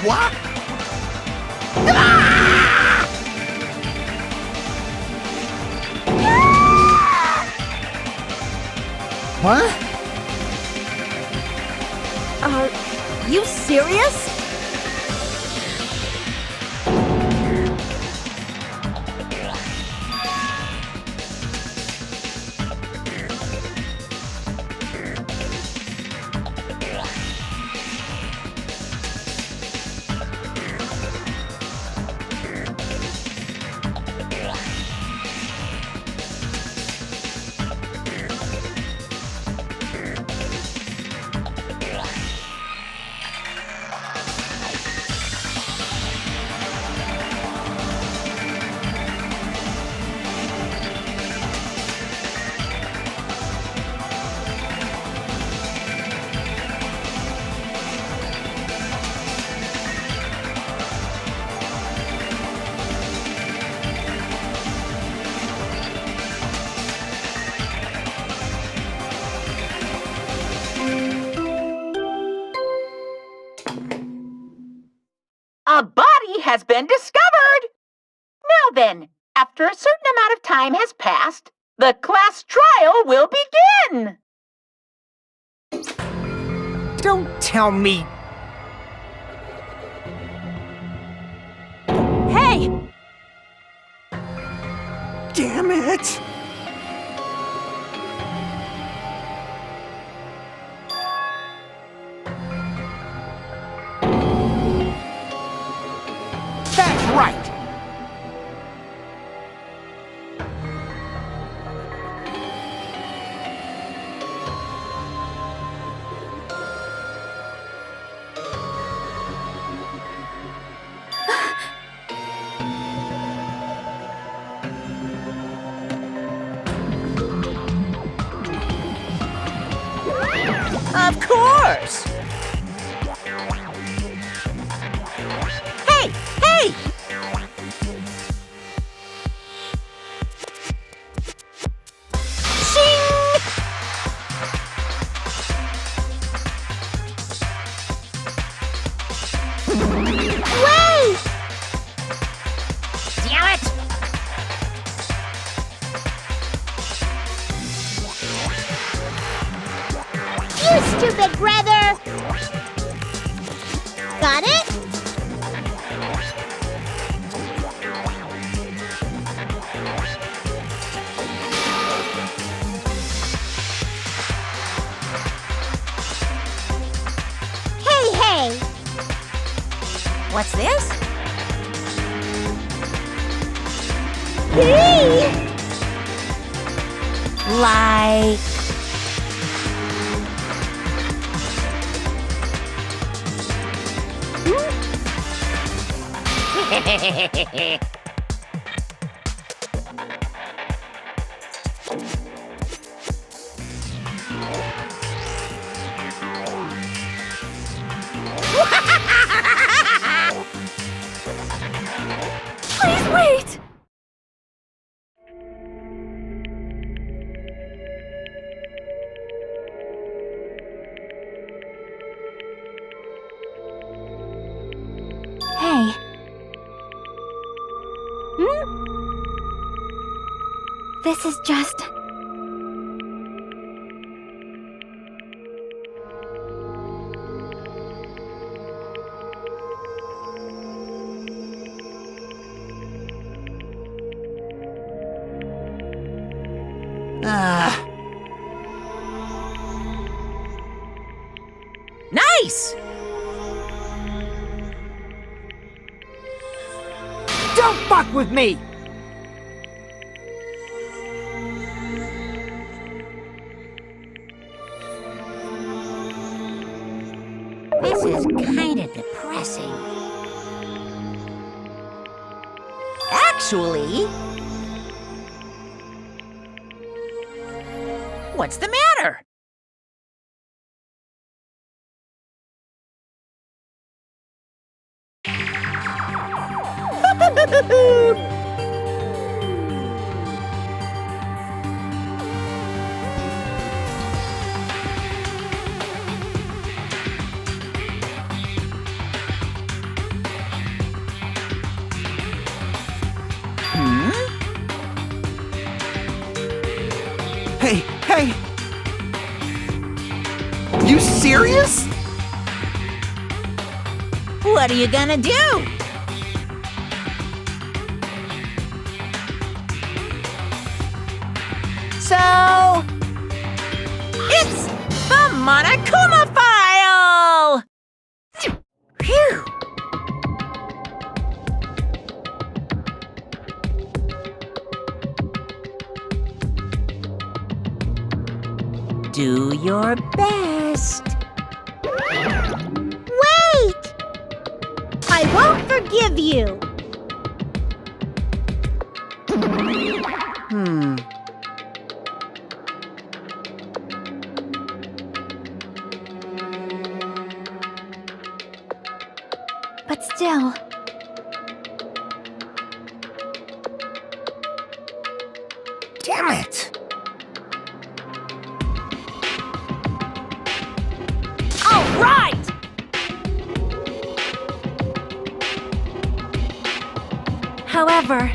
What? What? Are you serious? A body has been discovered! Now then, after a certain amount of time has passed, the class trial will begin! Don't tell me. Hey! Damn it! That's right! Of course! Hey! Hey! Shing! Wait! Damn it! You stupid brother! Got it? Hey, hey! What's this? Hey! Like... Please wait! Hey. This is just... Nice! Don't fuck with me! This is kinda depressing. Actually... What's the matter? serious? What are you gonna do? So, it's the Monokuma file! Phew! Do your best. Wait! I won't forgive you. But still, Damn it! All right! however,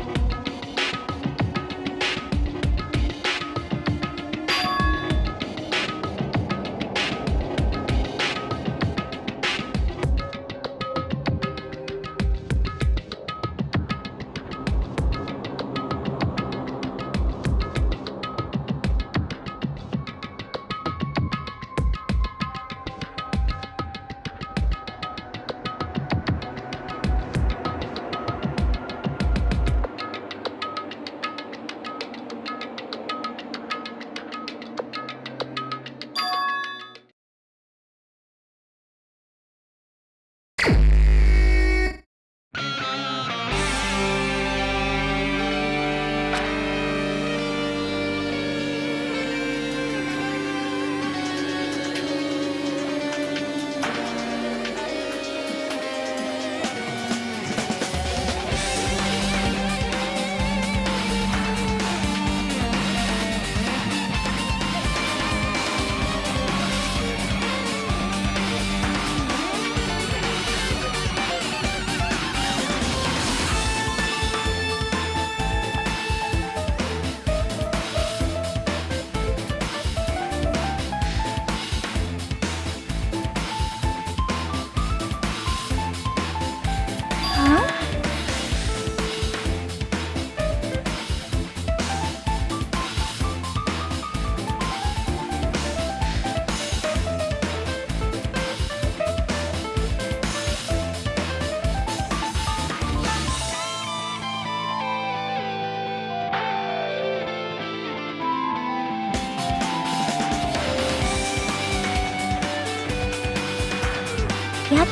Yep.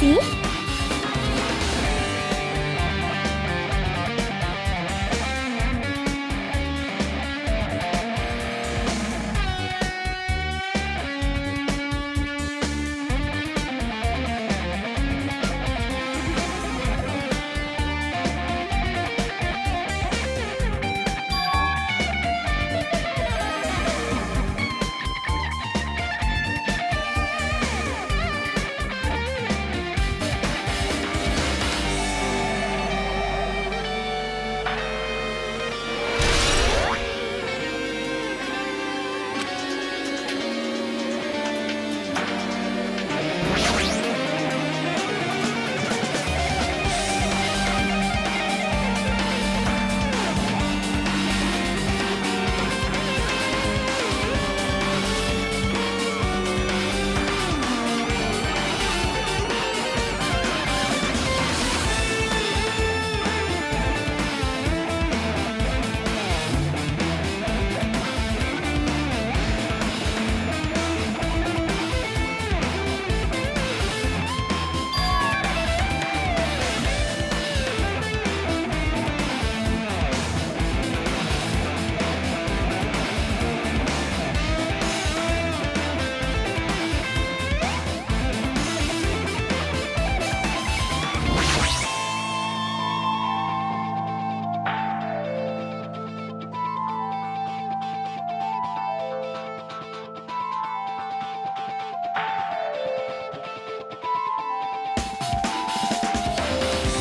See?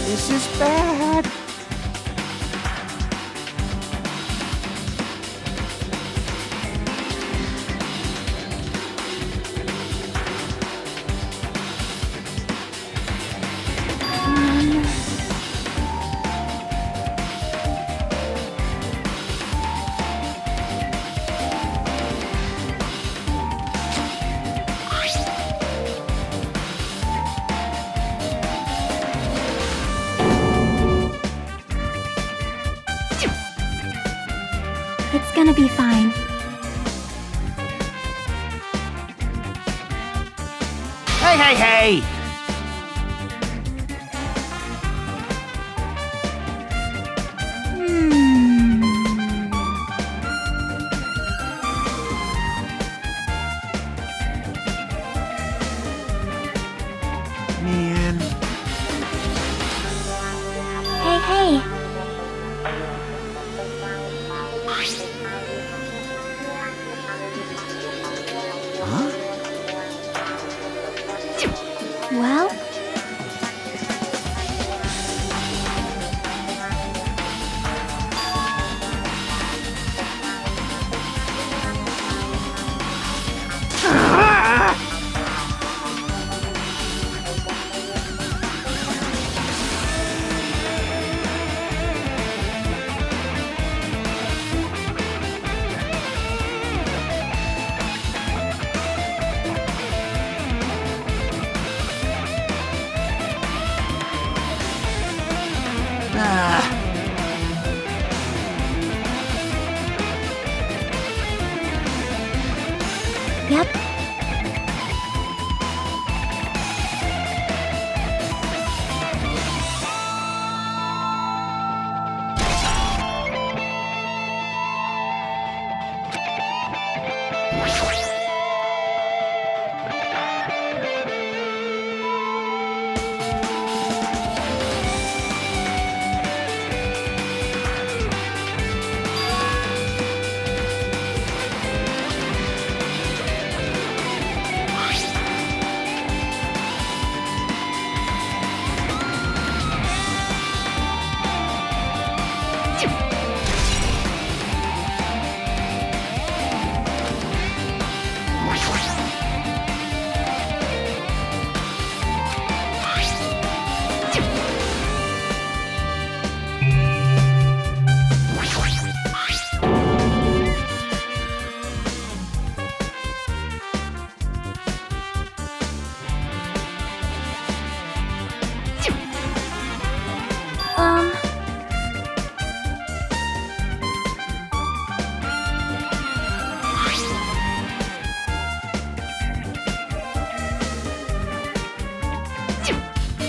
This is bad. It's gonna be fine. Hey, hey, hey! Man. Hey, hey. Huh? Well, yep.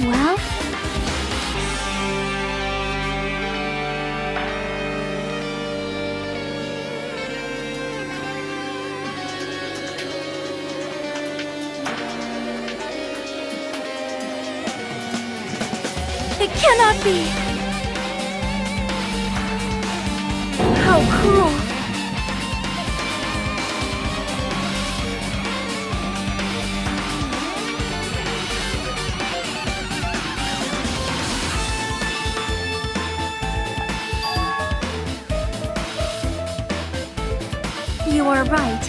Well, it cannot be. How cruel. You are right.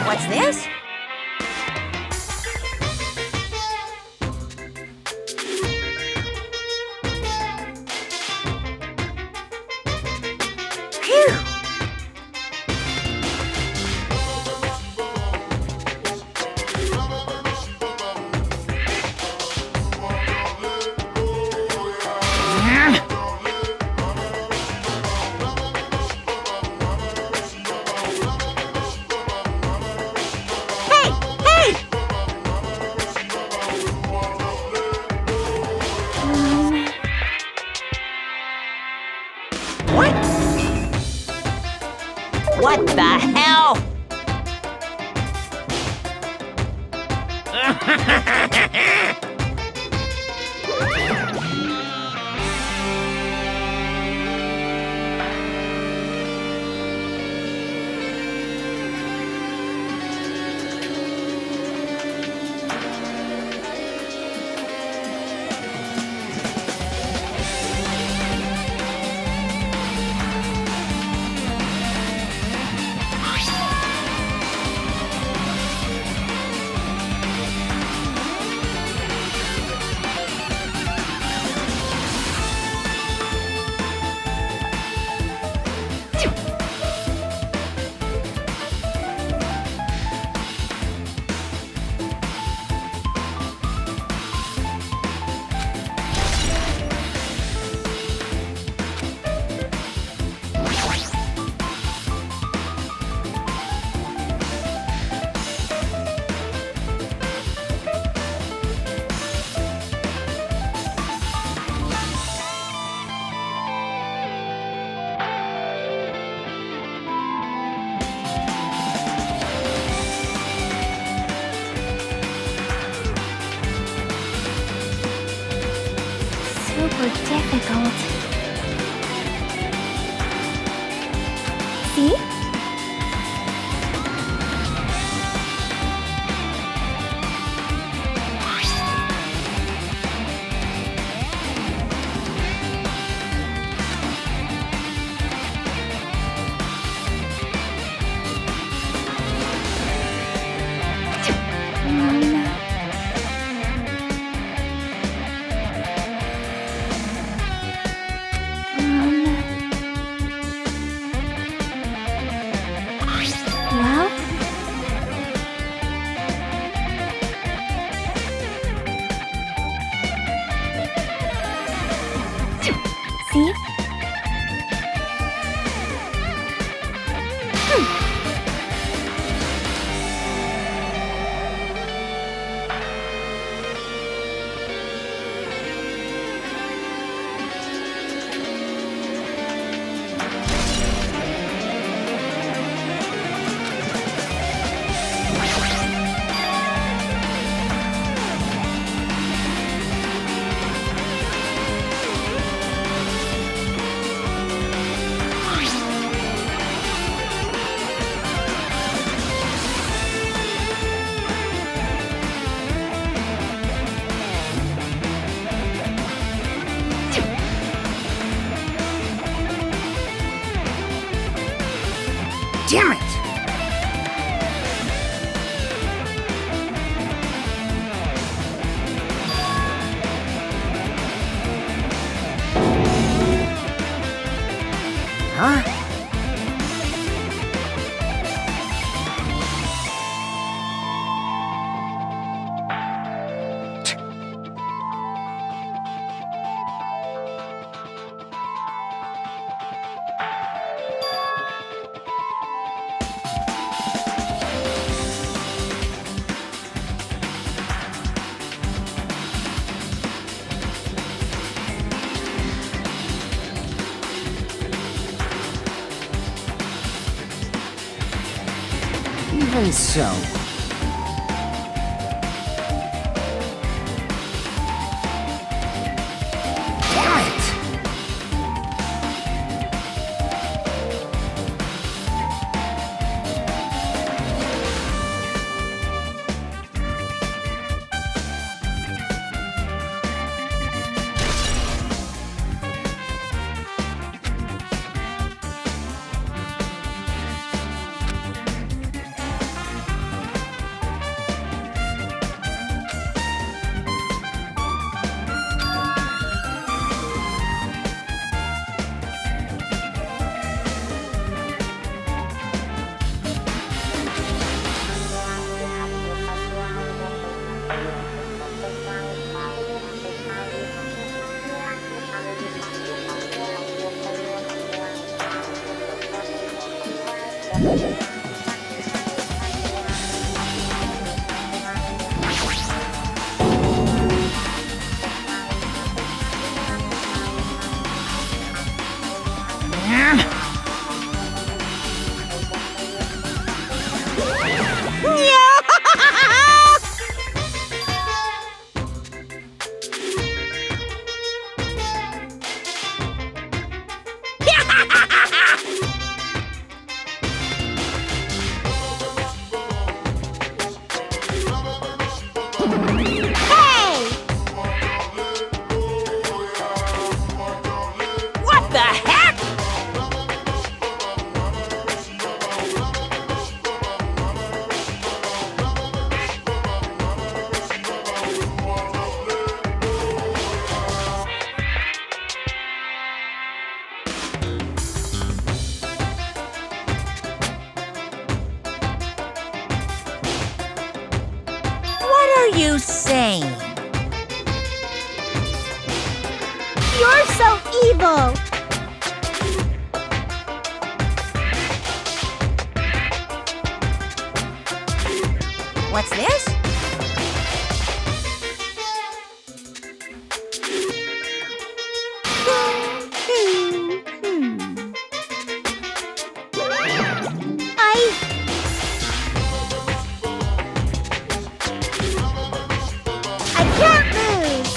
What's this? Phew! What? What the hell? Super difficult. See? Well? See? Damn it! Huh? Even so. Damn it! Hey! What the heck? What are you saying? You're so evil! What's this? I can't lose!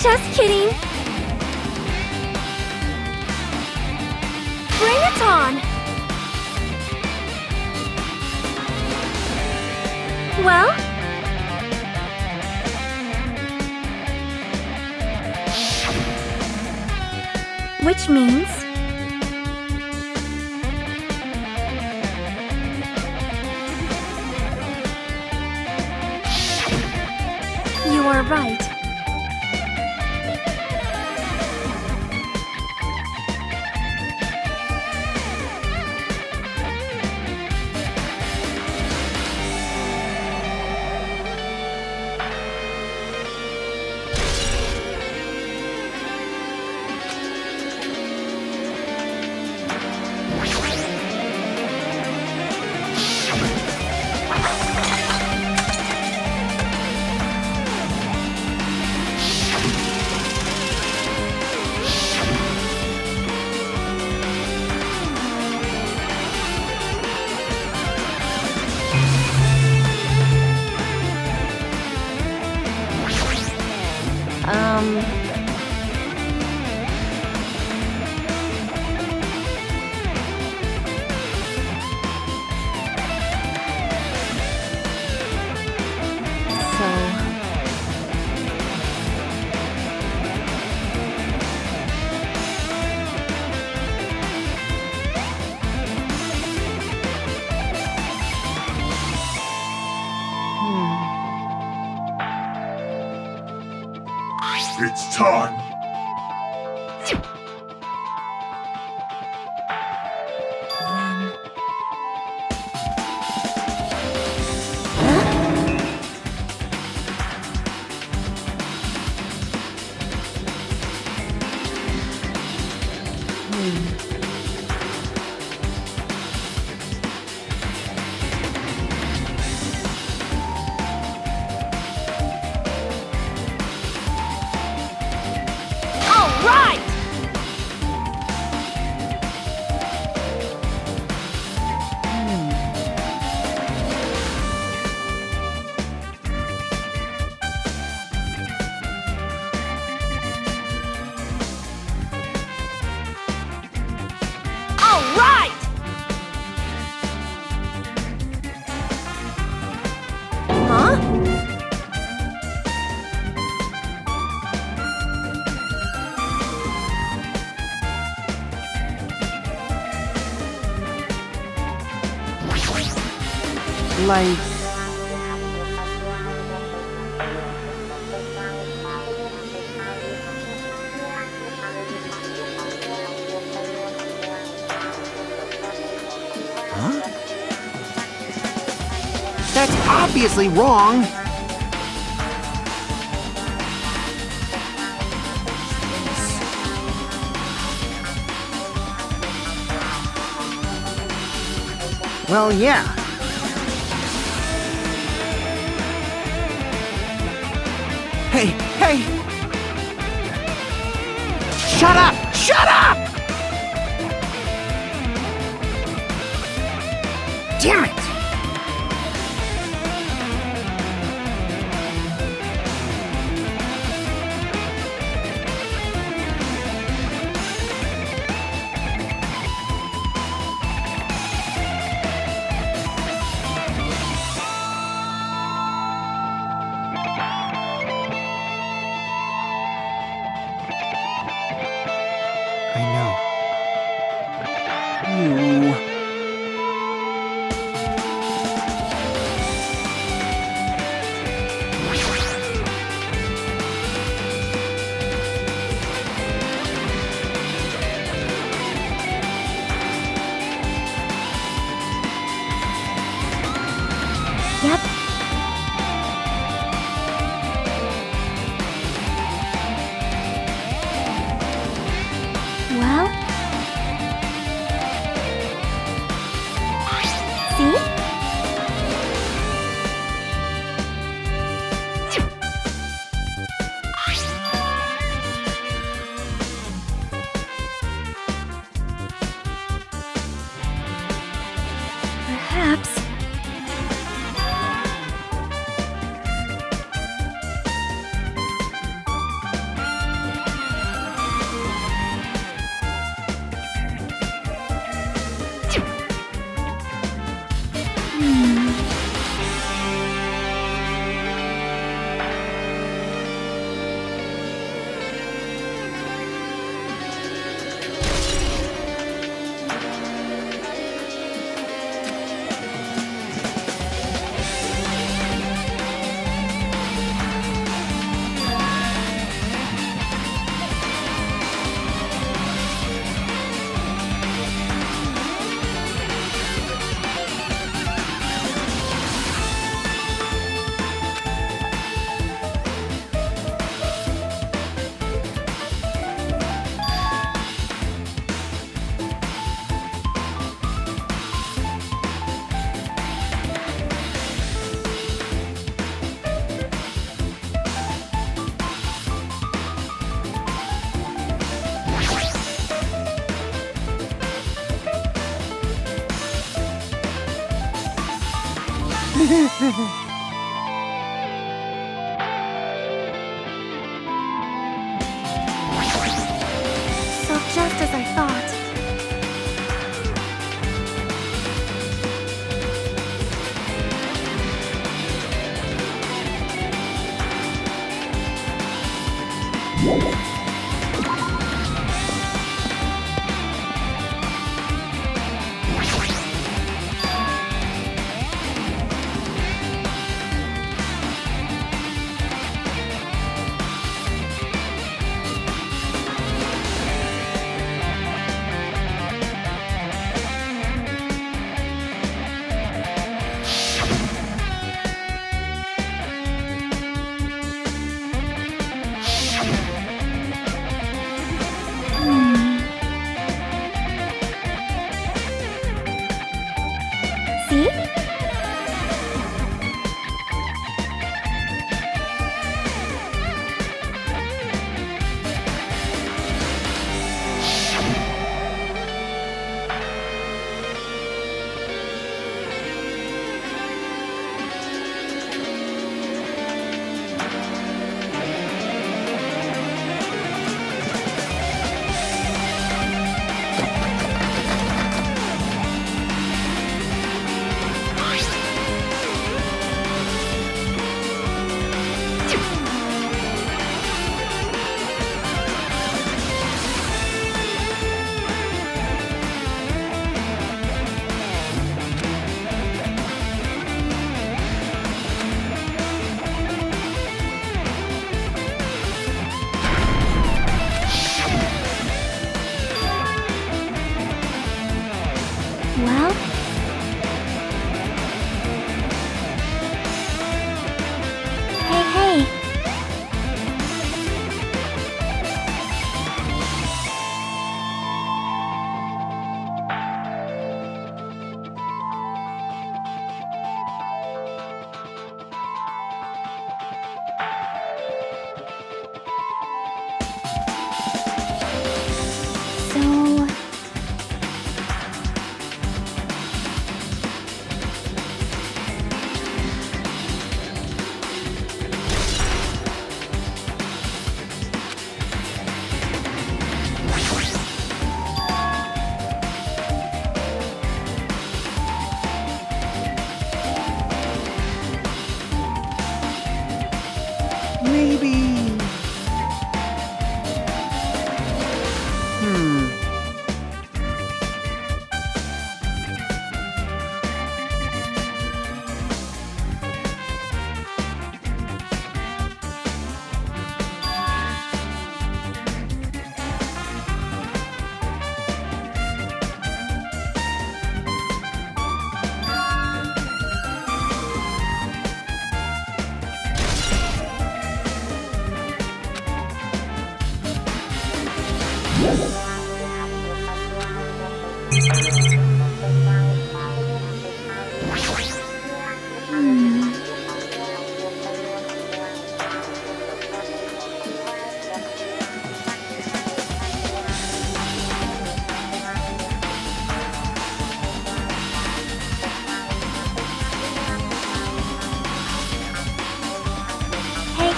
Just kidding. Bring it on. Well? Which means... You are right. It's time. Like... Huh? That's obviously wrong! Well, yeah. Hey, hey! Shut up! Shut up! Damn it! I know. You... Yep. Well? See? Perhaps. So just as I thought. Well? Hey. So... Maybe.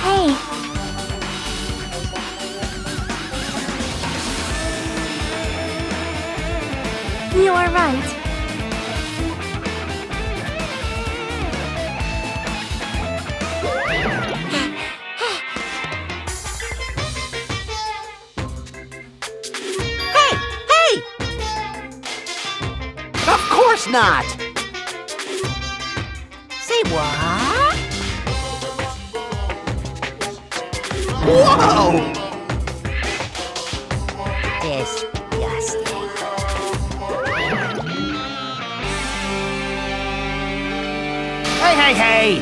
Hey. You are right. Hey! Of course not! Say what? Whoa! Disgusting. Hey!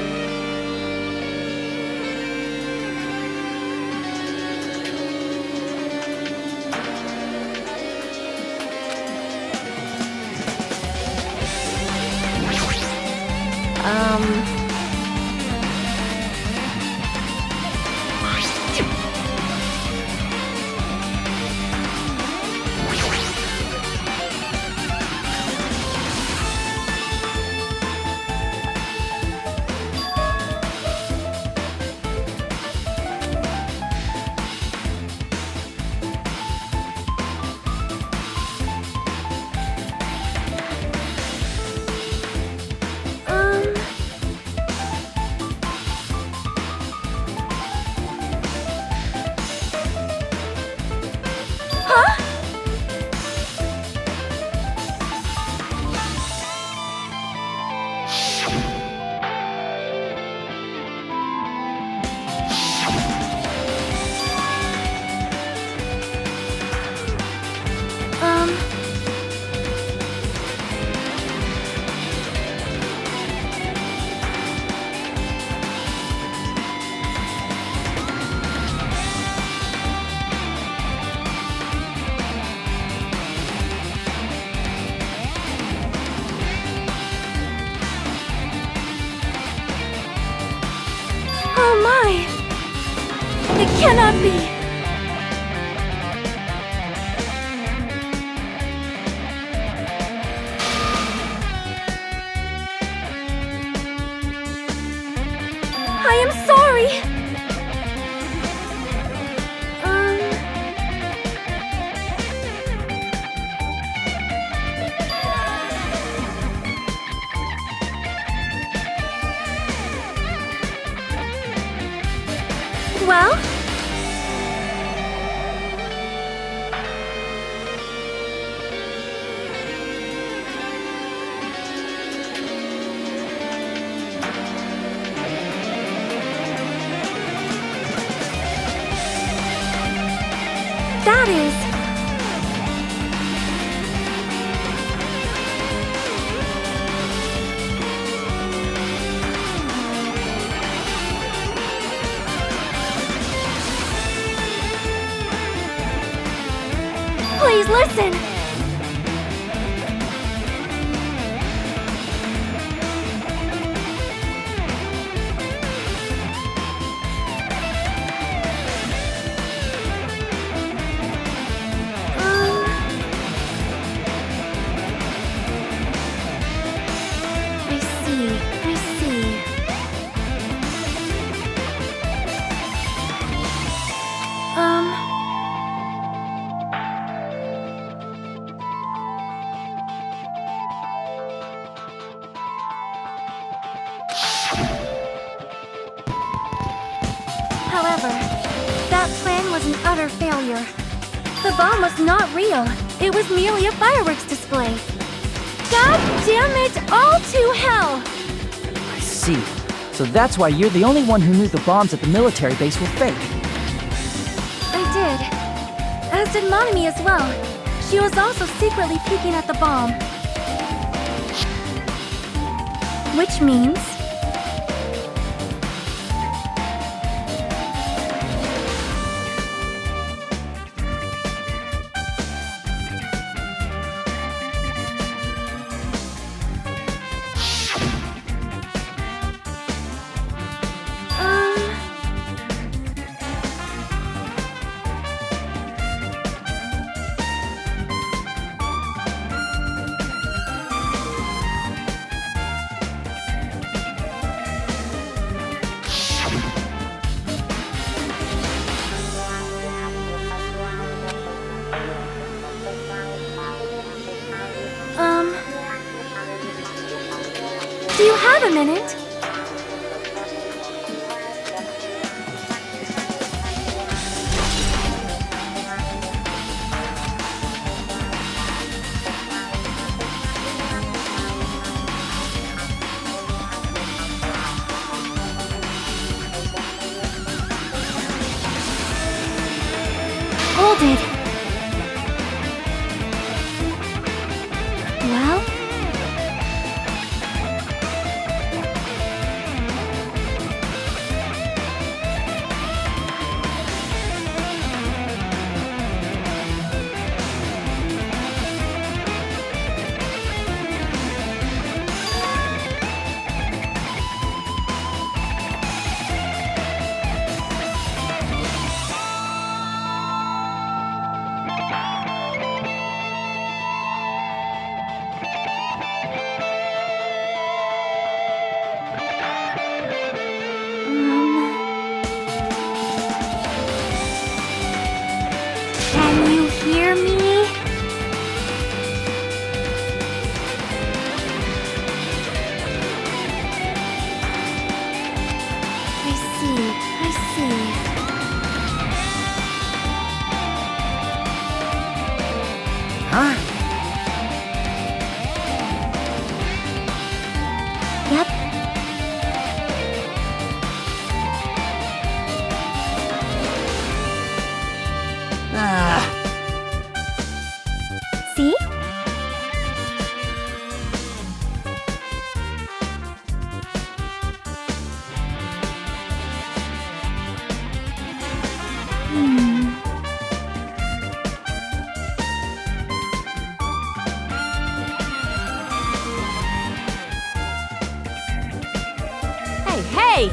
Oh my! It cannot be! I am sorry! Well? Please listen! I see. However, that plan was an utter failure. The bomb was not real. It was merely a fireworks display. God damn it, all to hell! I see. So that's why you're the only one who knew the bombs at the military base were fake. I did. As did Monami as well. She was also secretly peeking at the bomb. Which means... Do you have a minute? Hold it. Well? Can you hear me? I see. Huh? Yep. See? Hey!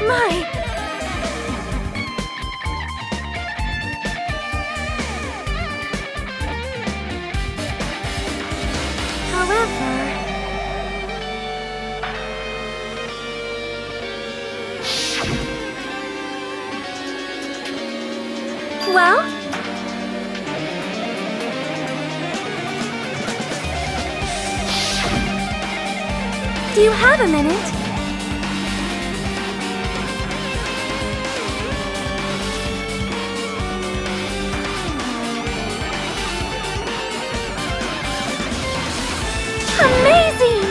my! However... Well? Do you have a minute? Amazing!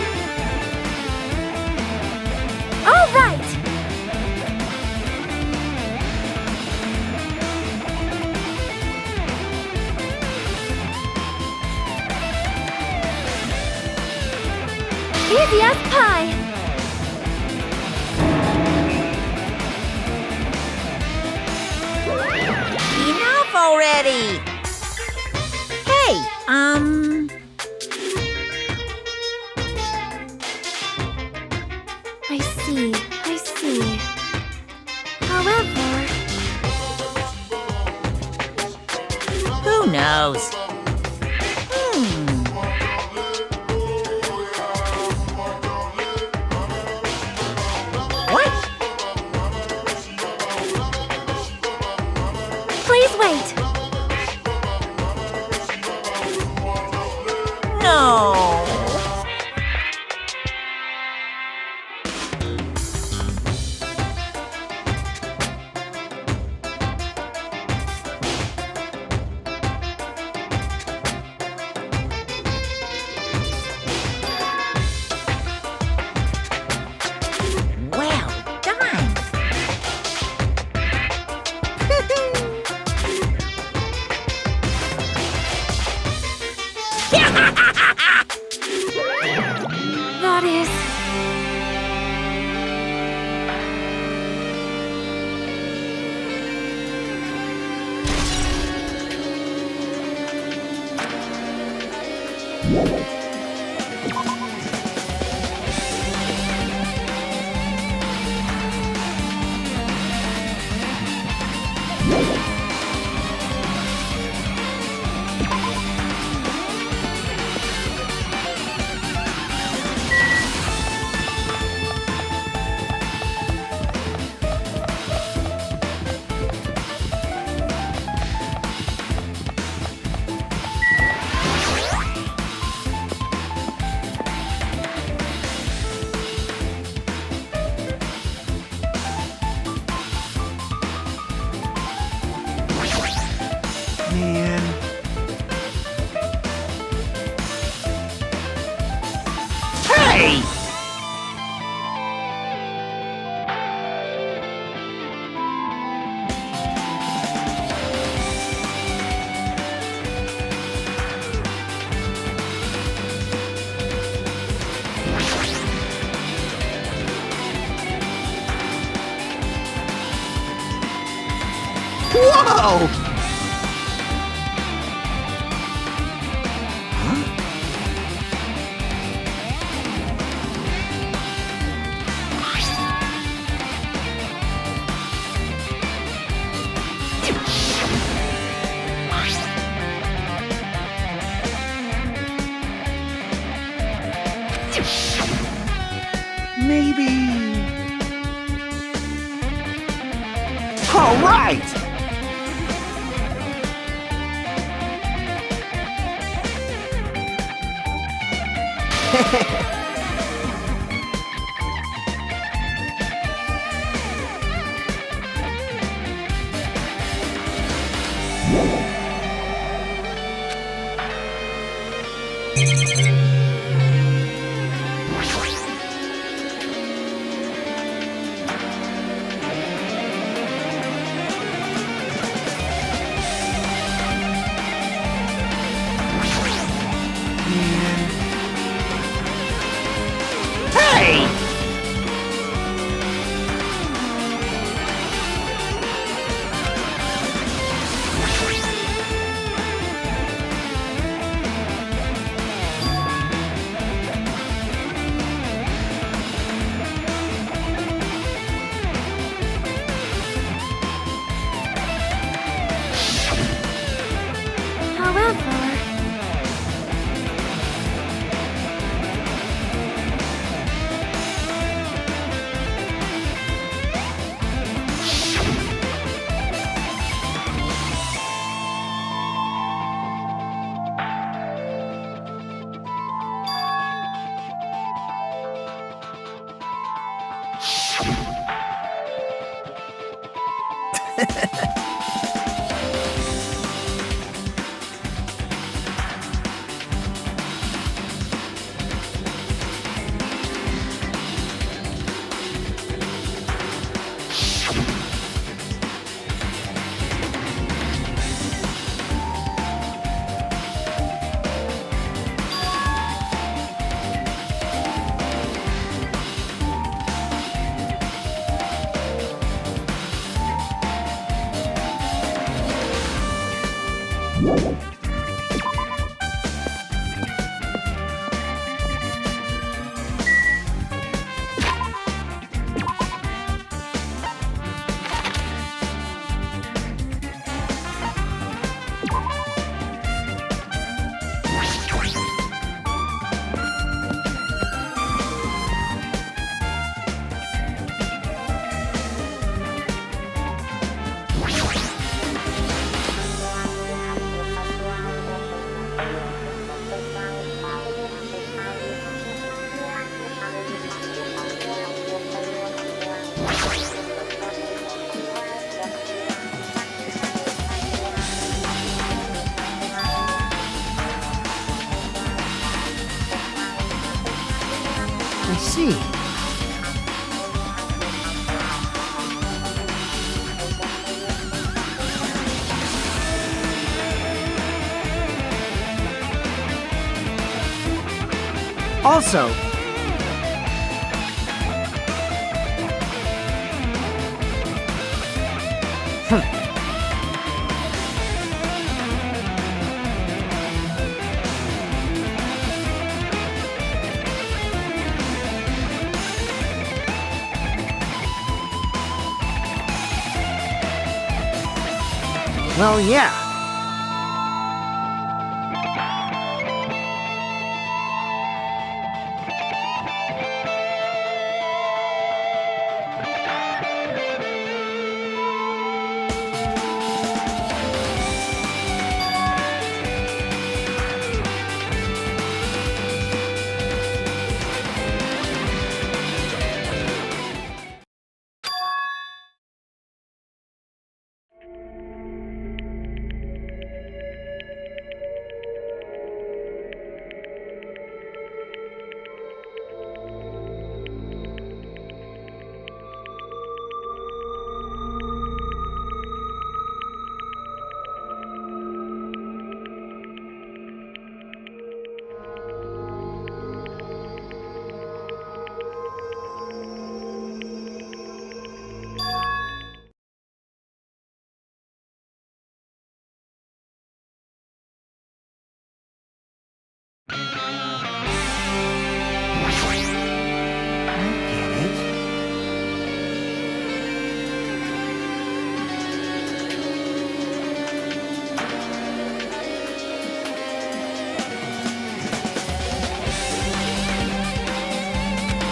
All right! Easy as pie! Enough already! Hey, I see. However... Who knows? What? Please wait! No! Well done! That is... Man. Hey! Whoa! Maybe... All right! Hey! I see. Also, well, yeah.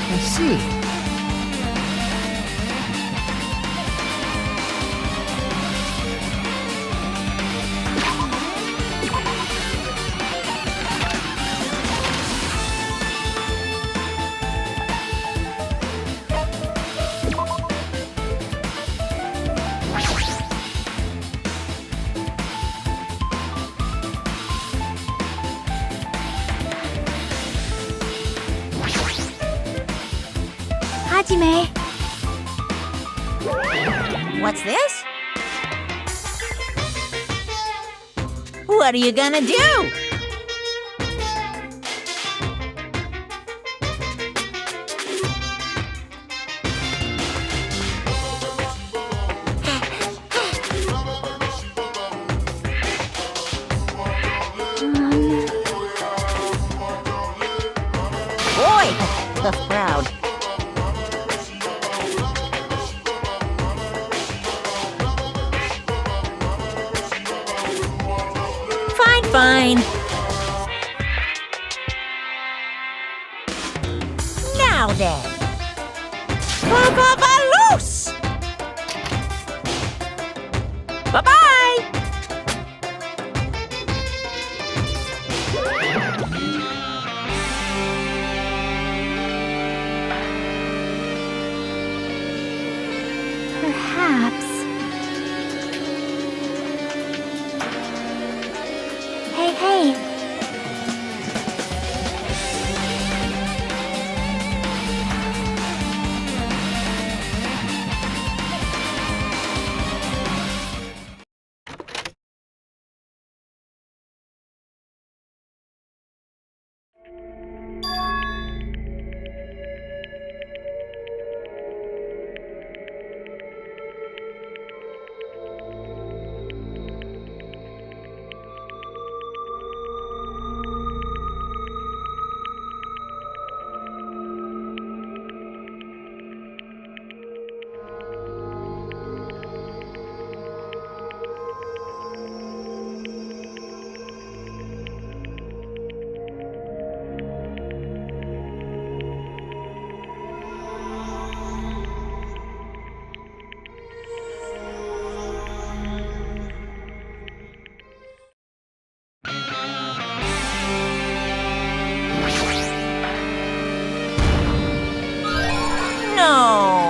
I see. Hajime. What's this? What are you gonna do? Boy, tough crowd. Fine. Now then. Loose! Bye-bye! No.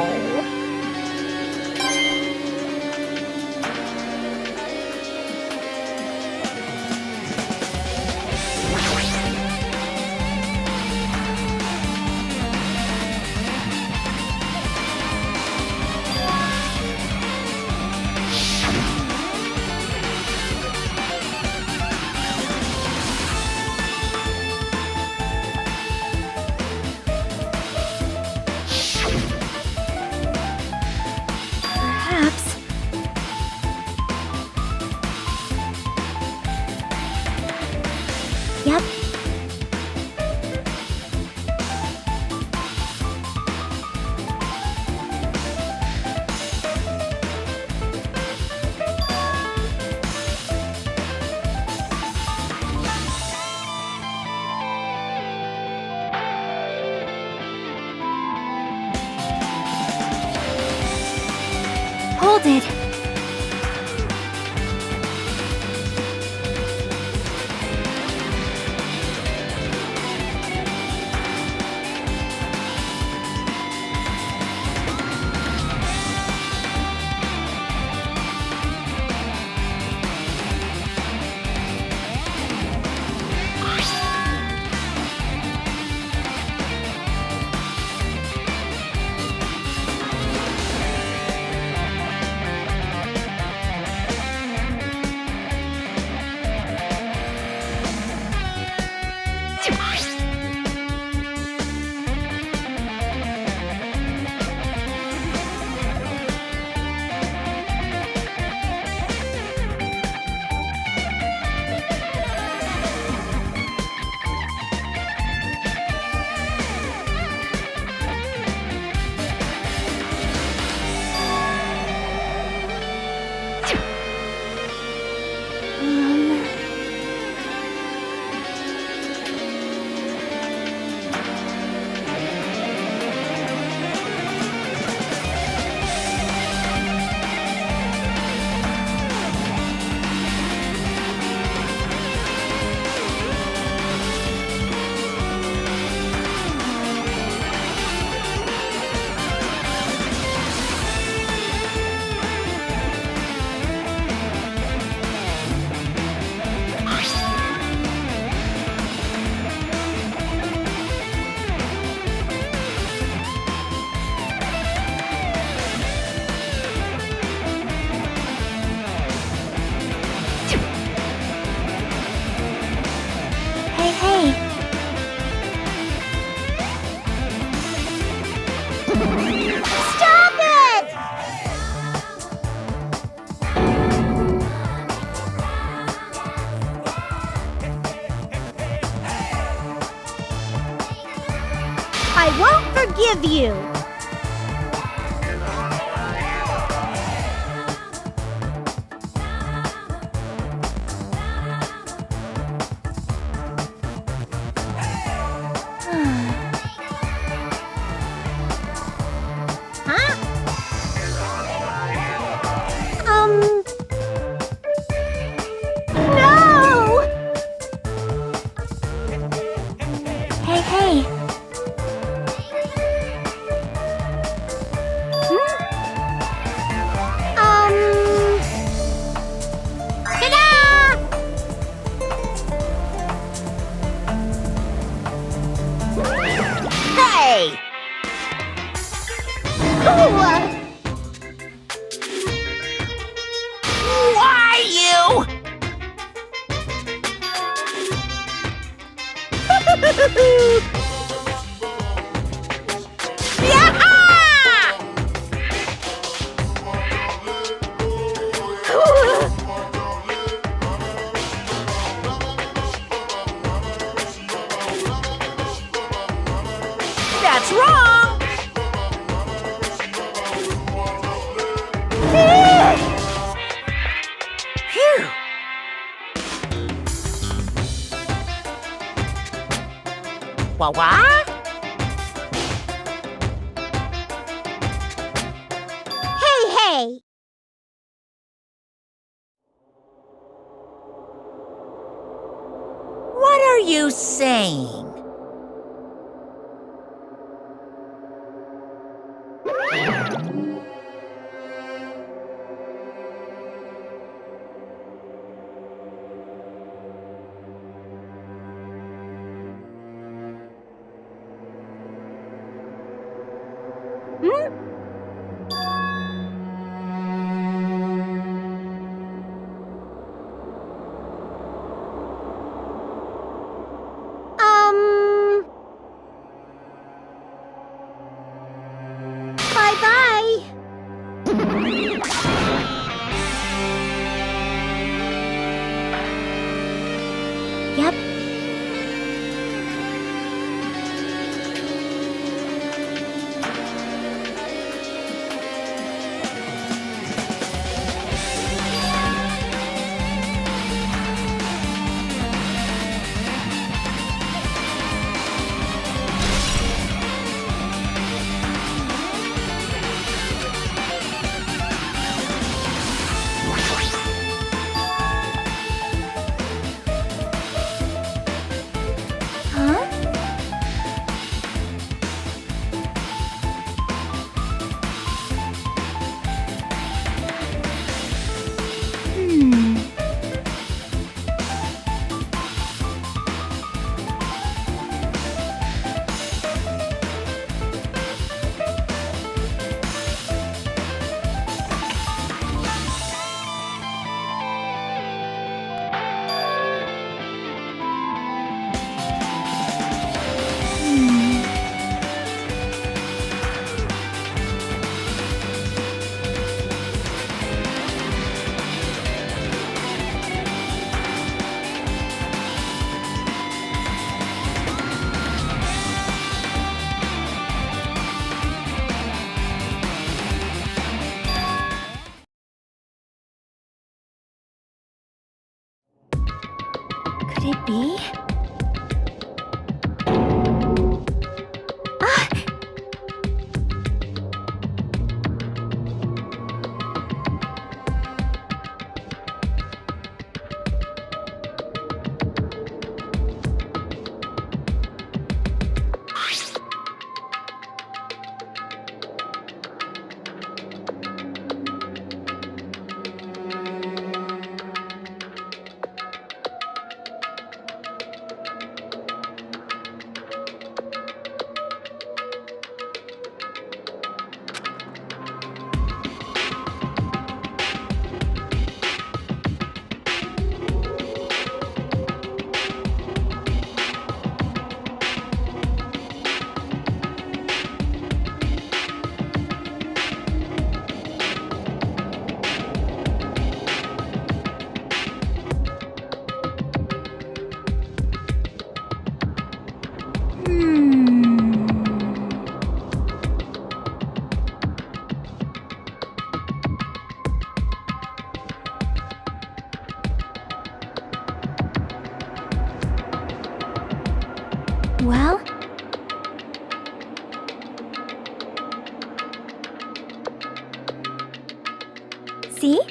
Perhaps. Yep. Hold it. I won't forgive you! Huh? No! Hey, hey. Ta-da! Hey! Ooh, Why you? That's wrong! Phew! What? Hey! What are you saying? Bye-bye. Yep. Huh? Could it be? Ah! Well, see?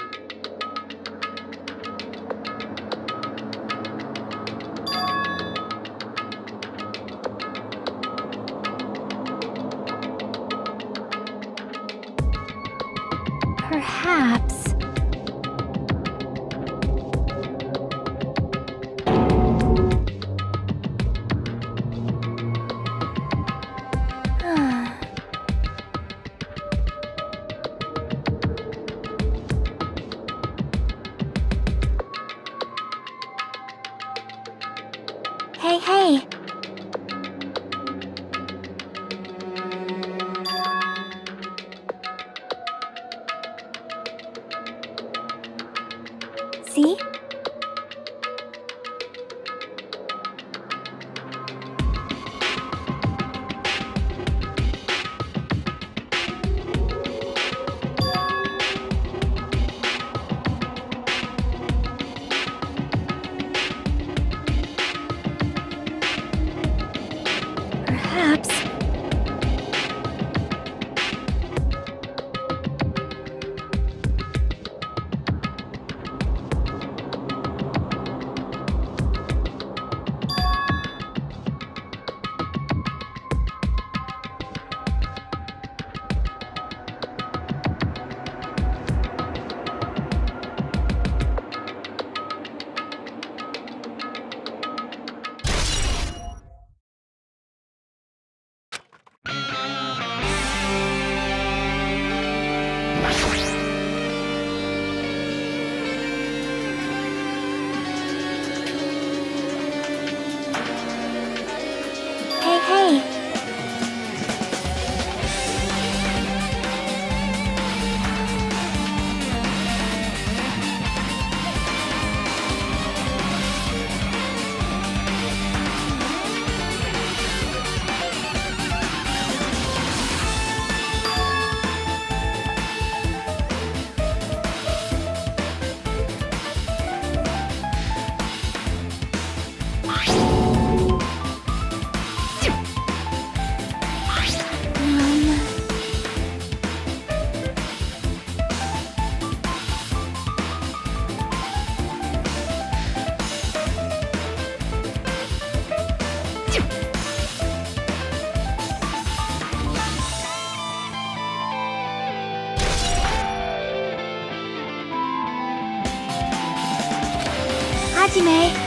Perhaps. Hey! perhaps. Hey, hey. Hajime.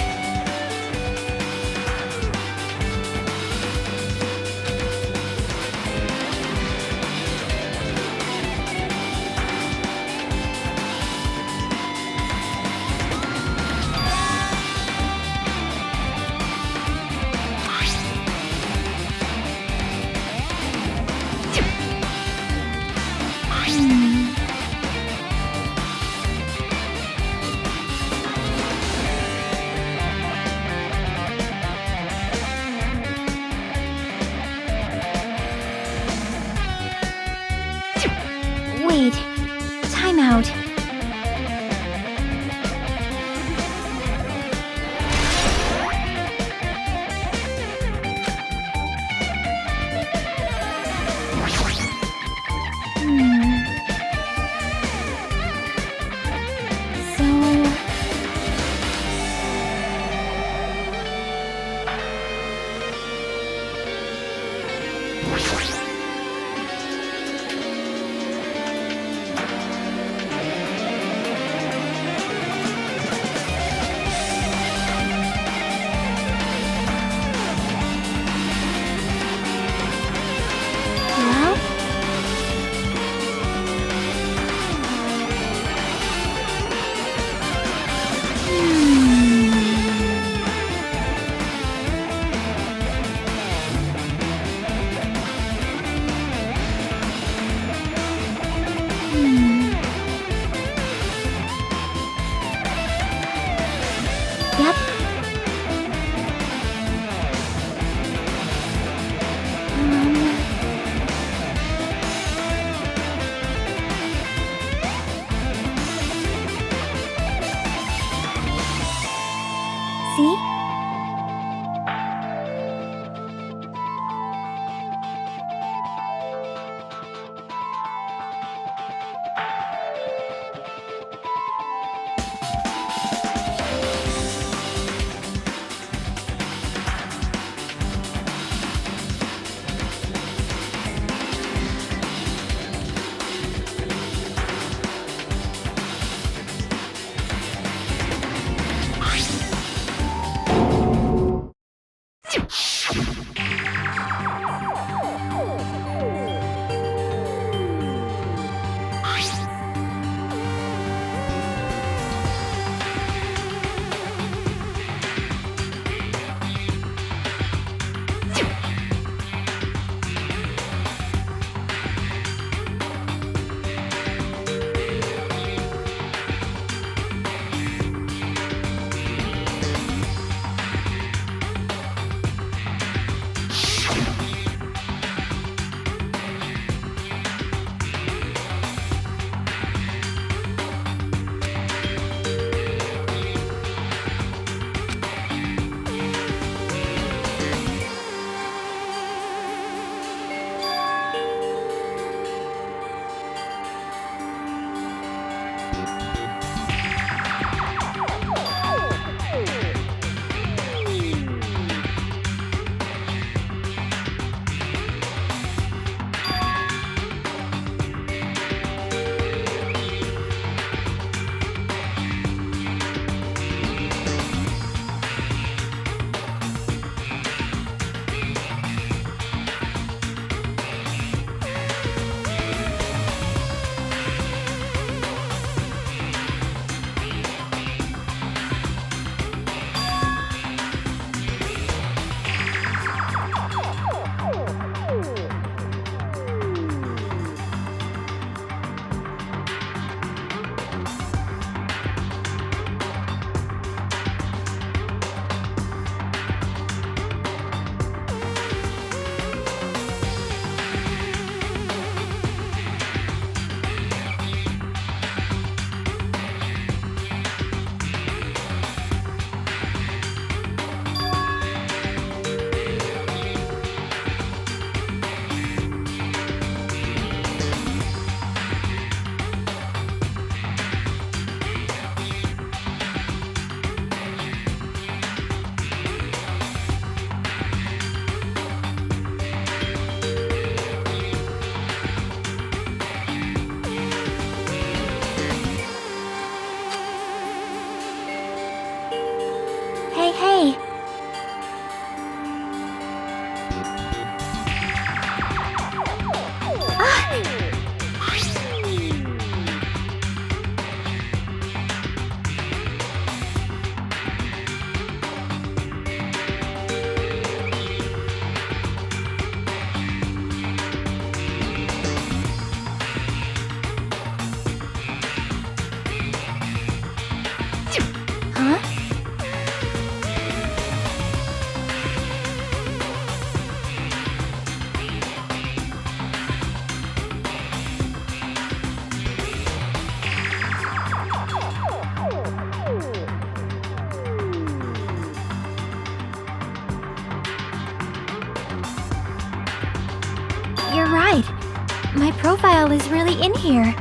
profile is really in here.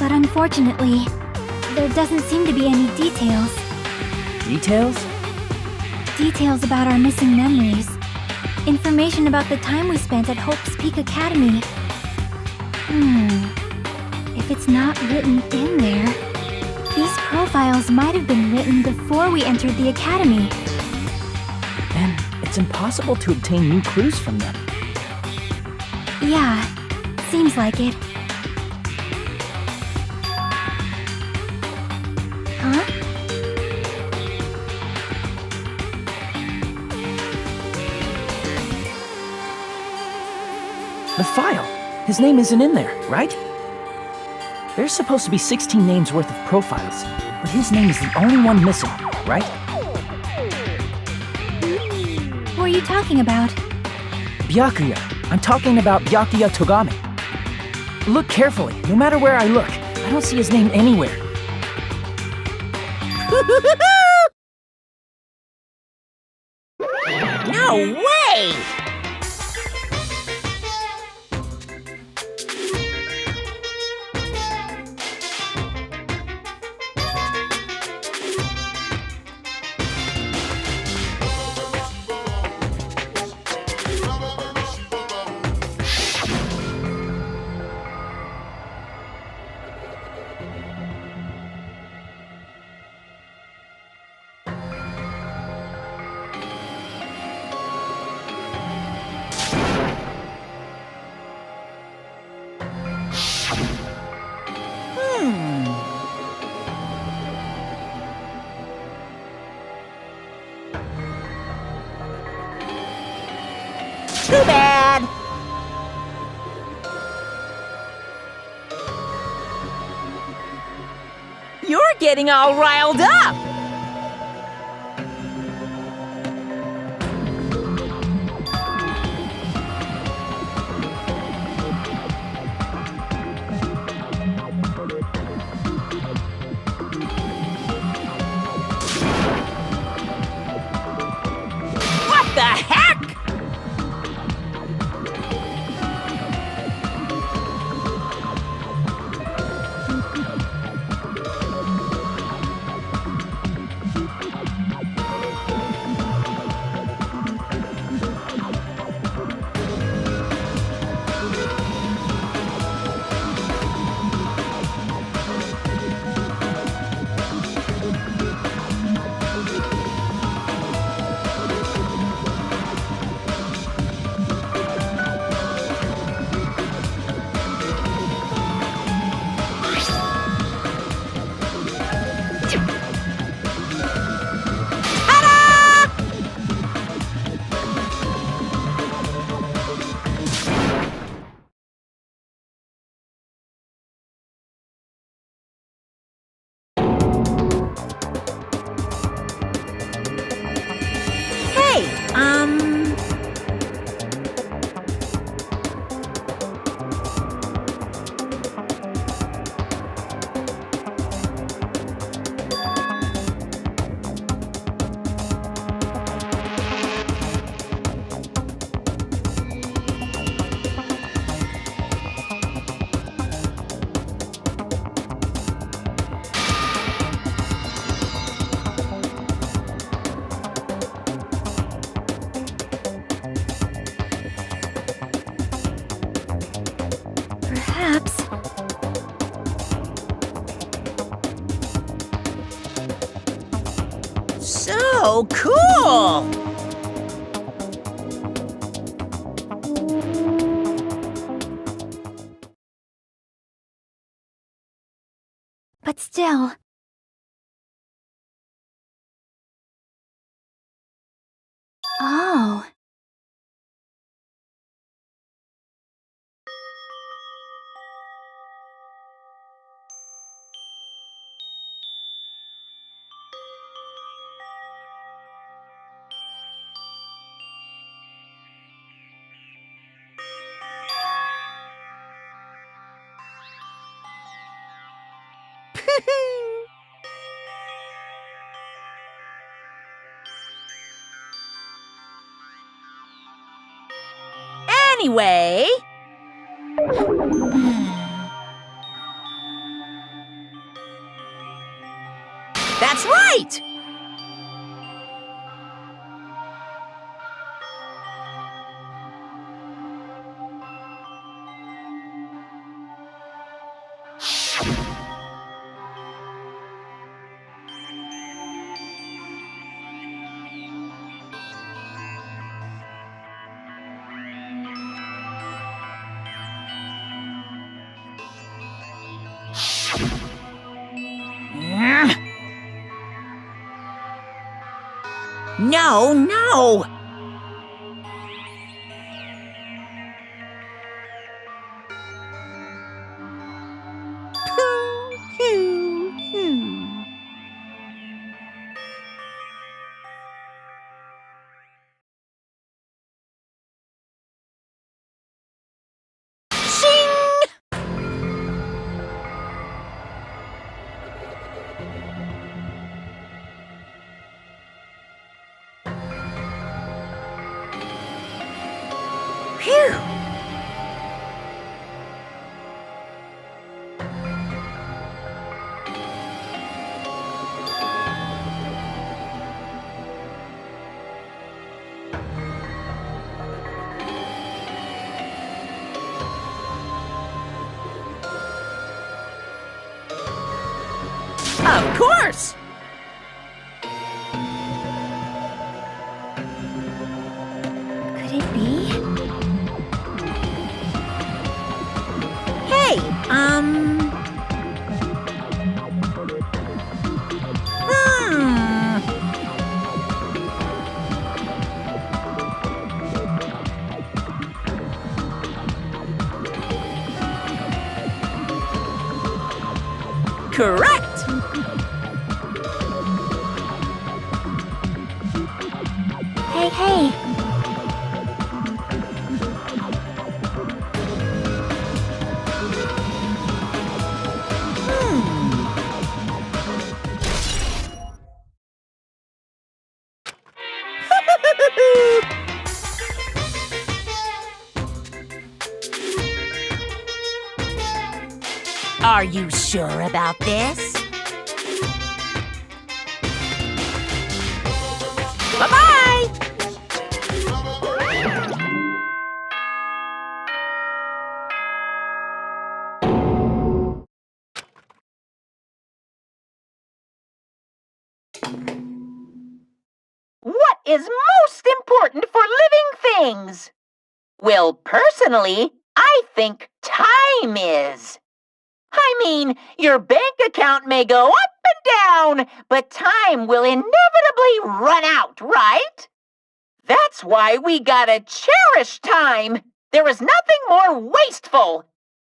But unfortunately, there doesn't seem to be any details. Details? Details about our missing memories. Information about the time we spent at Hope's Peak Academy. If it's not written in there, these profiles might have been written before we entered the academy. And it's impossible to obtain new clues from them. Yeah, seems like it. Huh? The file. His name isn't in there, right? There's supposed to be 16 names worth of profiles, but his name is the only one missing, right? What are you talking about? Byakuya. I'm talking about Byakuya Togame. Look carefully. No matter where I look, I don't see his name anywhere. No way! Too bad! You're getting all riled up! What the heck? Perhaps. So cool! But still. Oh. Anyway, That's right! No, no! Phew! Of course! Could it be? Hey, Correct! Hey, hey. Are you sure about this? Bye-bye! What is most important for living things? Well, personally, I think time is. I mean, your bank account may go up and down, but time will inevitably run out, right? That's why we gotta cherish time. There is nothing more wasteful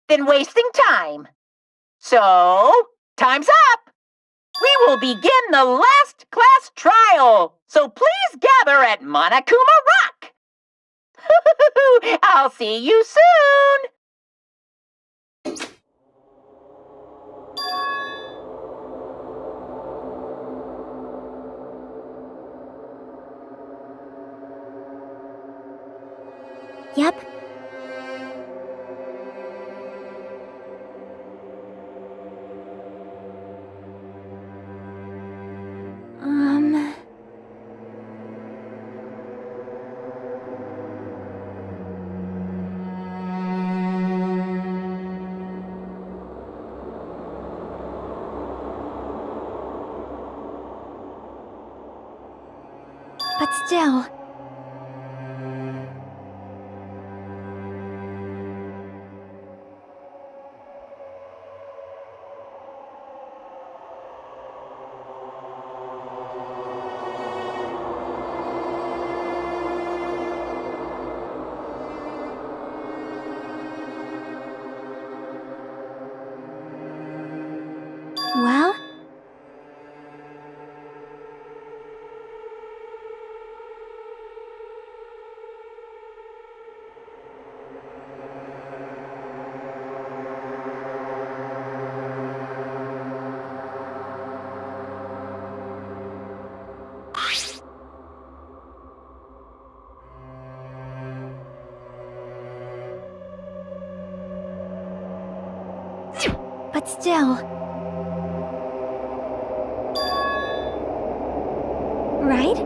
than wasting time. So, time's up. We will begin the last class trial, so please gather at Monokuma Rock. I'll see you soon. Yep. But still. Well? But still... Right?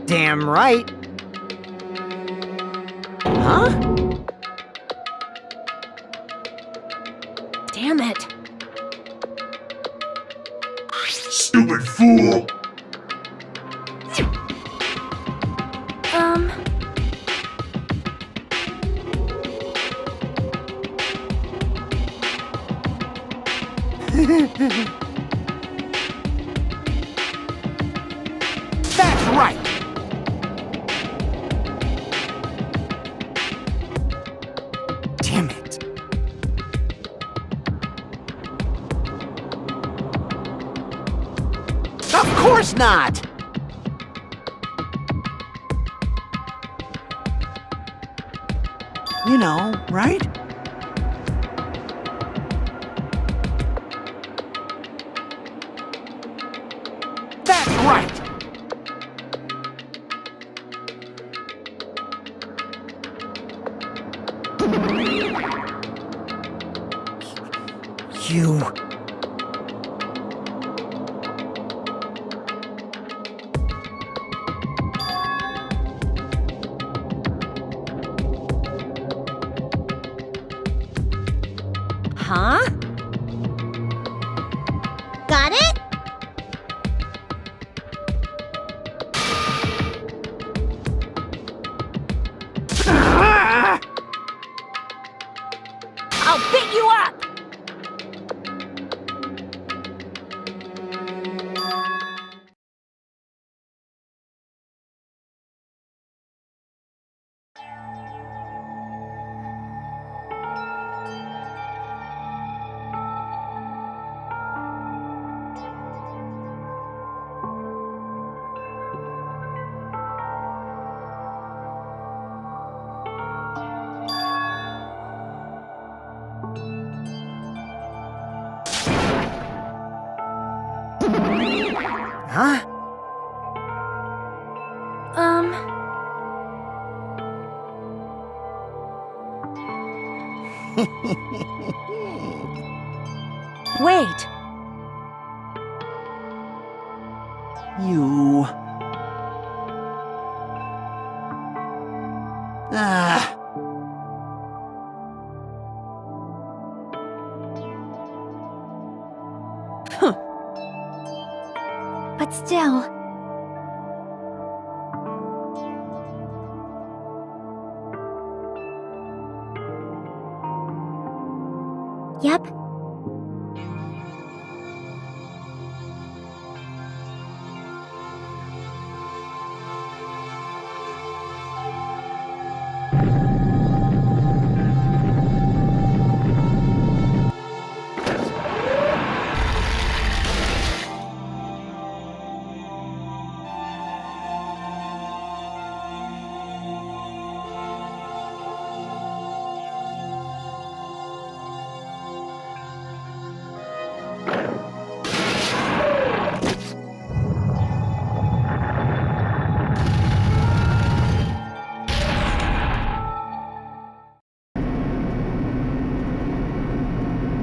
Damn right. Huh? Damn it. Stupid fool! That's right. Damn it. Of course not. You know, right? That's right. You... Huh? Got it? Ah! I'll pick you up! Huh? Wait. You... Ah... But still... Yep.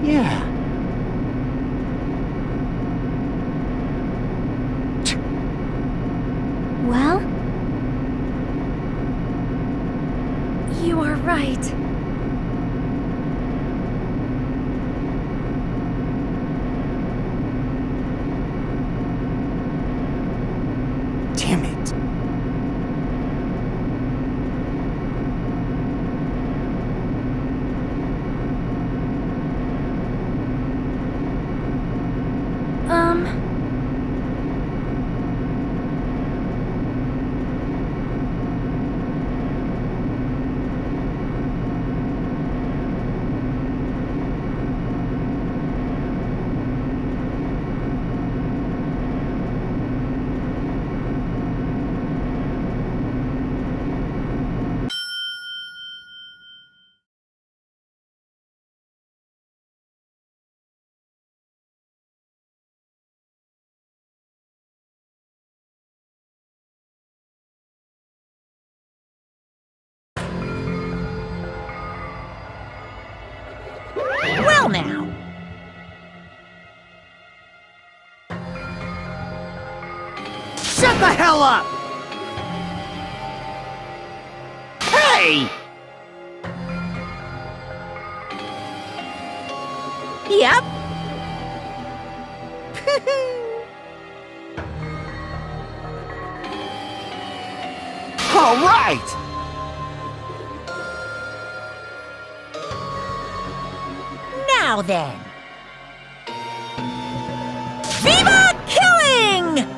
Yeah. Well... You are right. Damn it. Shut the hell up! Hey! Yep. All right! Now then. Viva killing!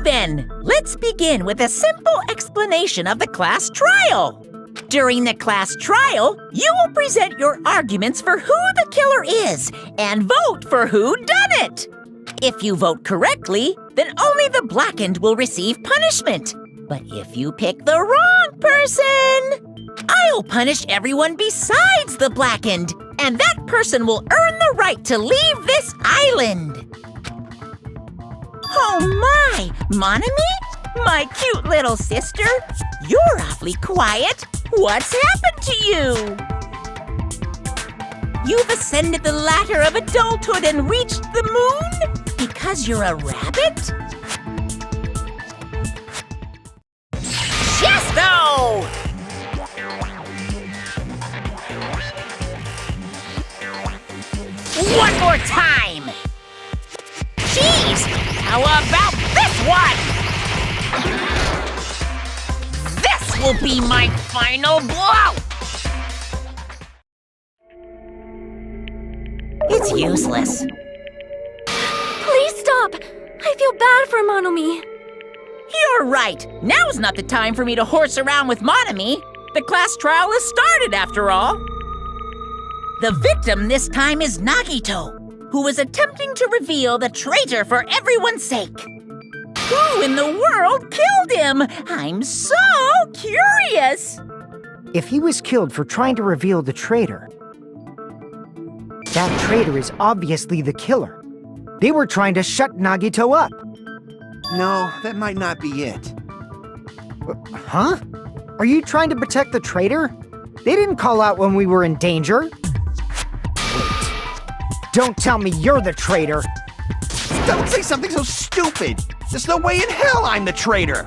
then, let's begin with a simple explanation of the class trial. During the class trial, you will present your arguments for who the killer is and vote for who done it. If you vote correctly, then only the blackened will receive punishment. But if you pick the wrong person, I'll punish everyone besides the blackened, and that person will earn the right to leave this island. Oh my, Monami? My cute little sister? You're awfully quiet. What's happened to you? You've ascended the ladder of adulthood and reached the moon? Because you're a rabbit? Chesto! One more time! Jeez! How about this one? This will be my final blow! It's useless. Please stop! I feel bad for Monomi. You're right. Now's not the time for me to horse around with Monami. The class trial has started, after all. The victim this time is Nagito, who was attempting to reveal the traitor for everyone's sake. Who in the world killed him? I'm so curious. If he was killed for trying to reveal the traitor, that traitor is obviously the killer. They were trying to shut Nagito up. No, that might not be it. Huh? Are you trying to protect the traitor? They didn't call out when we were in danger. Wait. Don't tell me you're the traitor. Don't say something so stupid. There's no way in hell I'm the traitor.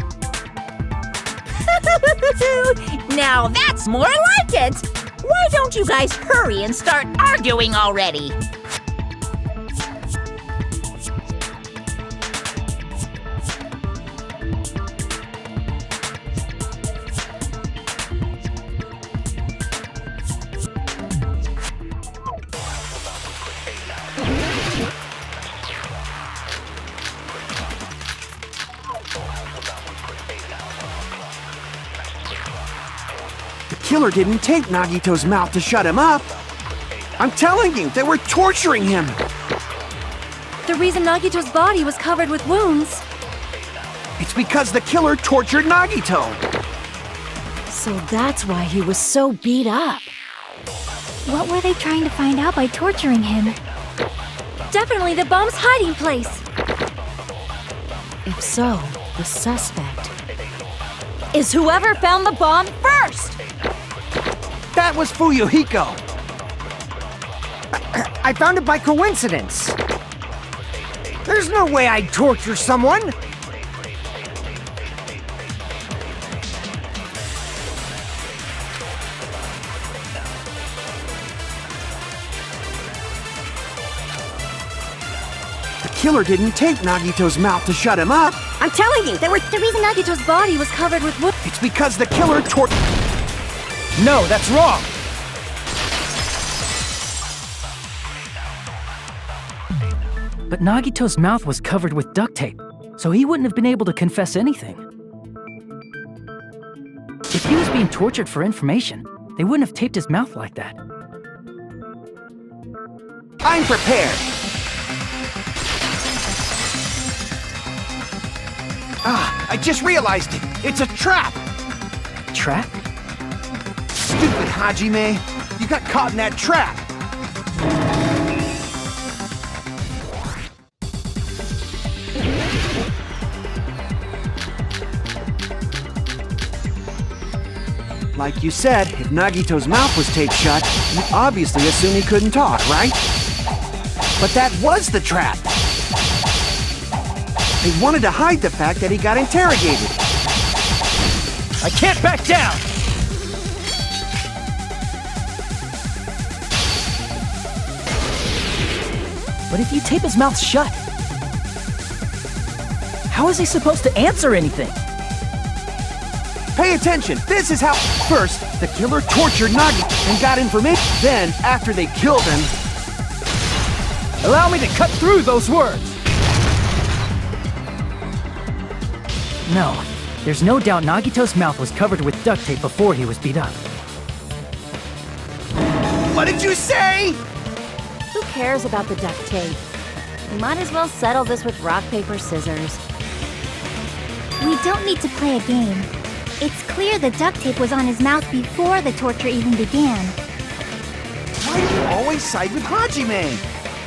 Now that's more like it. Why don't you guys hurry and start arguing already? The killer didn't tape Nagito's mouth to shut him up. I'm telling you, they were torturing him. The reason Nagito's body was covered with wounds. It's because the killer tortured Nagito. So that's why he was so beat up. What were they trying to find out by torturing him? Definitely the bomb's hiding place. If so, the suspect is whoever found the bomb first. That was Fuyuhiko. I found it by coincidence. There's no way I'd torture someone. The killer didn't tape Nagito's mouth to shut him up. I'm telling you, the reason Nagito's body was covered with wounds. It's because the killer No, that's wrong! But Nagito's mouth was covered with duct tape, so he wouldn't have been able to confess anything. If he was being tortured for information, they wouldn't have taped his mouth like that. I'm prepared. I just realized it. It's a trap. Trap? Stupid Hajime. You got caught in that trap. Like you said, if Nagito's mouth was taped shut, you obviously assume he couldn't talk, right? But that was the trap. They wanted to hide the fact that he got interrogated. I can't back down! But if you tape his mouth shut, how is he supposed to answer anything? Pay attention, this is how... First, the killer tortured Nagi and got information. Then, after they killed him... Allow me to cut through those words! No, there's no doubt Nagito's mouth was covered with duct tape before he was beat up. What did you say? Who cares about the duct tape? We might as well settle this with rock, paper, scissors. We don't need to play a game. It's clear the duct tape was on his mouth before the torture even began. Why do you always side with Hajime?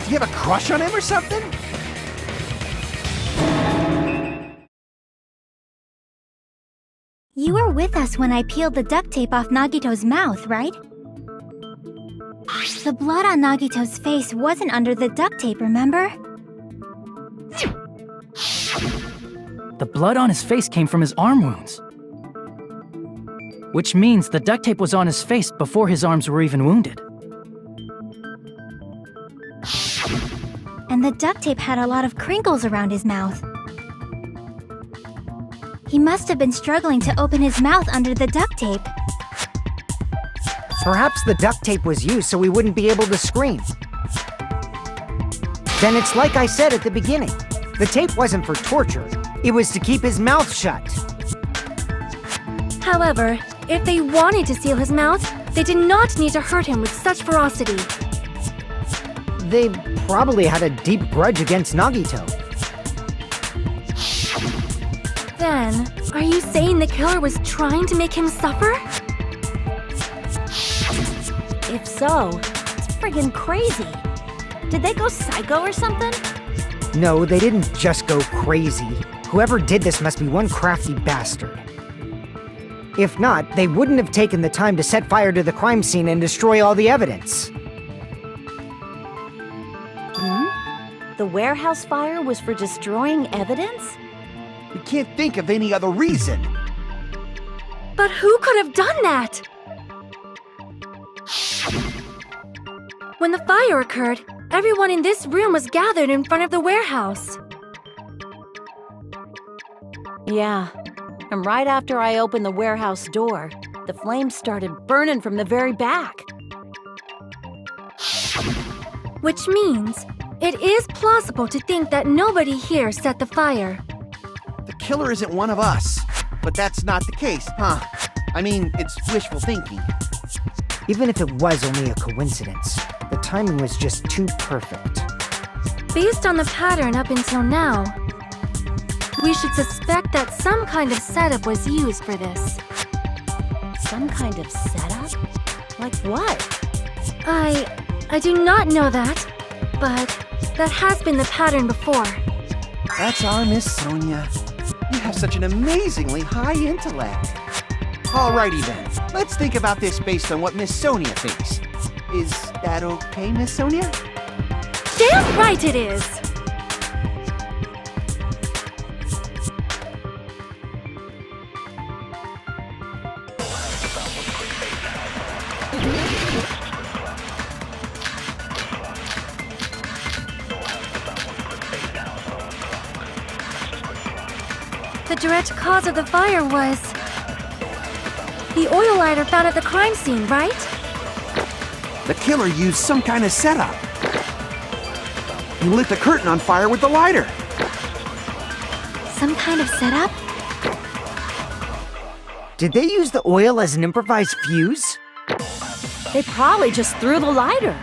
Do you have a crush on him or something? You were with us when I peeled the duct tape off Nagito's mouth, right? The blood on Nagito's face wasn't under the duct tape, remember? The blood on his face came from his arm wounds. Which means the duct tape was on his face before his arms were even wounded. And the duct tape had a lot of crinkles around his mouth. He must have been struggling to open his mouth under the duct tape. Perhaps the duct tape was used so we wouldn't be able to scream. Then it's like I said at the beginning. The tape wasn't for torture. It was to keep his mouth shut. However, if they wanted to seal his mouth, they did not need to hurt him with such ferocity. They probably had a deep grudge against Nagito. Then, are you saying the killer was trying to make him suffer? If so, it's friggin' crazy. Did they go psycho or something? No, they didn't just go crazy. Whoever did this must be one crafty bastard. If not, they wouldn't have taken the time to set fire to the crime scene and destroy all the evidence. The warehouse fire was for destroying evidence? We can't think of any other reason. But who could have done that? When the fire occurred, everyone in this room was gathered in front of the warehouse. Yeah, and right after I opened the warehouse door, the flames started burning from the very back. Which means it is plausible to think that nobody here set the fire. The killer isn't one of us. But that's not the case, huh? I mean, it's wishful thinking. Even if it was only a coincidence, the timing was just too perfect. Based on the pattern up until now, we should suspect that some kind of setup was used for this. Some kind of setup? Like what? I do not know that, but that has been the pattern before. That's our Miss Sonia. You have such an amazingly high intellect. Alrighty then, let's think about this based on what Miss Sonia thinks. Is that okay, Miss Sonia? Damn right it is! The direct cause of the fire was the oil lighter found at the crime scene, right? The killer used some kind of setup. He lit the curtain on fire with the lighter. Some kind of setup? Did they use the oil as an improvised fuse? They probably just threw the lighter.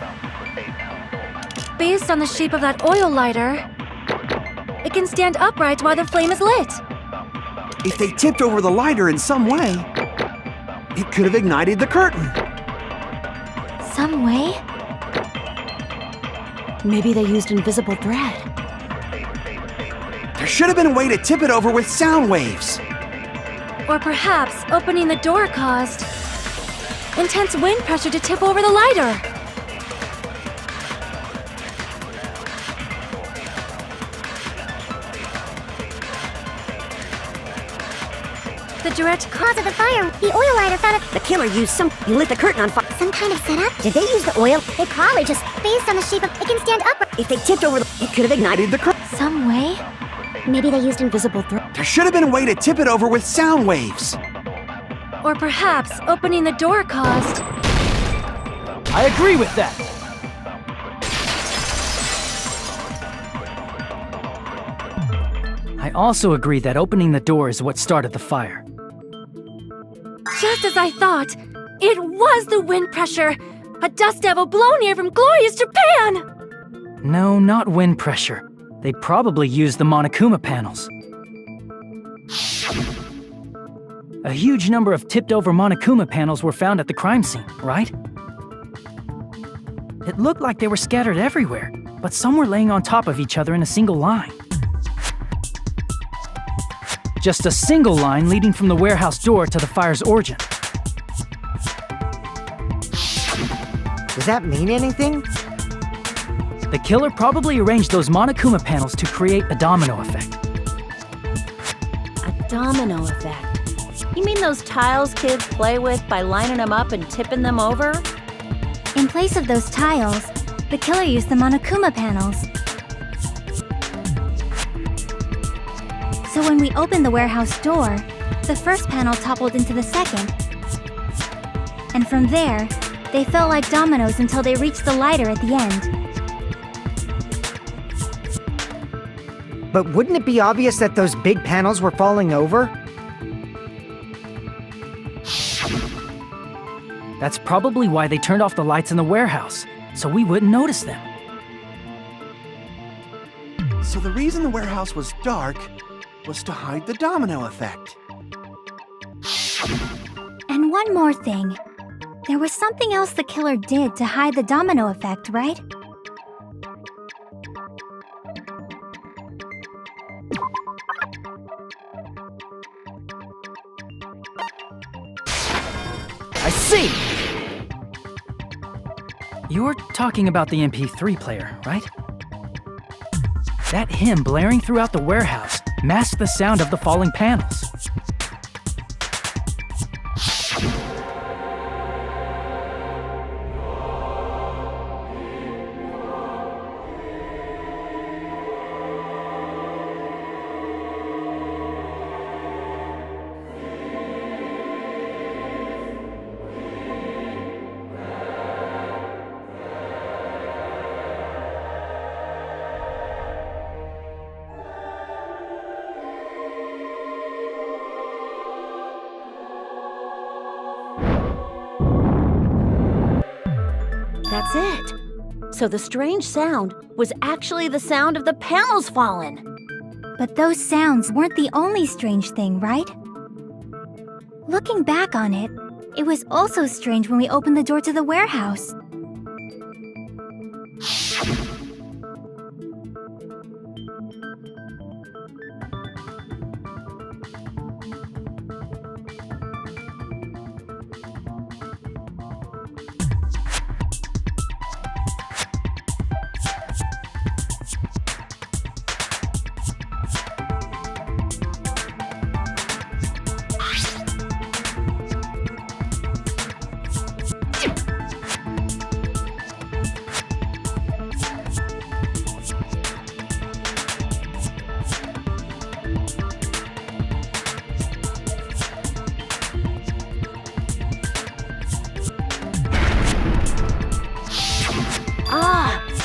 Based on the shape of that oil lighter, it can stand upright while the flame is lit. If they tipped over the lighter in some way, it could have ignited the curtain. Some way? Maybe they used invisible thread. There should have been a way to tip it over with sound waves. Or perhaps opening the door caused intense wind pressure to tip over the lighter. The direct Cause of the fire, the oil lighter found it. The killer used he lit the curtain on fire. Some kind of setup? Did they use the oil? They probably just, based on the shape of, it can stand upright. If they tipped over, it could have ignited The curtain. some way? Maybe they used invisible thread. There should have been a way to tip it over with sound waves. Or perhaps opening the door caused I agree with that. I also agree that opening the door is what started the fire. Just as I thought, it was the wind pressure! A dust devil blown here from glorious Japan! No, not wind pressure. They probably used the Monokuma panels. A huge number of tipped-over Monokuma panels were found at the crime scene, right? It looked like they were scattered everywhere, but some were laying on top of each other in a single line. Just a single line leading from the warehouse door to the fire's origin. Does that mean anything? The killer probably arranged those Monokuma panels to create a domino effect. A domino effect? You mean those tiles kids play with by lining them up and tipping them over? In place of those tiles, the killer used the Monokuma panels. So when we opened the warehouse door, the first panel toppled into the second. And from there, they fell like dominoes until they reached the lighter at the end. But wouldn't it be obvious that those big panels were falling over? That's probably why they turned off the lights in the warehouse, so we wouldn't notice them. So the reason the warehouse was dark was to hide the domino effect. And one more thing. There was something else the killer did to hide the domino effect, right? I see! You're talking about the MP3 player, right? That hymn blaring throughout the warehouse masked the sound of the falling panels. That's it. So the strange sound was actually the sound of the panels falling. But those sounds weren't the only strange thing, right? Looking back on it, it was also strange when we opened the door to the warehouse.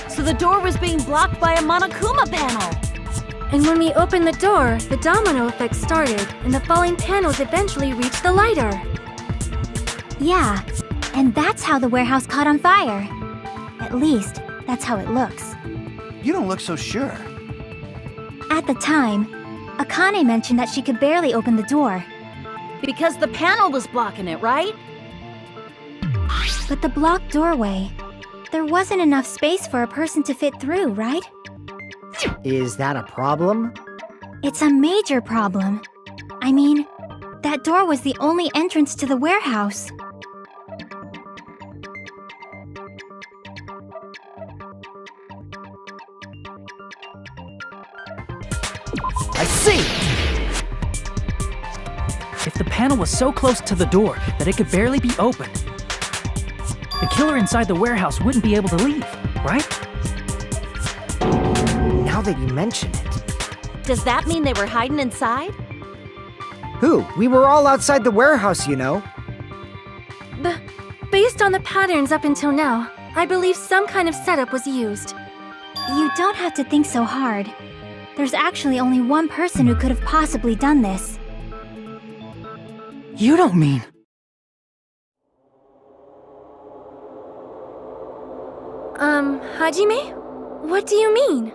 So the door was being blocked by a Monokuma panel. And when we opened the door, the domino effect started, and the falling panels eventually reached the lighter. Yeah, and that's how the warehouse caught on fire. At least, that's how it looks. You don't look so sure. At the time, Akane mentioned that she could barely open the door. Because the panel was blocking it, right? But the blocked doorway, there wasn't enough space for a person to fit through, right? Is that a problem? It's a major problem. I mean, that door was the only entrance to the warehouse. I see! If the panel was so close to the door that it could barely be opened, the killer inside the warehouse wouldn't be able to leave, right? Now that you mention it. Does that mean they were hiding inside? Who? We were all outside the warehouse, you know. Based on the patterns up until now, I believe some kind of setup was used. You don't have to think so hard. There's actually only one person who could have possibly done this. You don't mean... Hajime? What do you mean?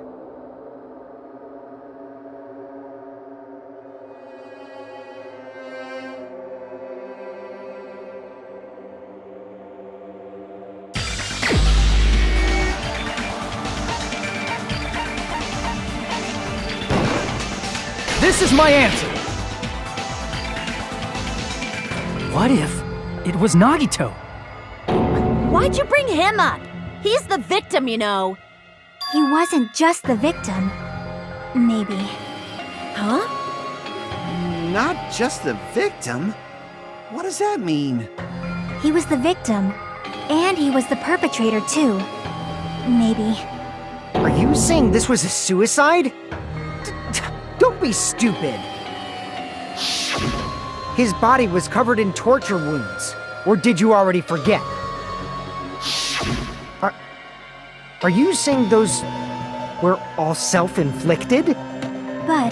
This is my answer! What if it was Nagito? Why'd you bring him up? He's the victim, you know. He wasn't just the victim. Maybe. Huh? Not just the victim? What does that mean? He was the victim. And he was the perpetrator, too. Maybe. Are you saying this was a suicide? Don't be stupid. His body was covered in torture wounds. Or did you already forget? Are you saying those were all self-inflicted? But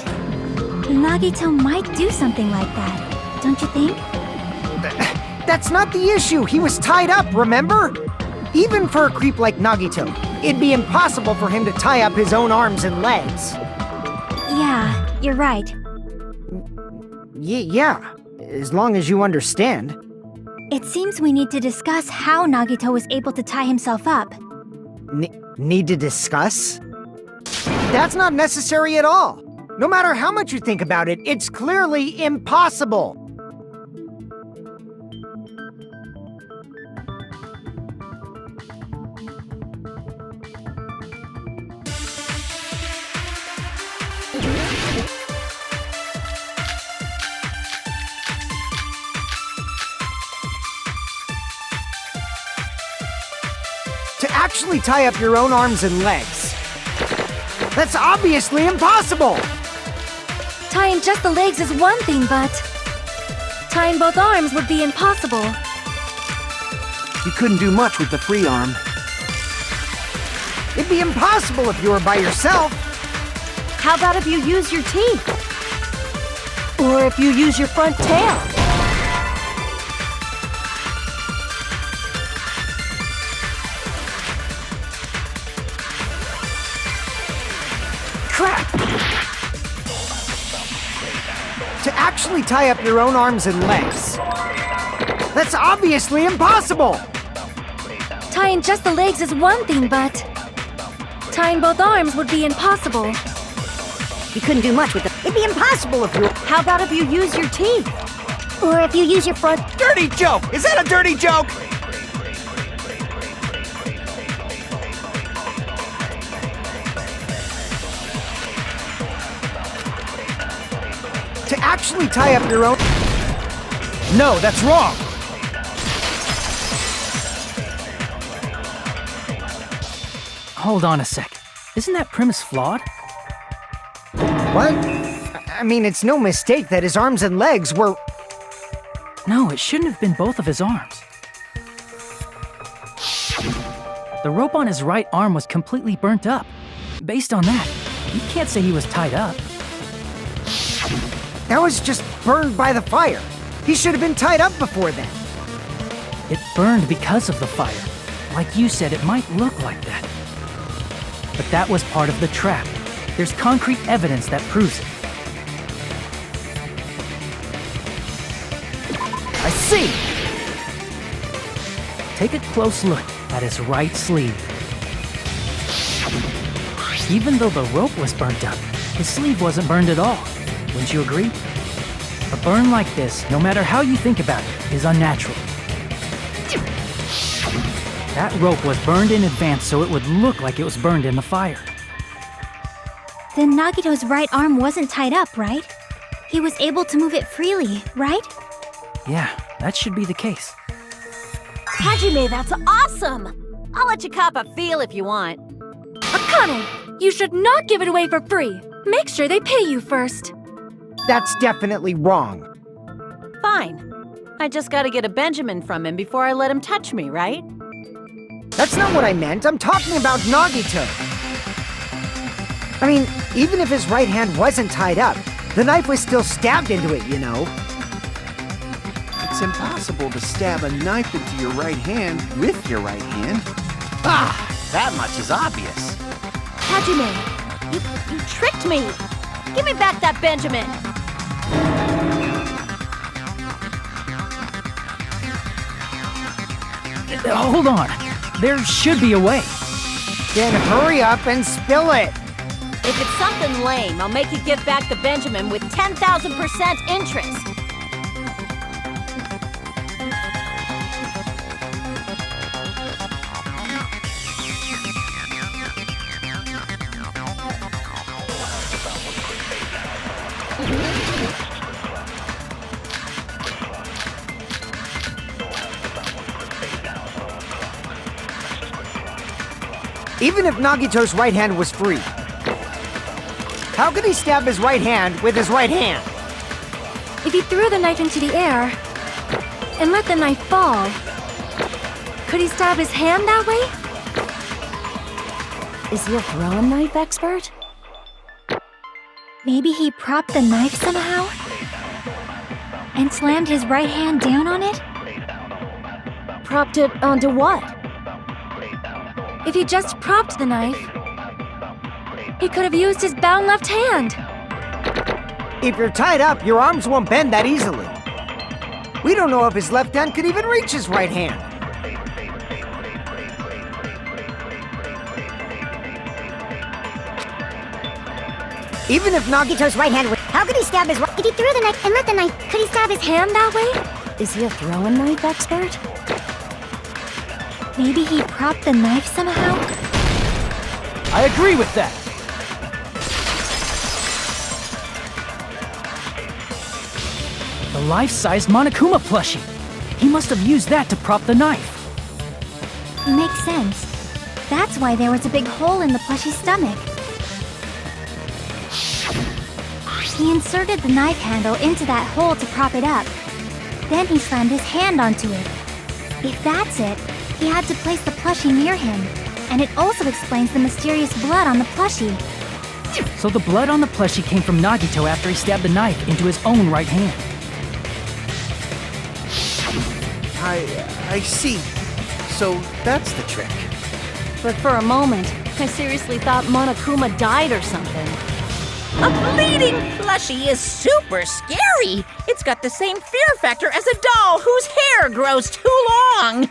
Nagito might do something like that, don't you think? That's not the issue. He was tied up, remember? Even for a creep like Nagito, it'd be impossible for him to tie up his own arms and legs. Yeah, you're right. Yeah, as long as you understand. It seems we need to discuss how Nagito was able to tie himself up. Need to discuss? That's not necessary at all. No matter how much you think about it, it's clearly impossible. To actually tie up your own arms and legs. That's obviously impossible! Tying just the legs is one thing, but tying both arms would be impossible. You couldn't do much with the free arm. It'd be impossible if you were by yourself. How about if you use your teeth? Or if you use your front tail? Crap! To actually tie up your own arms and legs. That's obviously impossible! Tying just the legs is one thing, but tying both arms would be impossible. You couldn't do much with it. It'd be impossible if you... How about if you use your teeth? Or if you use your front... Dirty joke! Is that a dirty joke? To actually tie up your own... No, that's wrong! Hold on a sec. Isn't that premise flawed? What? I mean, it's no mistake that his arms and legs were... No, it shouldn't have been both of his arms. The rope on his right arm was completely burnt up. Based on that, you can't say he was tied up. That was just burned by the fire. He should have been tied up before then. It burned because of the fire. Like you said, it might look like that. But that was part of the trap. There's concrete evidence that proves it. I see! Take a close look at his right sleeve. Even though the rope was burnt up, his sleeve wasn't burned at all. Wouldn't you agree? A burn like this, no matter how you think about it, is unnatural. That rope was burned in advance so it would look like it was burned in the fire. Then Nagito's right arm wasn't tied up, right? He was able to move it freely, right? Yeah, that should be the case. Hajime, that's awesome! I'll let you cop a feel if you want. Akane, you should not give it away for free. Make sure they pay you first. That's definitely wrong. Fine. I just gotta get a Benjamin from him before I let him touch me, right? That's not what I meant. I'm talking about Nagito. I mean, even if his right hand wasn't tied up, the knife was still stabbed into it, you know? It's impossible to stab a knife into your right hand with your right hand. Ah, that much is obvious. Hajime, you tricked me. Give me back that Benjamin. Hold on. There should be a way. Then hurry up and spill it. If it's something lame, I'll make you give back the Benjamin with 10,000% interest. Even if Nagito's right hand was free, how could he stab his right hand with his right hand? If he threw the knife into the air and let the knife fall, could he stab his hand that way? Is he a throwing knife expert? Maybe he propped the knife somehow? And slammed his right hand down on it? Propped it onto what? If he just propped the knife, he could have used his bound left hand. If you're tied up, your arms won't bend that easily. We don't know if his left hand could even reach his right hand. Even if Nagito's right hand was... How could he stab his right... If he threw the knife and let the knife... Could he stab his hand? Hand that way? Is he a throwing knife expert? Maybe he propped the knife somehow? I agree with that. The life-sized Monokuma plushie. He must have used that to prop the knife. Makes sense. That's why there was a big hole in the plushie's stomach. He inserted the knife handle into that hole to prop it up. Then he slammed his hand onto it. If that's it, he had to place the plushie near him. And it also explains the mysterious blood on the plushie. So the blood on the plushie came from Nagito after he stabbed the knife into his own right hand. I see. So that's the trick. But for a moment, I seriously thought Monokuma died or something. A bleeding plushie is super scary. It's got the same fear factor as a doll whose hair grows too long.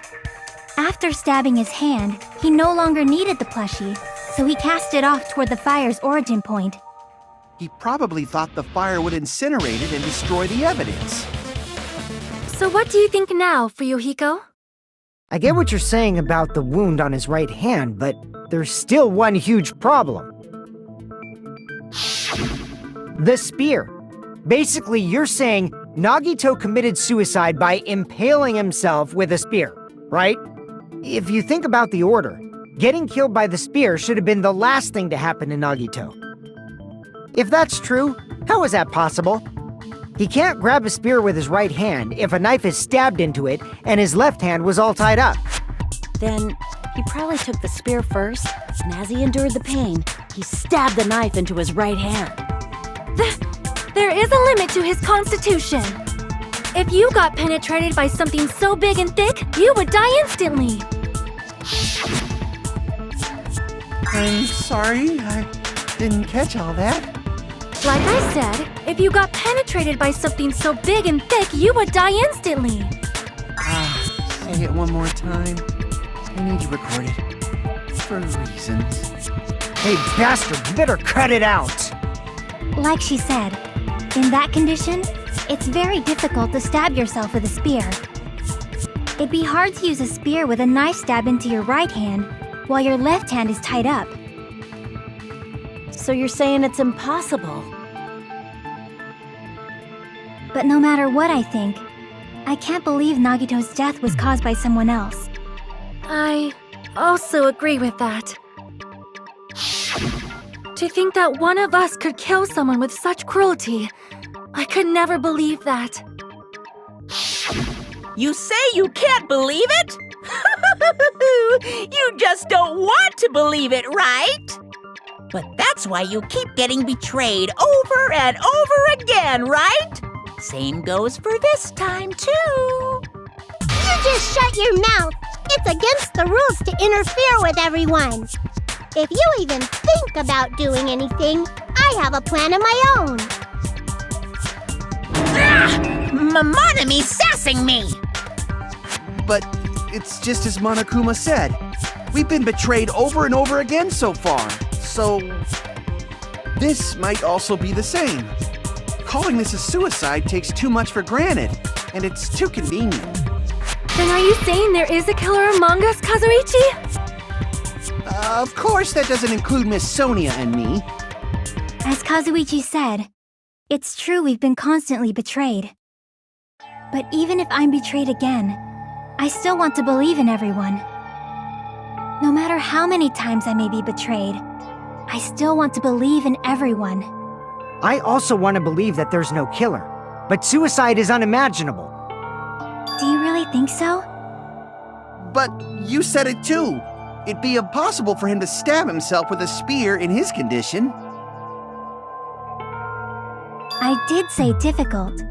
After stabbing his hand, he no longer needed the plushie, so he cast it off toward the fire's origin point. He probably thought the fire would incinerate it and destroy the evidence. So what do you think now, Fuyuhiko? I get what you're saying about the wound on his right hand, but there's still one huge problem. The spear. Basically, you're saying Nagito committed suicide by impaling himself with a spear, right? If you think about the order, getting killed by the spear should have been the last thing to happen to Nagito. If that's true, how is that possible? He can't grab a spear with his right hand if a knife is stabbed into it and his left hand was all tied up. Then he probably took the spear first, and as he endured the pain, he stabbed the knife into his right hand. There is a limit to his constitution. If you got penetrated by something so big and thick, you would die instantly. I'm sorry, I didn't catch all that. Like I said, if you got penetrated by something so big and thick, you would die instantly. Say it one more time. I need to record it. For reasons. Hey, bastard, you better cut it out! Like she said, in that condition, it's very difficult to stab yourself with a spear. It'd be hard to use a spear with a knife stab into your right hand while your left hand is tied up. So you're saying it's impossible? But no matter what I think, I can't believe Nagito's death was caused by someone else. I also agree with that. To think that one of us could kill someone with such cruelty, I could never believe that. You say you can't believe it? You just don't want to believe it, right? But that's why you keep getting betrayed over and over again, right? Same goes for this time, too. You just shut your mouth. It's against the rules to interfere with everyone. If you even think about doing anything, I have a plan of my own. Monome's sassing me! But it's just as Monokuma said. We've been betrayed over and over again so far. So this might also be the same. Calling this a suicide takes too much for granted, and it's too convenient. Then are you saying there is a killer among us, Kazuichi? Of course, that doesn't include Miss Sonia and me. As Kazuichi said, it's true we've been constantly betrayed. But even if I'm betrayed again, I still want to believe in everyone. No matter how many times I may be betrayed, I still want to believe in everyone. I also want to believe that there's no killer, but suicide is unimaginable. Do you really think so? But you said it too. It'd be impossible for him to stab himself with a spear in his condition. I did say difficult,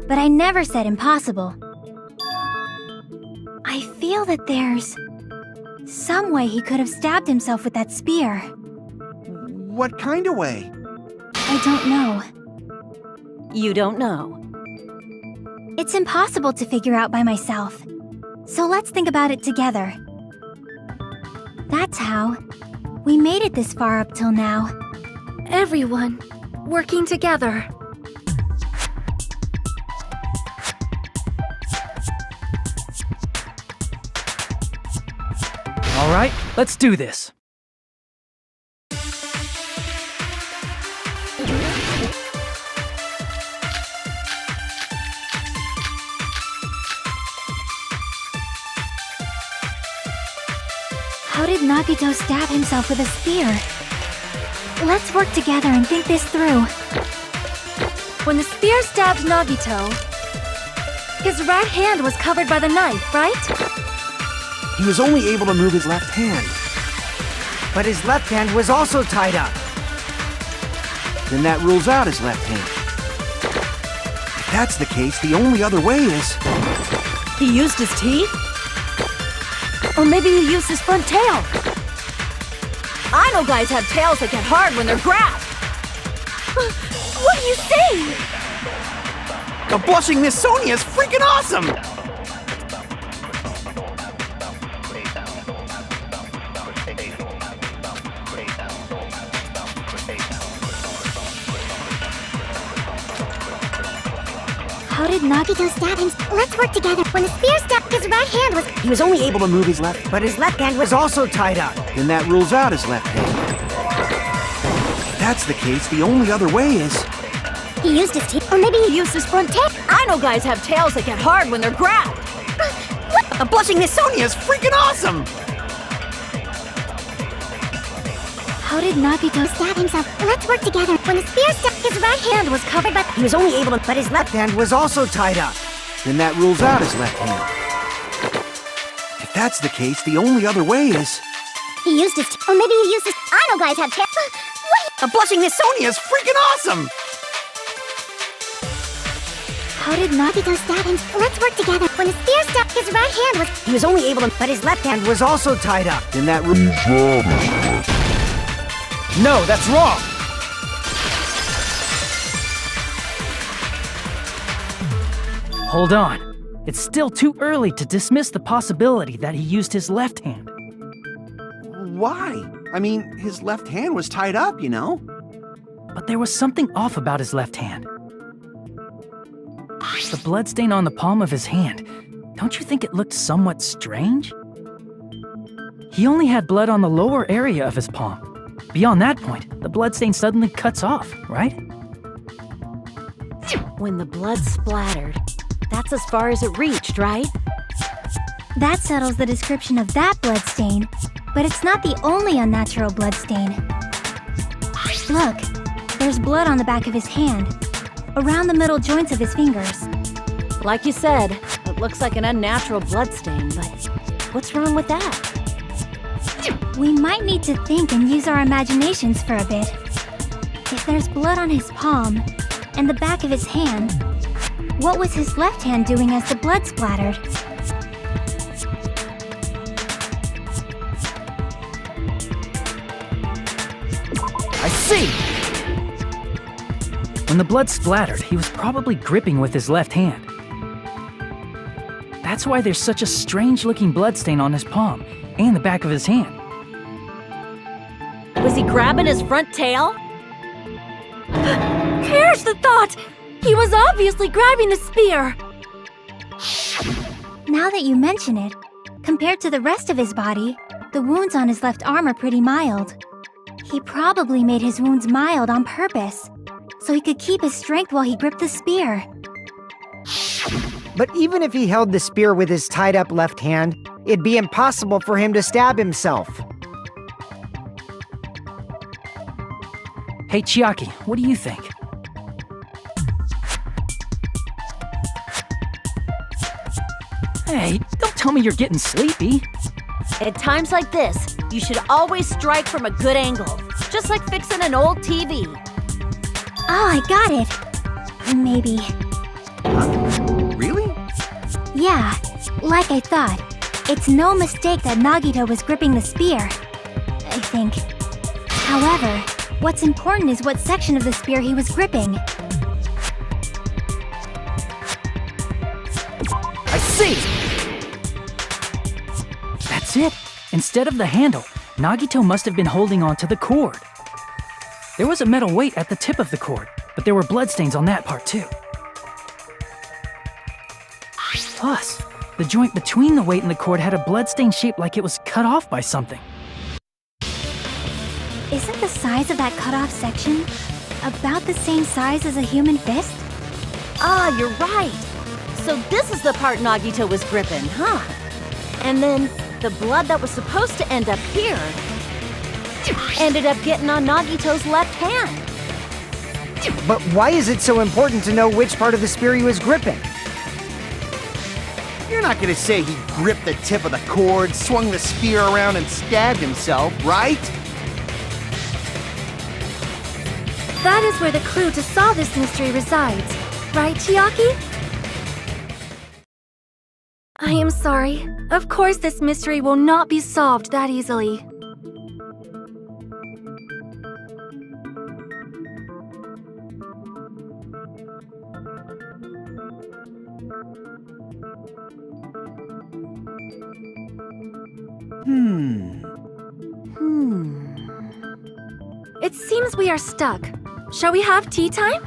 but I never said impossible. I feel that there's some way he could have stabbed himself with that spear. What kind of way? I don't know. You don't know. It's impossible to figure out by myself. So let's think about it together. That's how we made it this far up till now. Everyone working together. All right, let's do this. How did Nagito stab himself with a spear? Let's work together and think this through. When the spear stabbed Nagito, his right hand was covered by the knife, right? He was only able to move his left hand. But his left hand was also tied up. Then that rules out his left hand. If that's the case, the only other way is... He used his teeth? Or maybe he used his front tail. I know guys have tails that get hard when they're grabbed. What are you saying? The blushing Miss Sonia is freaking awesome! How did Nagito stab him? Let's work together. When the spear stabbed his right hand was... He was only able to move his left, But his left hand was also tied up. then that rules out his left hand. If that's the case, the only other way is... He used his teeth. Or maybe he used his front tail. I know guys have tails that get hard when they're grabbed. The blushing Miss Sonia is freaking awesome! How did Nagito Stab himself. Let's work together. When the spear stabbed his right hand was covered by... He was only able to... But his left hand was also tied up. Then that rules out his left hand. If that's the case, the only other way is... He used his teeth. Or maybe he used his... I know guys have tails. The blushing Miss Sonia is freaking awesome! How did Nagito stab him. Let's work together. When the spear stabbed his right hand was... He was only able to... But his left hand was also tied up. Then that rules... No, that's wrong! Hold on. It's still too early to dismiss the possibility that he used his left hand. Why? I mean, his left hand was tied up, you know? But there was something off about his left hand. The bloodstain on the palm of his hand, don't you think it looked somewhat strange? He only had blood on the lower area of his palm. Beyond that point, the bloodstain suddenly cuts off, right? When the blood splattered, that's as far as it reached, right? That settles the description of that bloodstain, but it's not the only unnatural bloodstain. Look, there's blood on the back of his hand, around the middle joints of his fingers. Like you said, it looks like an unnatural bloodstain, but what's wrong with that? We might need to think and use our imaginations for a bit. If there's blood on his palm and the back of his hand, what was his left hand doing as the blood splattered? I see! When the blood splattered, he was probably gripping with his left hand. That's why there's such a strange-looking bloodstain on his palm and the back of his hand. Was he grabbing his front tail? Perish the thought! He was obviously grabbing the spear! Now that you mention it, compared to the rest of his body, the wounds on his left arm are pretty mild. He probably made his wounds mild on purpose, so he could keep his strength while he gripped the spear. But even if he held the spear with his tied-up left hand, it'd be impossible for him to stab himself. Hey, Chiaki, what do you think? Hey, don't tell me you're getting sleepy. At times like this, you should always strike from a good angle, just like fixing an old TV. Oh, I got it. Maybe. Really? Yeah, like I thought. It's no mistake that Nagito was gripping the spear, I think. However, what's important is what section of the spear he was gripping. I see! That's it. Instead of the handle, Nagito must have been holding on to the cord. There was a metal weight at the tip of the cord, but there were bloodstains on that part too. Plus, the joint between the weight and the cord had a bloodstain shaped like it was cut off by something. Isn't the size of that cut-off section about the same size as a human fist? Ah, you're right. So this is the part Nagito was gripping, huh? And then the blood that was supposed to end up here ended up getting on Nagito's left hand. But why is it so important to know which part of the spear he was gripping? You're not gonna say he gripped the tip of the cord, swung the spear around, and stabbed himself, right? That is where the clue to solve this mystery resides. Right, Chiaki? I am sorry. Of course this mystery will not be solved that easily. It seems we are stuck. Shall we have tea time?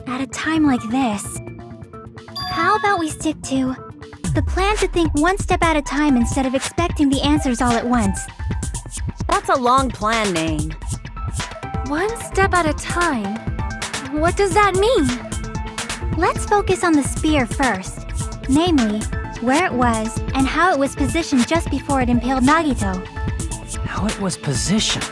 At a time like this, how about we stick to the plan to think one step at a time instead of expecting the answers all at once? That's a long plan, Nain. One step at a time? What does that mean? Let's focus on the spear first. Namely, where it was and how it was positioned just before it impaled Nagito. How it was positioned.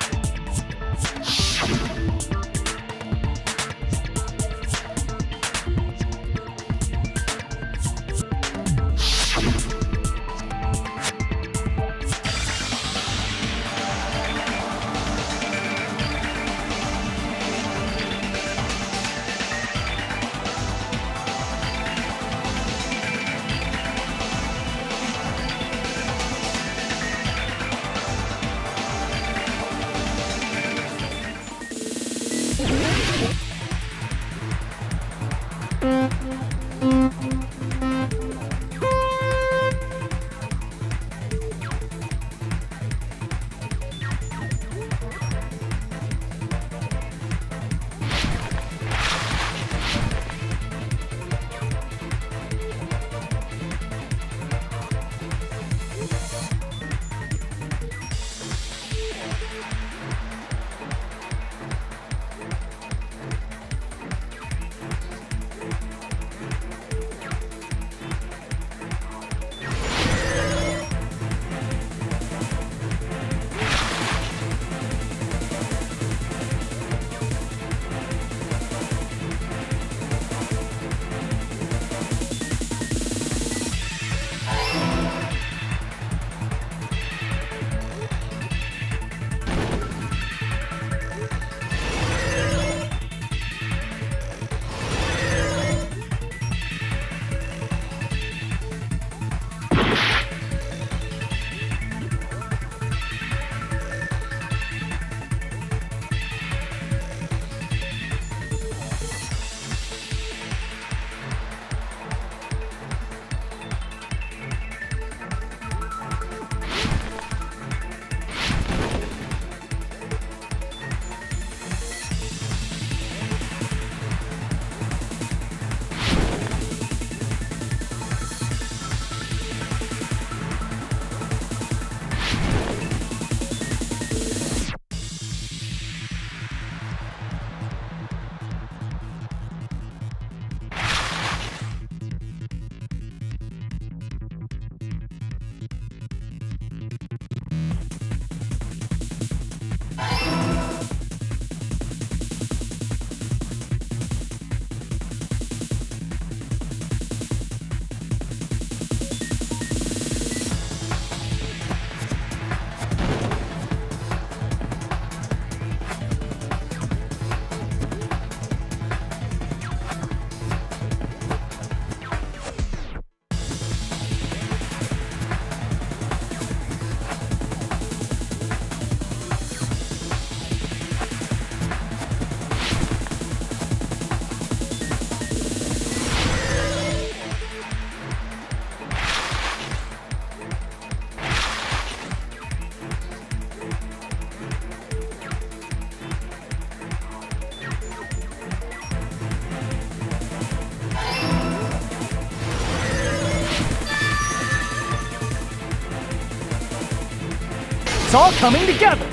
all coming together!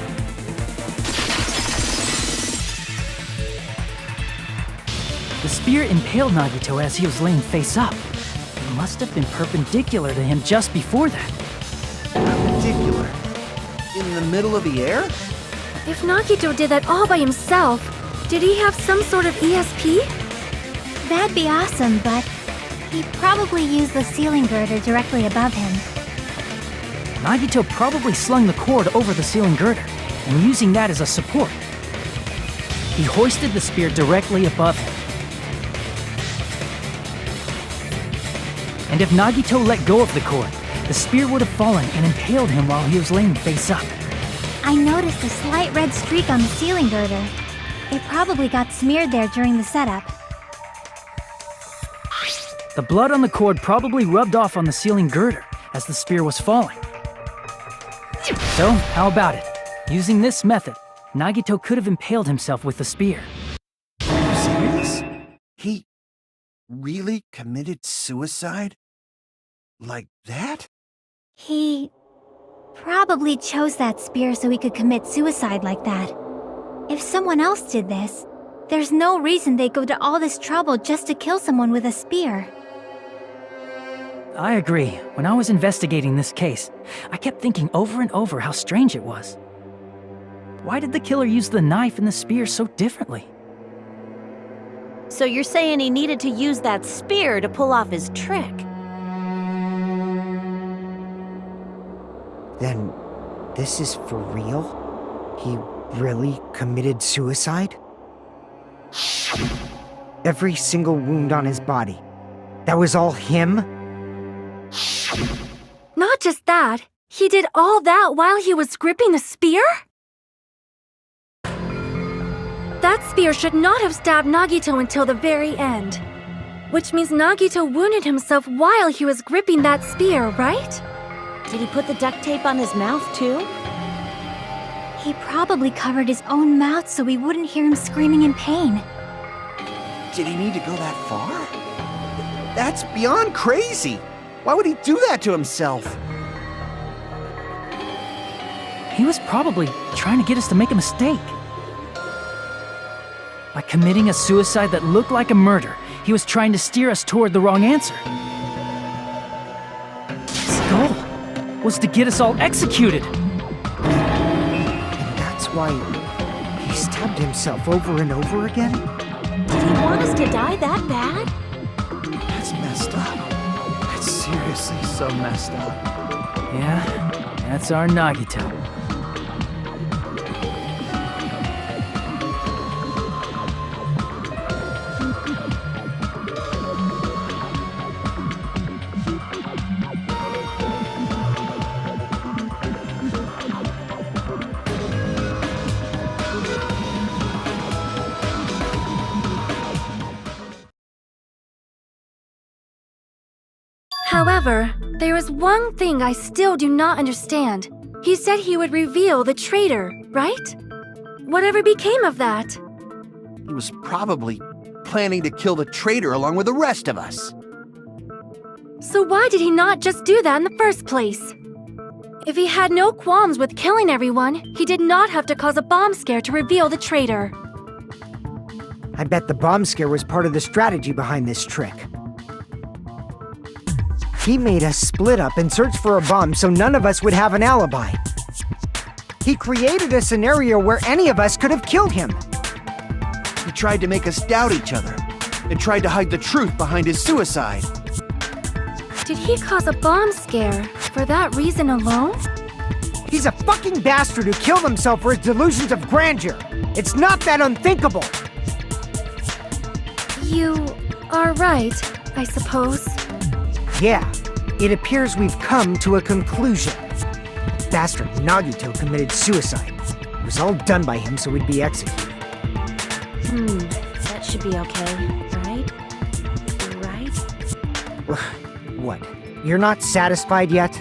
The spear impaled Nagito as he was laying face up. It must have been perpendicular to him just before that. Perpendicular? In the middle of the air? If Nagito did that all by himself, did he have some sort of ESP? That'd be awesome, but he probably used the ceiling girder directly above him. Nagito probably slung the cord over the ceiling girder, and using that as a support. He hoisted the spear directly above him. And if Nagito let go of the cord, the spear would have fallen and impaled him while he was laying face up. I noticed a slight red streak on the ceiling girder. It probably got smeared there during the setup. The blood on the cord probably rubbed off on the ceiling girder as the spear was falling. So, how about it? Using this method, Nagito could have impaled himself with the spear. Are you serious? He really committed suicide? Like that? He probably chose that spear so he could commit suicide like that. If someone else did this, there's no reason they'd go to all this trouble just to kill someone with a spear. I agree. When I was investigating this case, I kept thinking over and over how strange it was. Why did the killer use the knife and the spear so differently? So you're saying he needed to use that spear to pull off his trick? Then, this is for real? He really committed suicide? Every single wound on his body. That was all him? Not just that, he did all that while he was gripping the spear? That spear should not have stabbed Nagito until the very end. Which means Nagito wounded himself while he was gripping that spear, right? Did he put the duct tape on his mouth too? He probably covered his own mouth so we wouldn't hear him screaming in pain. Did he need to go that far? That's beyond crazy. Why would he do that to himself? He was probably trying to get us to make a mistake. By committing a suicide that looked like a murder, he was trying to steer us toward the wrong answer. His goal was to get us all executed. And that's why he stabbed himself over and over again? Did he want us to die that bad? That's messed up. That's seriously so messed up. Yeah, that's our Nagito. However, there is one thing I still do not understand. He said he would reveal the traitor, right? Whatever became of that? He was probably planning to kill the traitor along with the rest of us. So why did he not just do that in the first place? If he had no qualms with killing everyone, he did not have to cause a bomb scare to reveal the traitor. I bet the bomb scare was part of the strategy behind this trick. He made us split up and search for a bomb so none of us would have an alibi. He created a scenario where any of us could have killed him. He tried to make us doubt each other and tried to hide the truth behind his suicide. Did he cause a bomb scare for that reason alone? He's a fucking bastard who killed himself for his delusions of grandeur. It's not that unthinkable. You are right, I suppose. Yeah, it appears we've come to a conclusion. Bastard Nagito committed suicide. It was all done by him so he'd be executed. That should be okay, right? Right? What? You're not satisfied yet?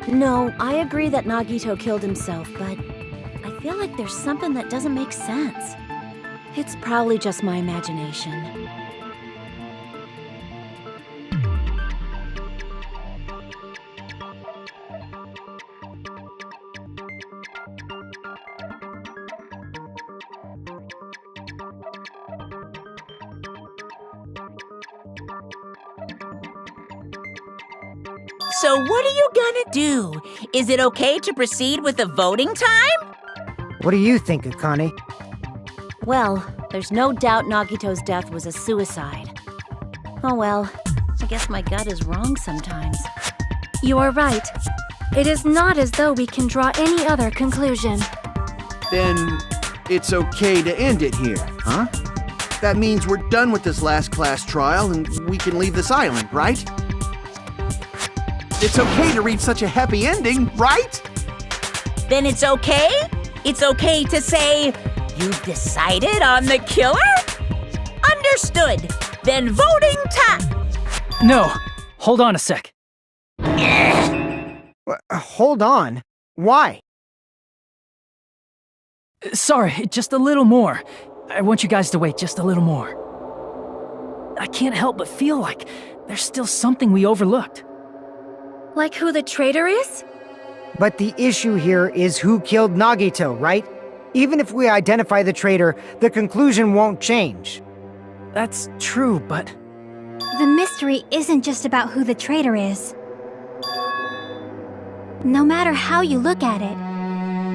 No, I agree that Nagito killed himself, but I feel like there's something that doesn't make sense. It's probably just my imagination. So what are you gonna do? Is it okay to proceed with the voting time? What do you think, Akane? Well, there's no doubt Nagito's death was a suicide. Oh well, I guess my gut is wrong sometimes. You are right. It is not as though we can draw any other conclusion. Then it's okay to end it here, huh? That means we're done with this last class trial and we can leave this island, right? It's okay to reach such a happy ending, right? Then it's okay? It's okay to say, you've decided on the killer? Understood. Then voting time. No, hold on a sec. Hold on. Why? Sorry, just a little more. I want you guys to wait just a little more. I can't help but feel like there's still something we overlooked. Like who the traitor is? But the issue here is who killed Nagito, right? Even if we identify the traitor, the conclusion won't change. That's true, but... The mystery isn't just about who the traitor is. No matter how you look at it,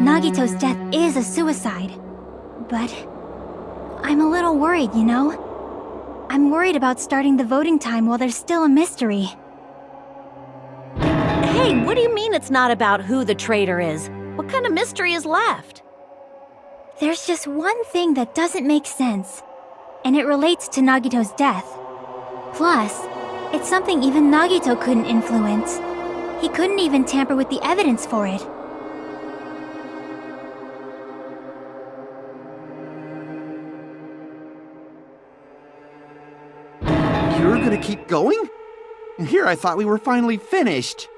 Nagito's death is a suicide. But I'm a little worried, you know? I'm worried about starting the voting time while there's still a mystery. Hey, what do you mean it's not about who the traitor is? What kind of mystery is left? There's just one thing that doesn't make sense, and it relates to Nagito's death. Plus, it's something even Nagito couldn't influence. He couldn't even tamper with the evidence for it. You're gonna keep going? Here I thought we were finally finished.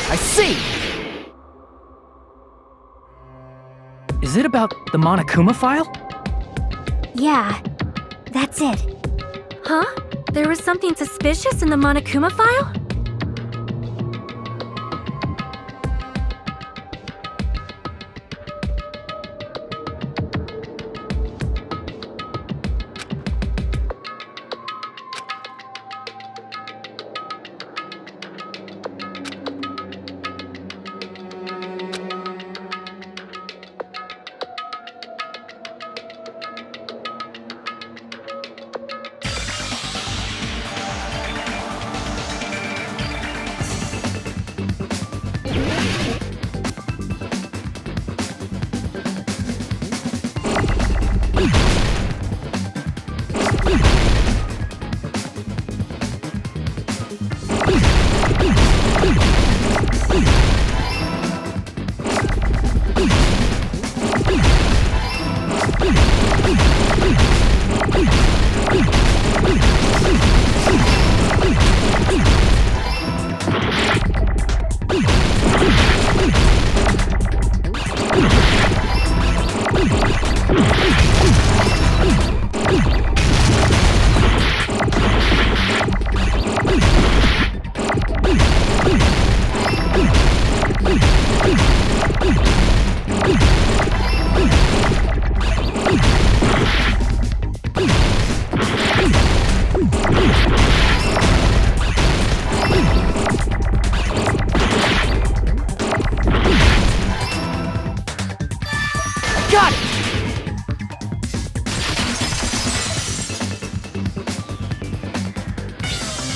I see! Is it about the Monokuma file? Yeah, that's it. Huh? There was something suspicious in the Monokuma file?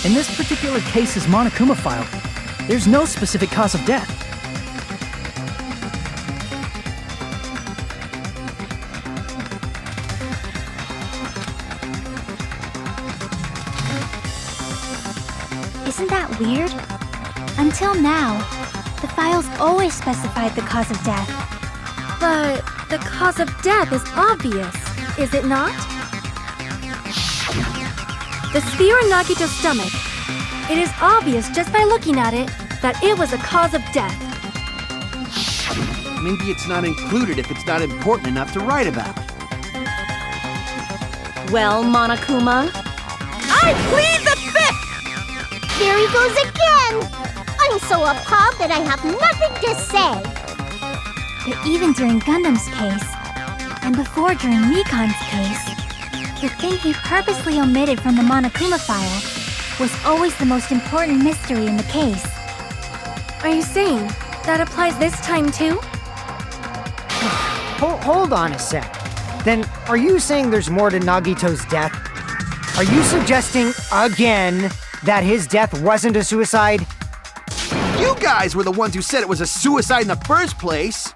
In this particular case's Monokuma file, there's no specific cause of death. Isn't that weird? Until now, the files always specified the cause of death. But the cause of death is obvious, is it not? The spear in Nagito's stomach. It is obvious just by looking at it that it was a cause of death. Maybe it's not included if it's not important enough to write about. Well, Monokuma, I plead the fifth! There he goes again! I'm so appalled that I have nothing to say. But even during Gundam's case, and before during Mikan's case, the thing he purposely omitted from the Monokuma file was always the most important mystery in the case. Are you saying that applies this time too? Hold on a sec. Then, are you saying there's more to Nagito's death? Are you suggesting, again, that his death wasn't a suicide? You guys were the ones who said it was a suicide in the first place.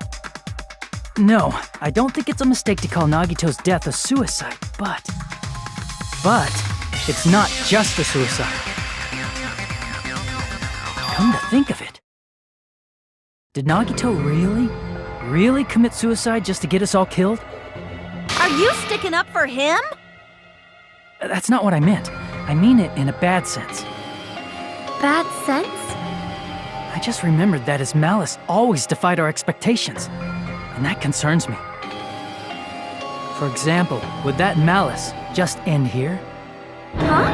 No, I don't think it's a mistake to call Nagito's death a suicide, but it's not just a suicide. Come to think of it, did Nagito really commit suicide just to get us all killed? Are you sticking up for him? That's not what I meant. I mean it in a bad sense. Bad sense? I just remembered that his malice always defied our expectations, and that concerns me. For example, would that malice just end here? Huh?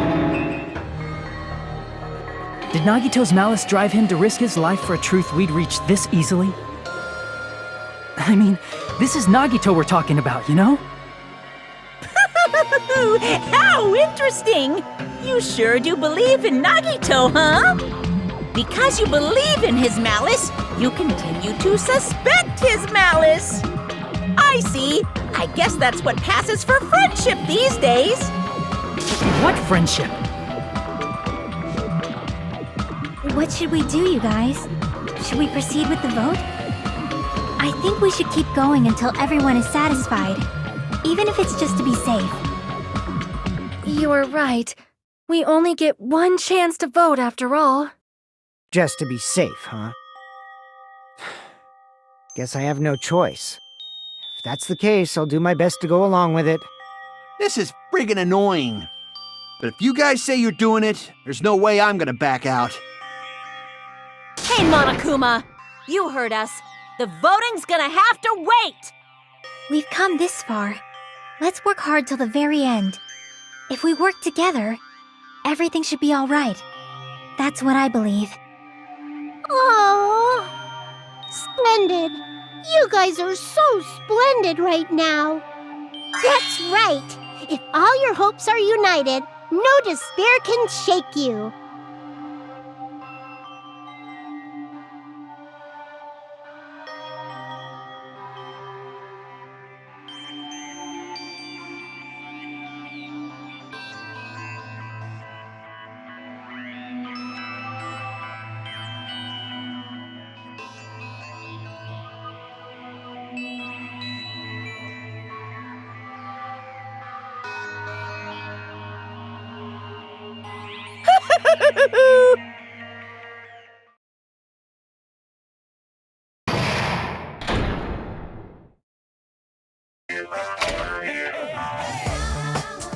Did Nagito's malice drive him to risk his life for a truth we'd reach this easily? I mean, this is Nagito we're talking about, you know? How interesting! You sure do believe in Nagito, huh? Because you believe in his malice, you continue to suspect his malice. I see. I guess that's what passes for friendship these days. What friendship? What should we do, you guys? Should we proceed with the vote? I think we should keep going until everyone is satisfied, even if it's just to be safe. You are right. We only get one chance to vote after all. Just to be safe, huh? Guess I have no choice. If that's the case, I'll do my best to go along with it. This is friggin' annoying. But if you guys say you're doing it, there's no way I'm gonna back out. Hey, Monokuma! You heard us. The voting's gonna have to wait! We've come this far. Let's work hard till the very end. If we work together, everything should be all right. That's what I believe. Oh, splendid. You guys are so splendid right now. That's right. If all your hopes are united, no despair can shake you.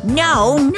No!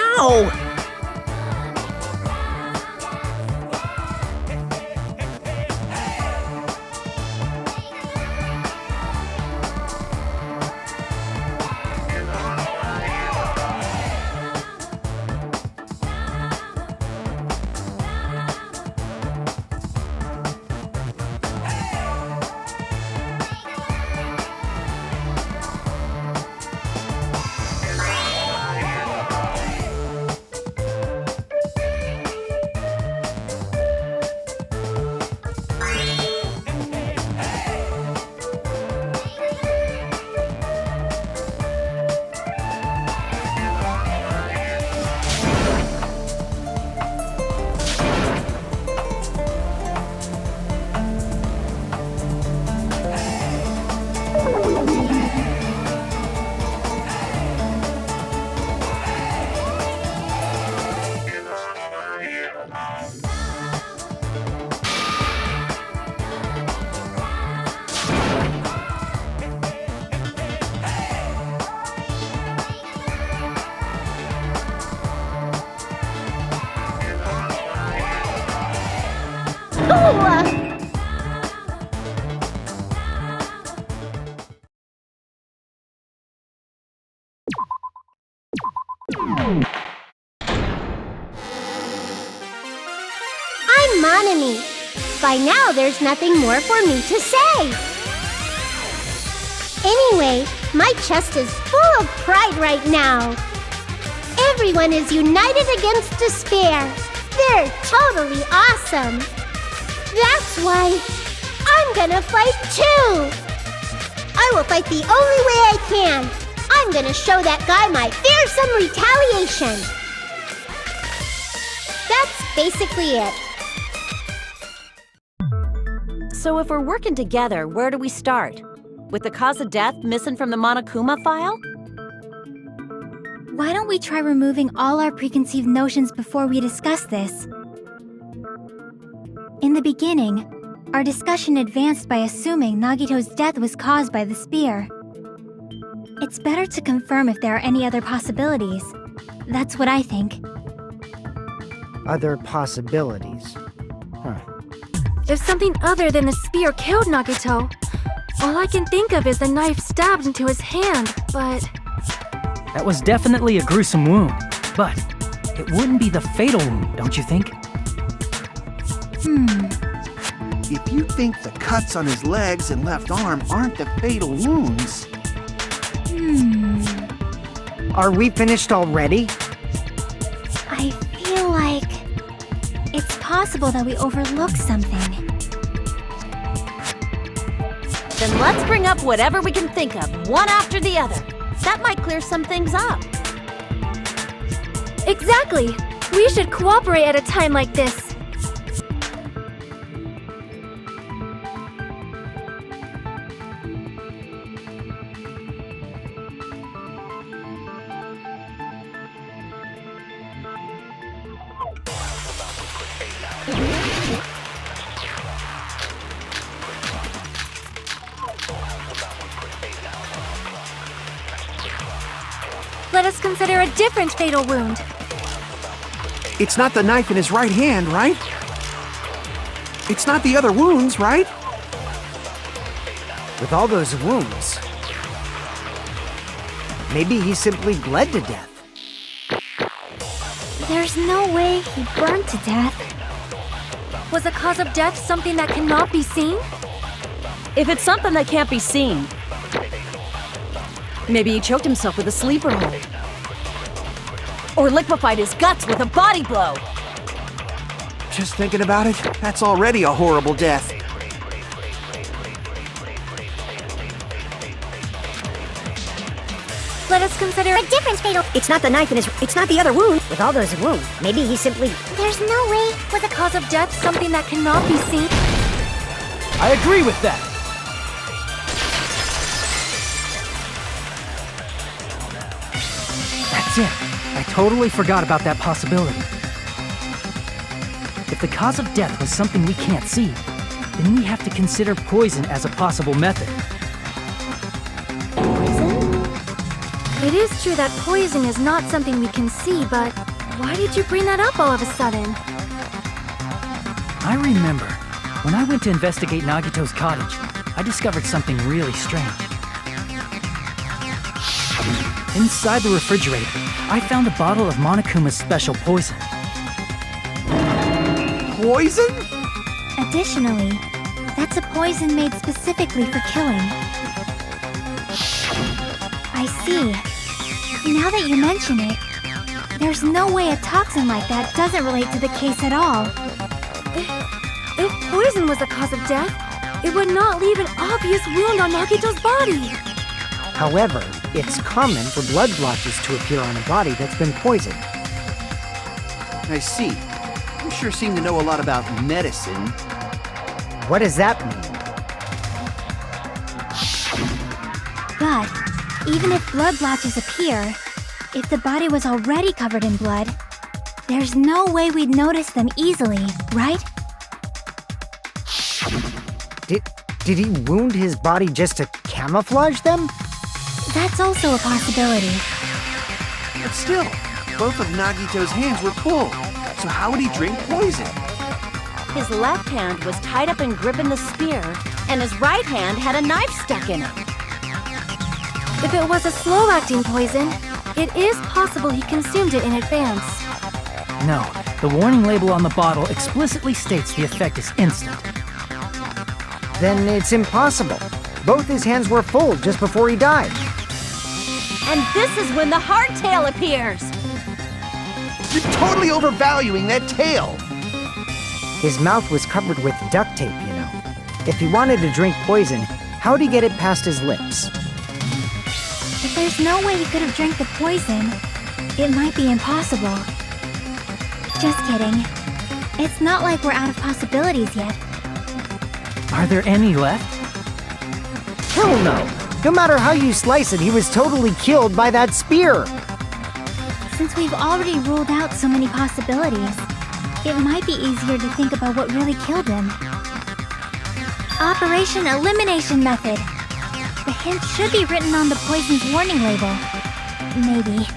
I'm Monami. By now, there's nothing more for me to say. Anyway, my chest is full of pride right now. Everyone is united against despair. They're totally awesome. That's why I'm gonna fight too. I will fight the only way I can. I'm gonna show that guy my fearsome retaliation. That's basically it. So if we're working together, where do we start? With the cause of death missing from the Monokuma file? Why don't we try removing all our preconceived notions before we discuss this? In the beginning, our discussion advanced by assuming Nagito's death was caused by the spear. It's better to confirm if there are any other possibilities. That's what I think. Other possibilities. Huh. If something other than the spear killed Nagito, all I can think of is the knife stabbed into his hand, but... That was definitely a gruesome wound, but it wouldn't be the fatal wound, don't you think? If you think the cuts on his legs and left arm aren't the fatal wounds... Are we finished already? I feel like it's possible that we overlooked something. Then let's bring up whatever we can think of, one after the other. That might clear some things up. Exactly! We should cooperate at a time like this. Let us consider a different fatal wound. It's not the knife in his right hand, right? It's not the other wounds, right? With all those wounds, maybe he simply bled to death. There's no way he burned to death. Was the cause of death something that cannot be seen? If it's something that can't be seen, maybe he choked himself with a sleeper hold. Or liquefied his guts with a body blow. Just thinking about it, that's already a horrible death. Let us consider a different fatal... It's not the knife in his... It's not the other wound. With all those wounds, maybe he simply... There's no way. Was the cause of death something that cannot be seen? I agree with that. That's it. I totally forgot about that possibility. If the cause of death was something we can't see, then we have to consider poison as a possible method. It is true that poison is not something we can see, but why did you bring that up all of a sudden? I remember, when I went to investigate Nagito's cottage, I discovered something really strange. Inside the refrigerator, I found a bottle of Monokuma's special poison. Poison? Additionally, that's a poison made specifically for killing. I see. Now that you mention it, there's no way a toxin like that doesn't relate to the case at all. If poison was the cause of death, it would not leave an obvious wound on Nagito's body. However, it's common for blood blotches to appear on a body that's been poisoned. I see. You sure seem to know a lot about medicine. What does that mean? But even if blood blotches appear, if the body was already covered in blood, there's no way we'd notice them easily, right? Did he wound his body just to camouflage them? That's also a possibility. But still, both of Nagito's hands were full. So how would he drink poison? His left hand was tied up and gripping the spear, and his right hand had a knife stuck in it. If it was a slow-acting poison, it is possible he consumed it in advance. No, the warning label on the bottle explicitly states the effect is instant. Then it's impossible. Both his hands were full just before he died. And this is when the hardtail appears. You're totally overvaluing that tail. His mouth was covered with duct tape, you know. If he wanted to drink poison, how'd he get it past his lips? If there's no way he could have drank the poison, it might be impossible. Just kidding. It's not like we're out of possibilities yet. Are there any left? Hell no! No matter how you slice it, he was totally killed by that spear! Since we've already ruled out so many possibilities, it might be easier to think about what really killed him. Operation Elimination Method. The hint should be written on the poison's warning label. Maybe.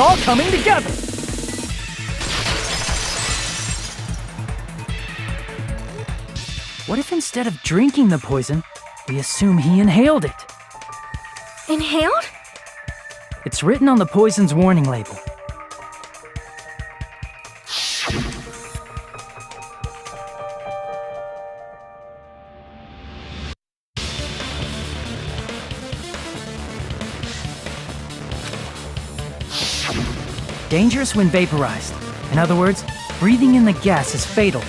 It's all coming together! What if instead of drinking the poison, we assume he inhaled it? Inhaled? It's written on the poison's warning label. Dangerous when vaporized. In other words, breathing in the gas is fatal.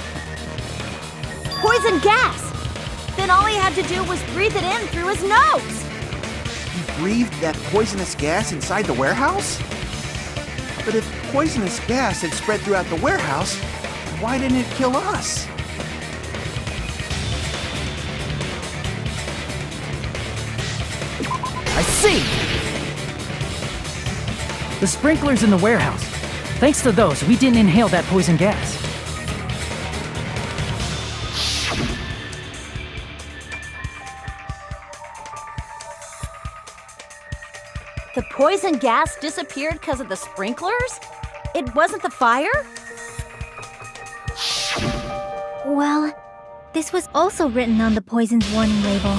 Poison gas! Then all he had to do was breathe it in through his nose! You breathed that poisonous gas inside the warehouse? But if poisonous gas had spread throughout the warehouse, why didn't it kill us? I see! The sprinklers in the warehouse. Thanks to those, we didn't inhale that poison gas. The poison gas disappeared because of the sprinklers? It wasn't the fire? Well, this was also written on the poison's warning label.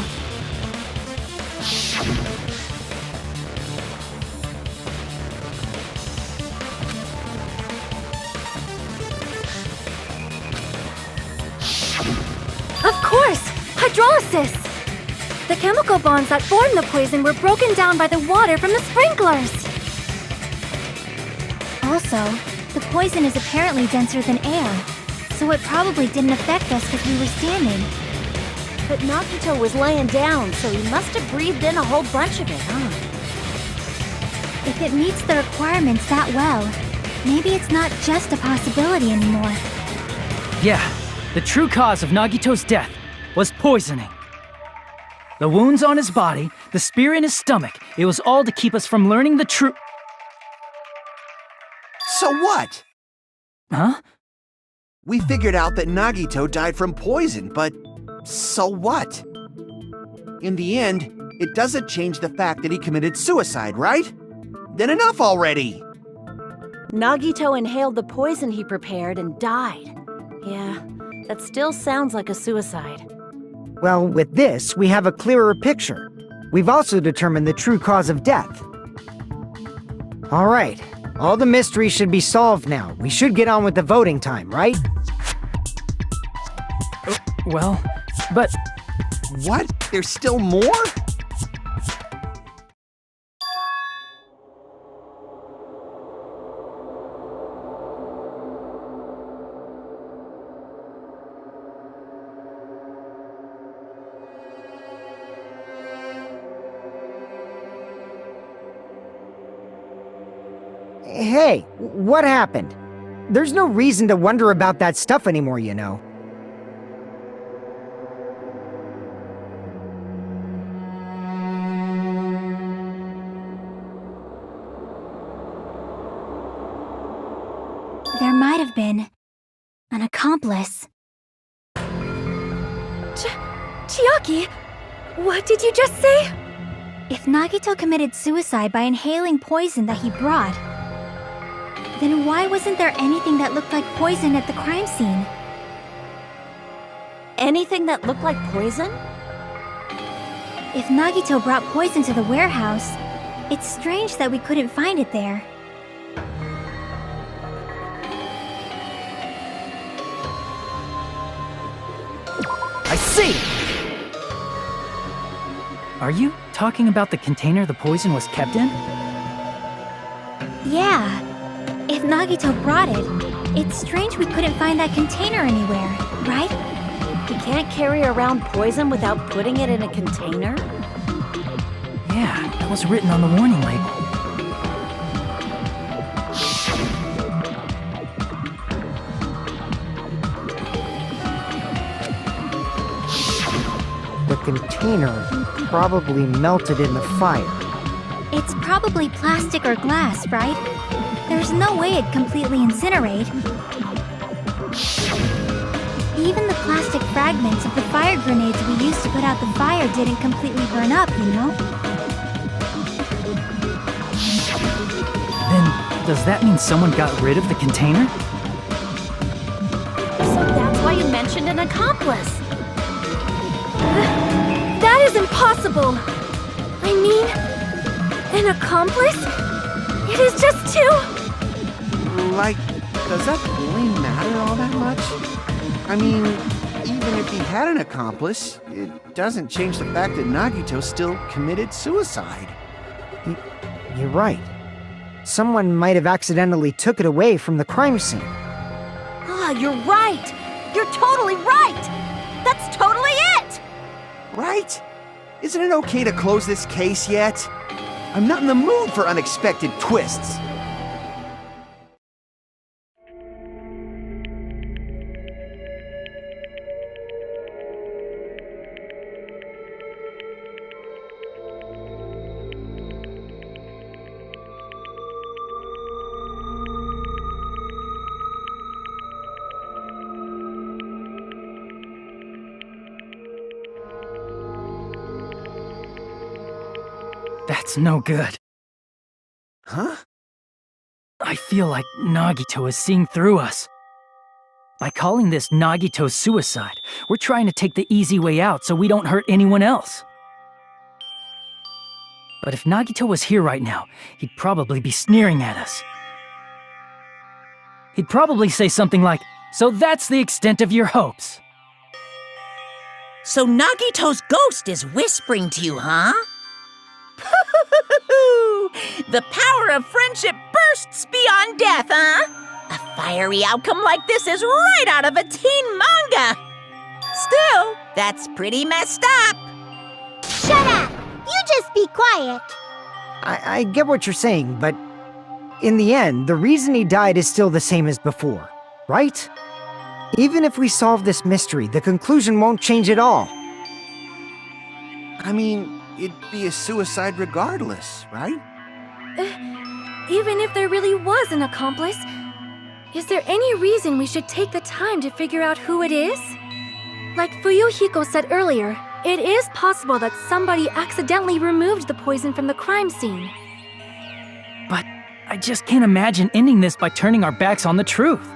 Of course! Hydrolysis! The chemical bonds that formed the poison were broken down by the water from the sprinklers! Also, the poison is apparently denser than air, so it probably didn't affect us because we were standing. But Nagito was laying down, so he must have breathed in a whole bunch of it, huh? If it meets the requirements that well, maybe it's not just a possibility anymore. Yeah, the true cause of Nagito's death was poisoning. The wounds on his body, the spear in his stomach, it was all to keep us from learning the truth. So what? Huh? We figured out that Nagito died from poison, but so what? In the end, it doesn't change the fact that he committed suicide, right? Then enough already! Nagito inhaled the poison he prepared and died. Yeah, that still sounds like a suicide. Well, with this, we have a clearer picture. We've also determined the true cause of death. All right, all the mysteries should be solved now. We should get on with the voting time, right? Well, but What? There's still more? Hey, what happened? There's no reason to wonder about that stuff anymore, you know. There might have been an accomplice. Chiaki, what did you just say? If Nagito committed suicide by inhaling poison that he brought, then why wasn't there anything that looked like poison at the crime scene? Anything that looked like poison? If Nagito brought poison to the warehouse, it's strange that we couldn't find it there. I see! Are you talking about the container the poison was kept in? Yeah. If Nagito brought it, it's strange we couldn't find that container anywhere, right? You can't carry around poison without putting it in a container? Yeah, that was written on the warning label. The container probably melted in the fire. It's probably plastic or glass, right? There's no way it'd completely incinerate. Even the plastic fragments of the fire grenades we used to put out the fire didn't completely burn up, you know? Then, does that mean someone got rid of the container? So that's why you mentioned an accomplice. That is impossible! I mean, an accomplice? It is just two! Like, does that really matter all that much? I mean, even if he had an accomplice, it doesn't change the fact that Nagito still committed suicide. You're right. Someone might have accidentally took it away from the crime scene. Ah, you're right! You're totally right! That's totally it! Right? Isn't it okay to close this case yet? I'm not in the mood for unexpected twists. That's no good. Huh? I feel like Nagito is seeing through us. By calling this Nagito's suicide, we're trying to take the easy way out so we don't hurt anyone else. But if Nagito was here right now, he'd probably be sneering at us. He'd probably say something like, "So that's the extent of your hopes." So Nagito's ghost is whispering to you, huh? The power of friendship bursts beyond death, huh? A fiery outcome like this is right out of a teen manga. Still, that's pretty messed up. Shut up! You just be quiet. I get what you're saying, but in the end, the reason he died is still the same as before, right? Even if we solve this mystery, the conclusion won't change at all. I mean, it'd be a suicide regardless, right? Even if there really was an accomplice, is there any reason we should take the time to figure out who it is? Like Fuyuhiko said earlier, it is possible that somebody accidentally removed the poison from the crime scene. But I just can't imagine ending this by turning our backs on the truth.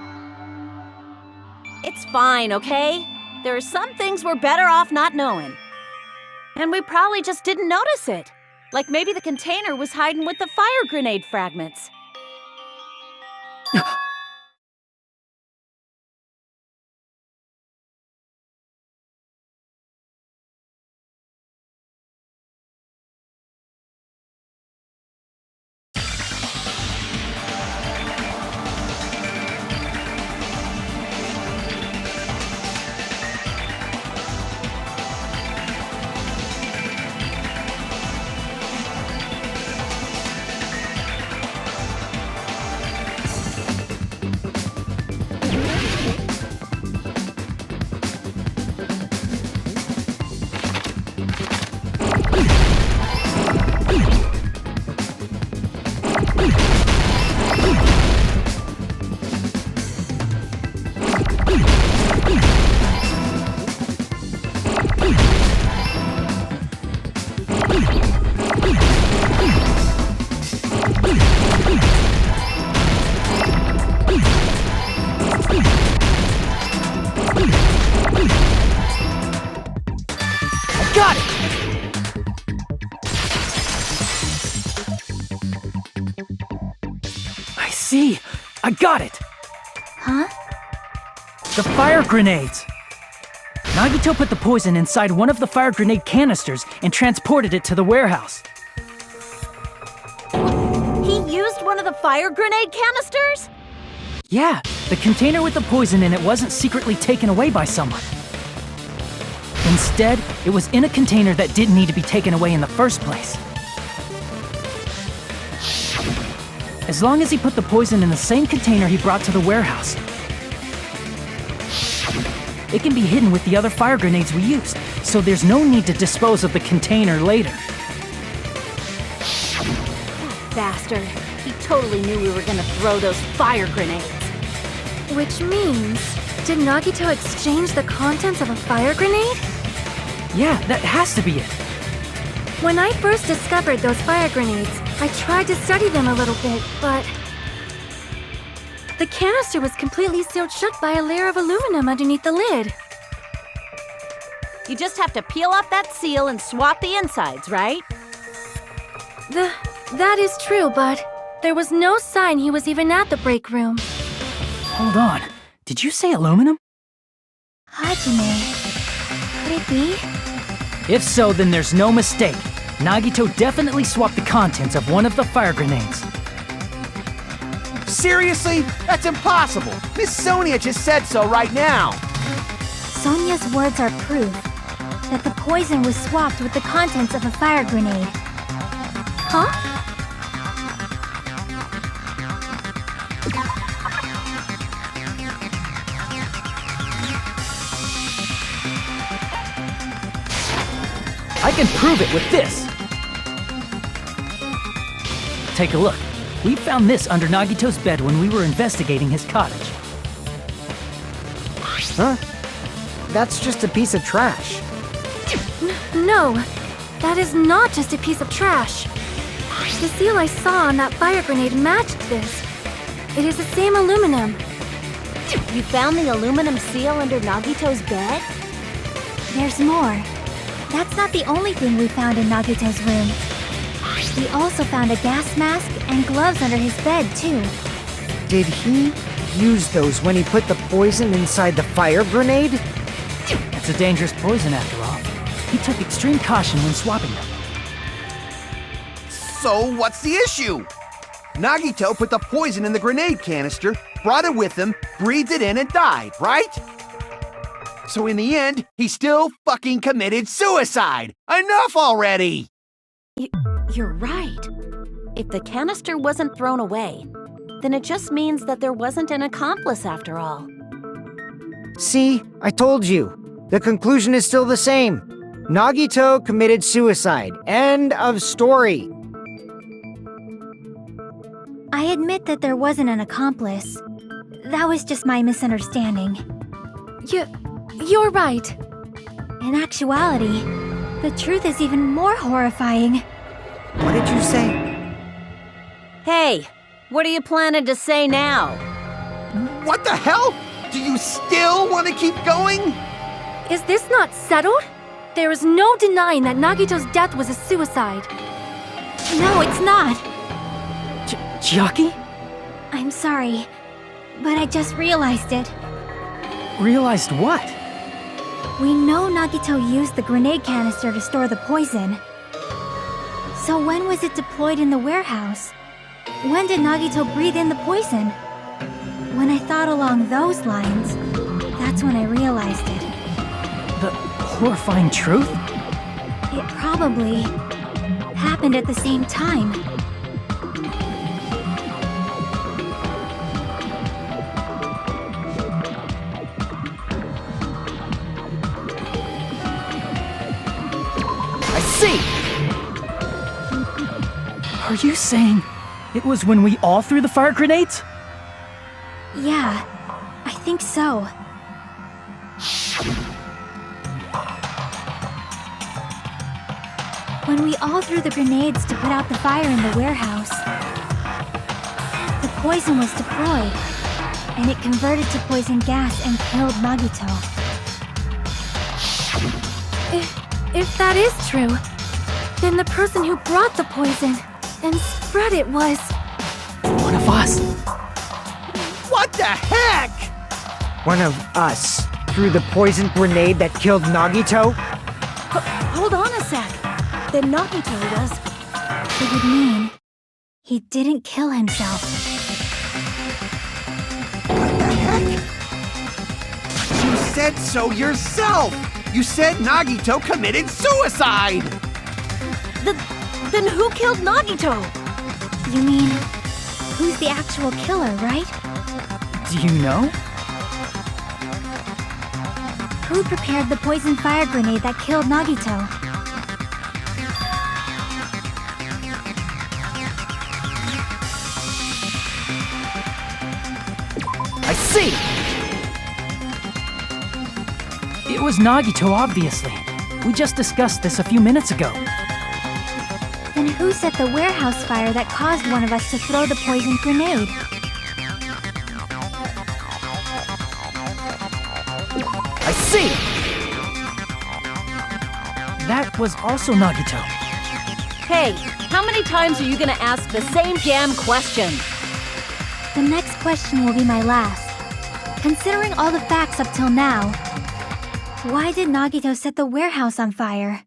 It's fine, okay? There are some things we're better off not knowing. And we probably just didn't notice it. Like maybe the container was hiding with the fire grenade fragments. Got it! I see! I got it! Huh? The fire grenades! Nagito put the poison inside one of the fire grenade canisters and transported it to the warehouse. He used one of the fire grenade canisters? Yeah, the container with the poison in it wasn't secretly taken away by someone. Instead, it was in a container that didn't need to be taken away in the first place. As long as he put the poison in the same container he brought to the warehouse, it can be hidden with the other fire grenades we used, so there's no need to dispose of the container later. Bastard. He totally knew we were gonna throw those fire grenades. Which means, did Nagito exchange the contents of a fire grenade? Yeah, that has to be it. When I first discovered those fire grenades, I tried to study them a little bit, but the canister was completely sealed shut by a layer of aluminum underneath the lid. You just have to peel off that seal and swap the insides, right? That is true, but there was no sign he was even at the break room. Hold on. Did you say aluminum? Hajime. Could it be? If so, then there's no mistake. Nagito definitely swapped the contents of one of the fire grenades. Seriously? That's impossible! Miss Sonia just said so right now! Sonia's words are proof that the poison was swapped with the contents of a fire grenade. Huh? I can prove it with this! Take a look. We found this under Nagito's bed when we were investigating his cottage. Huh? That's just a piece of trash. No, that is not just a piece of trash. The seal I saw on that fire grenade matched this. It is the same aluminum. You found the aluminum seal under Nagito's bed? There's more. That's not the only thing we found in Nagito's room. We also found a gas mask and gloves under his bed, too. Did he use those when he put the poison inside the fire grenade? It's a dangerous poison after all. He took extreme caution when swapping them. So what's the issue? Nagito put the poison in the grenade canister, brought it with him, breathed it in, and died, right? So in the end, he still fucking committed suicide! Enough already! You're right. If the canister wasn't thrown away, then it just means that there wasn't an accomplice after all. See, I told you. The conclusion is still the same. Nagito committed suicide. End of story. I admit that there wasn't an accomplice. That was just my misunderstanding. You're right. In actuality, the truth is even more horrifying. What did you say? Hey, what are you planning to say now? What the hell? Do you still want to keep going? Is this not settled? There is no denying that Nagito's death was a suicide. No, it's not. Chiaki? I'm sorry, but I just realized it. Realized what? We know Nagito used the grenade canister to store the poison. So when was it deployed in the warehouse? When did Nagito breathe in the poison? When I thought along those lines, that's when I realized it. The horrifying truth? It probably happened at the same time. I see! Are you saying it was when we all threw the fire grenades? Yeah, I think so. When we all threw the grenades to put out the fire in the warehouse, the poison was deployed, and it converted to poison gas and killed Nagito. If that is true, then the person who brought the poison and spread it was... One of us. What the heck? One of us threw the poison grenade that killed Nagito? Hold on a sec. Then Nagito was... It would mean he didn't kill himself. What the heck? You said so yourself! You said Nagito committed suicide! Then who killed Nagito? You mean, who's the actual killer, right? Do you know? Who prepared the poison fire grenade that killed Nagito? I see! It was Nagito, obviously. We just discussed this a few minutes ago. Then who set the warehouse fire that caused one of us to throw the poison grenade? I see! That was also Nagito. Hey, how many times are you gonna ask the same damn question? The next question will be my last. Considering all the facts up till now, why did Nagito set the warehouse on fire?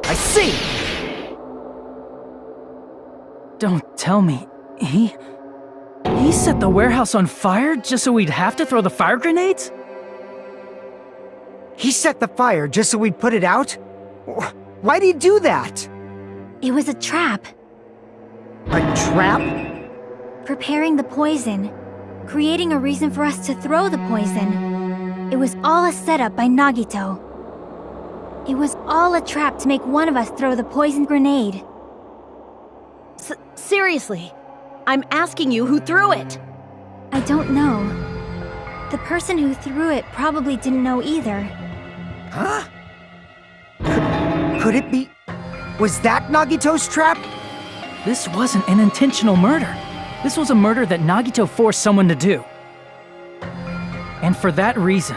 I see! Don't tell me. He set the warehouse on fire just so we'd have to throw the fire grenades? He set the fire just so we'd put it out? Why'd he do that? It was a trap. A trap? Preparing the poison. Creating a reason for us to throw the poison. It was all a setup by Nagito. It was all a trap to make one of us throw the poison grenade. Seriously, I'm asking you who threw it. I don't know. The person who threw it probably didn't know either. Huh? Could it be? Was that Nagito's trap? This wasn't an intentional murder. This was a murder that Nagito forced someone to do. And for that reason,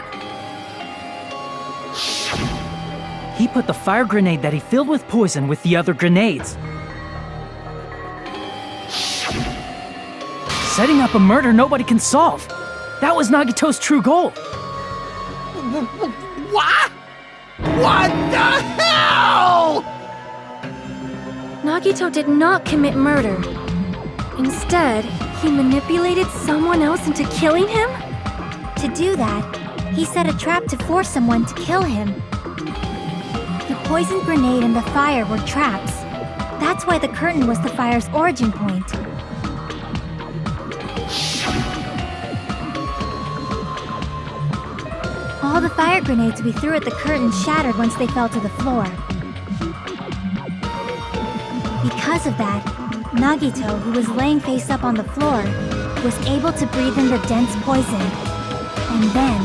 he put the fire grenade that he filled with poison with the other grenades. Setting up a murder nobody can solve. That was Nagito's true goal. What? What the hell? Nagito did not commit murder. Instead, he manipulated someone else into killing him? To do that, he set a trap to force someone to kill him. The poison grenade and the fire were traps. That's why the curtain was the fire's origin point. All the fire grenades we threw at the curtain shattered once they fell to the floor. Because of that, Nagito, who was laying face up on the floor, was able to breathe in the dense poison. And then...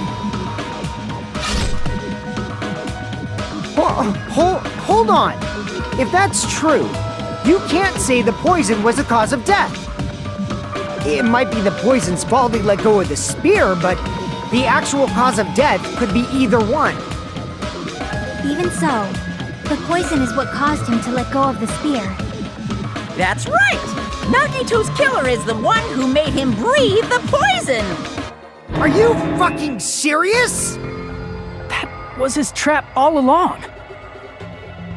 Hold on! If that's true, you can't say the poison was the cause of death. It might be the poison's fault he let go of the spear, but the actual cause of death could be either one. Even so, the poison is what caused him to let go of the spear. That's right! Nagito's killer is the one who made him breathe the poison! Are you fucking serious? That was his trap all along.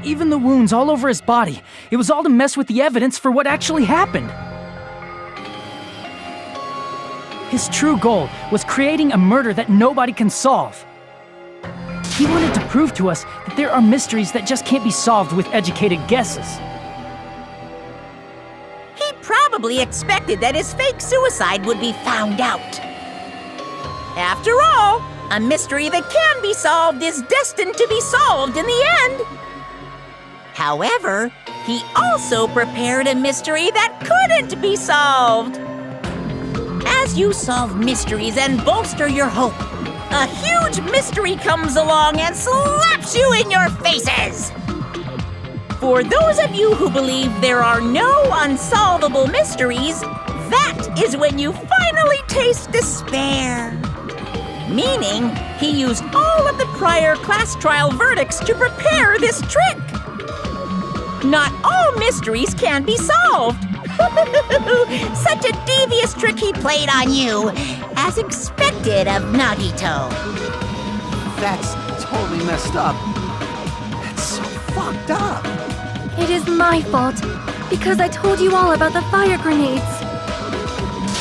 Even the wounds all over his body, it was all to mess with the evidence for what actually happened. His true goal was creating a murder that nobody can solve. He wanted to prove to us that there are mysteries that just can't be solved with educated guesses. He probably expected that his fake suicide would be found out. After all, a mystery that can be solved is destined to be solved in the end. However, he also prepared a mystery that couldn't be solved. As you solve mysteries and bolster your hope, a huge mystery comes along and slaps you in your faces. For those of you who believe there are no unsolvable mysteries, that is when you finally taste despair. Meaning, he used all of the prior class trial verdicts to prepare this trick. Not all mysteries can be solved. Such a devious trick he played on you, as expected of Nagito. That's totally messed up. That's so fucked up. It is my fault, because I told you all about the fire grenades.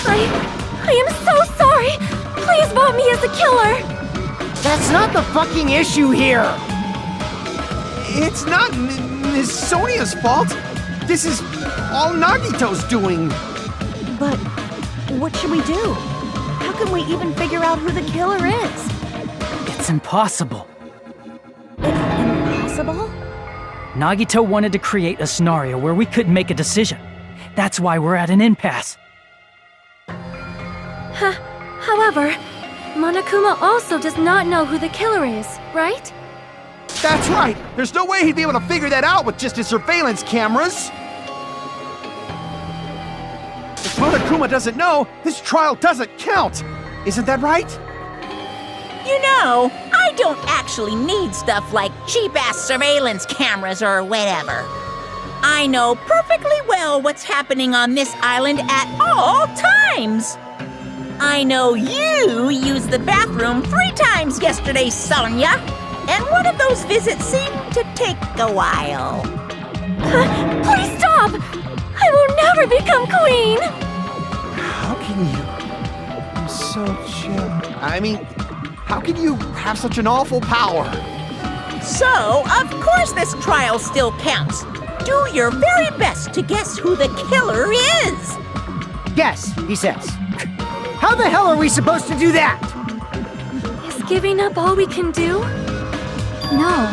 I am so sorry! Please vote me as the killer! That's not the fucking issue here! It's not Miss Sonia's fault. This is all Nagito's doing. But what should we do? How can we even figure out who the killer is? It's impossible. Impossible? Nagito wanted to create a scenario where we couldn't make a decision. That's why we're at an impasse. However, Monokuma also does not know who the killer is, right? That's right. There's no way he'd be able to figure that out with just his surveillance cameras. If Monokuma doesn't know, this trial doesn't count. Isn't that right? You know, I don't actually need stuff like cheap-ass surveillance cameras or whatever. I know perfectly well what's happening on this island at all times. I know you used the bathroom 3 times yesterday, Sonia, and one of those visits seemed to take a while. Please stop! I will never become queen! How can you? I'm so chill. I mean, how can you have such an awful power? So, of course this trial still counts. Do your very best to guess who the killer is. Guess, he says. How the hell are we supposed to do that? Is giving up all we can do? No,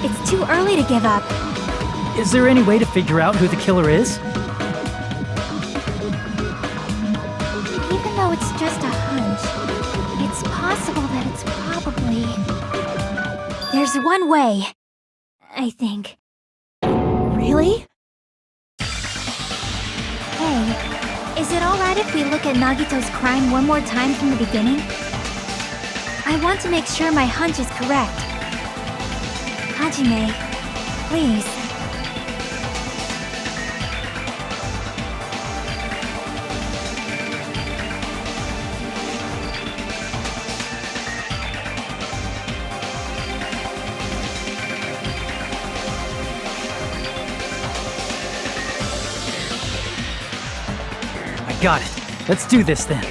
it's too early to give up. Is there any way to figure out who the killer is? Even though it's just a hunch, it's possible that it's probably... There's one way, I think. Really? Hey, is it alright if we look at Nagito's crime one more time from the beginning? I want to make sure my hunch is correct. Hajime, please. I got it. Let's do this then.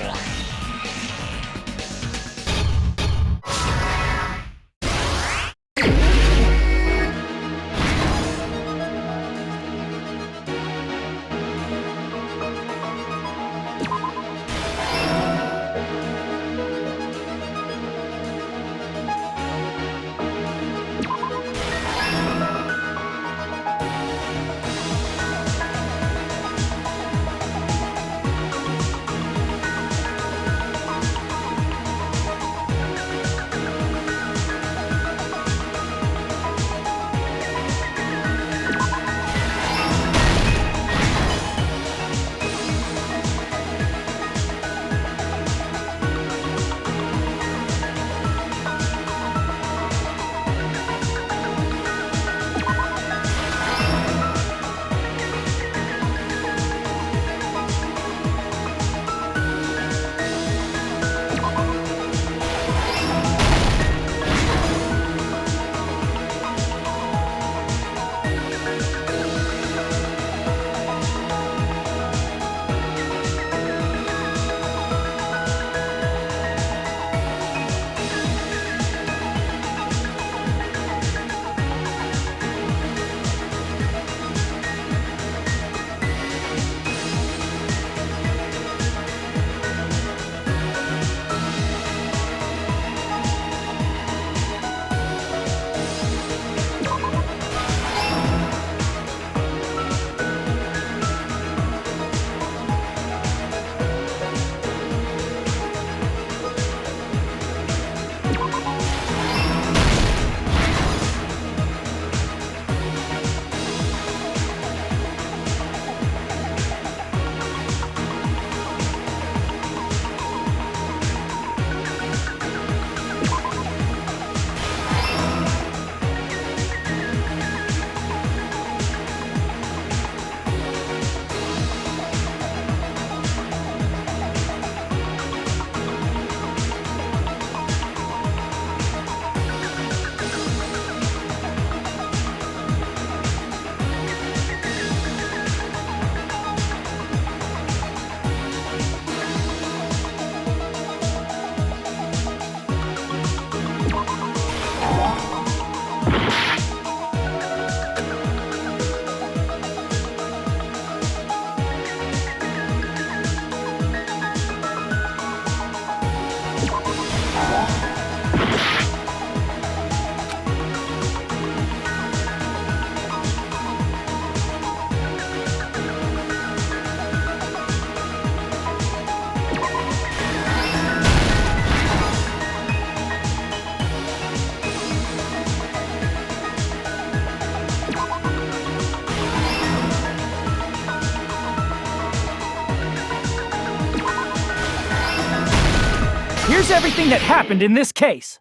Here's everything that happened in this case.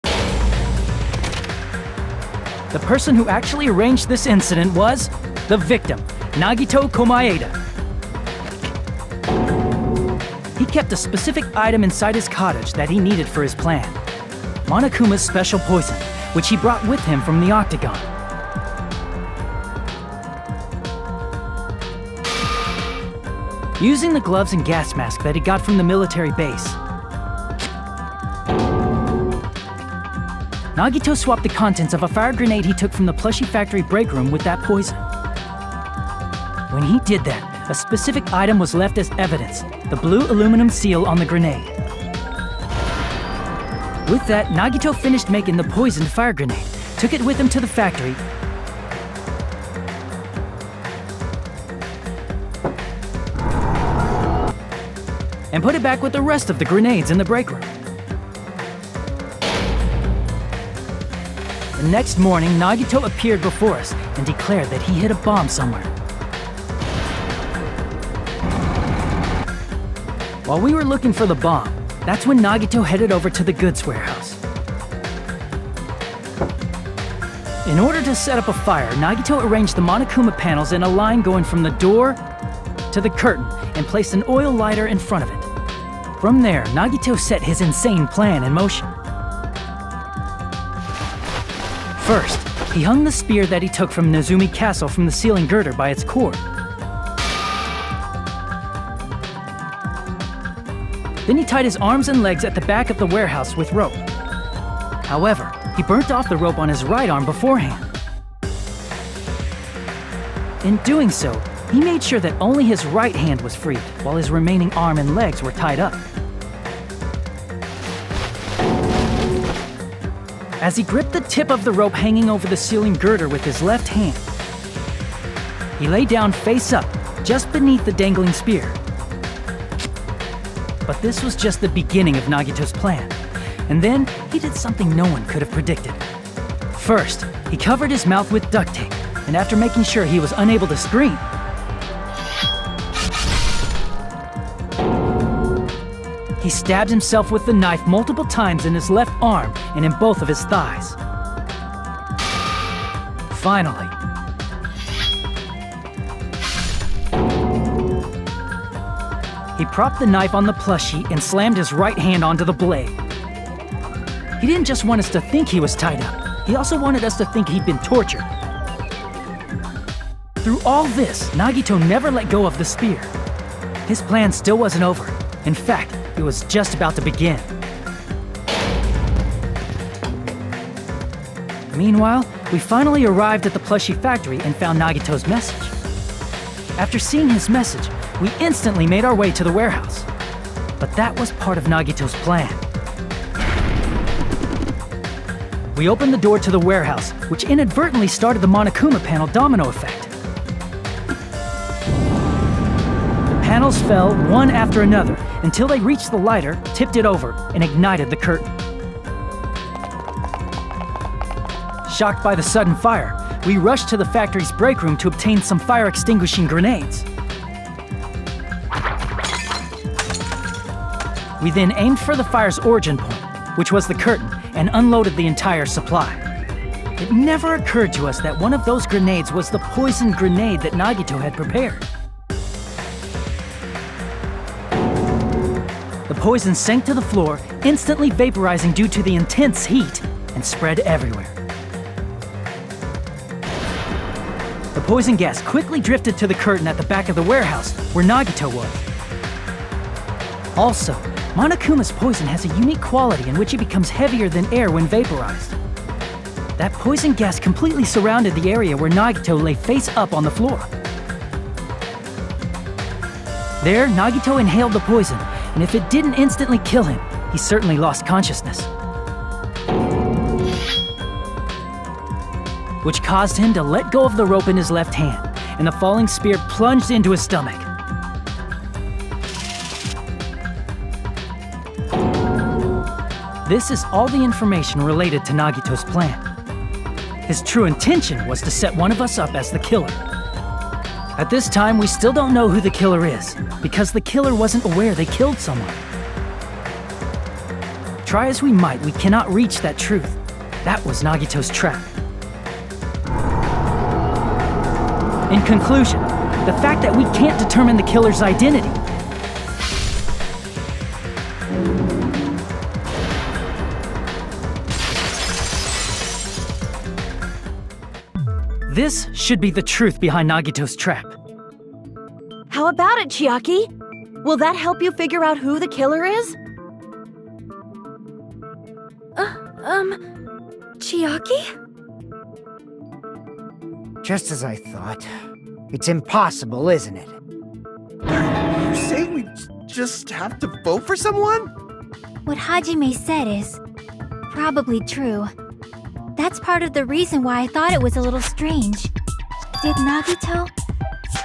The person who actually arranged this incident was the victim, Nagito Komaeda. He kept a specific item inside his cottage that he needed for his plan. Monokuma's special poison, which he brought with him from the Octagon. Using the gloves and gas mask that he got from the military base, Nagito swapped the contents of a fire grenade he took from the plushie factory break room with that poison. When he did that, a specific item was left as evidence, the blue aluminum seal on the grenade. With that, Nagito finished making the poisoned fire grenade, took it with him to the factory, and put it back with the rest of the grenades in the break room. The next morning, Nagito appeared before us and declared that he hid a bomb somewhere. While we were looking for the bomb, that's when Nagito headed over to the goods warehouse. In order to set up a fire, Nagito arranged the Monokuma panels in a line going from the door to the curtain and placed an oil lighter in front of it. From there, Nagito set his insane plan in motion. First, he hung the spear that he took from Nezumi Castle from the ceiling girder by its cord. Then he tied his arms and legs at the back of the warehouse with rope. However, he burnt off the rope on his right arm beforehand. In doing so, he made sure that only his right hand was freed, while his remaining arm and legs were tied up. As he gripped the tip of the rope hanging over the ceiling girder with his left hand, he lay down face up, just beneath the dangling spear. But this was just the beginning of Nagito's plan. And then, he did something no one could have predicted. First, he covered his mouth with duct tape, and after making sure he was unable to scream, he stabbed himself with the knife multiple times in his left arm and in both of his thighs. Finally, he propped the knife on the plushie and slammed his right hand onto the blade. He didn't just want us to think he was tied up, he also wanted us to think he'd been tortured. Through all this, Nagito never let go of the spear. His plan still wasn't over. In fact, it was just about to begin. Meanwhile, we finally arrived at the plushie factory and found Nagito's message. After seeing his message, we instantly made our way to the warehouse. But that was part of Nagito's plan. We opened the door to the warehouse, which inadvertently started the Monokuma panel domino effect. The panels fell one after another until they reached the lighter, tipped it over, and ignited the curtain. Shocked by the sudden fire, we rushed to the factory's break room to obtain some fire-extinguishing grenades. We then aimed for the fire's origin point, which was the curtain, and unloaded the entire supply. It never occurred to us that one of those grenades was the poison grenade that Nagito had prepared. The poison sank to the floor, instantly vaporizing due to the intense heat, and spread everywhere. The poison gas quickly drifted to the curtain at the back of the warehouse, where Nagito was. Also, Monokuma's poison has a unique quality in which it becomes heavier than air when vaporized. That poison gas completely surrounded the area where Nagito lay face up on the floor. There, Nagito inhaled the poison, and if it didn't instantly kill him, he certainly lost consciousness. Which caused him to let go of the rope in his left hand, and the falling spear plunged into his stomach. This is all the information related to Nagito's plan. His true intention was to set one of us up as the killer. At this time, we still don't know who the killer is, because the killer wasn't aware they killed someone. Try as we might, we cannot reach that truth. That was Nagito's trap. In conclusion, the fact that we can't determine the killer's identity this should be the truth behind Nagito's trap. How about it, Chiaki? Will that help you figure out who the killer is? Chiaki? Just as I thought. It's impossible, isn't it? Are you saying we just have to vote for someone? What Hajime said is probably true. That's part of the reason why I thought it was a little strange. Did Nagito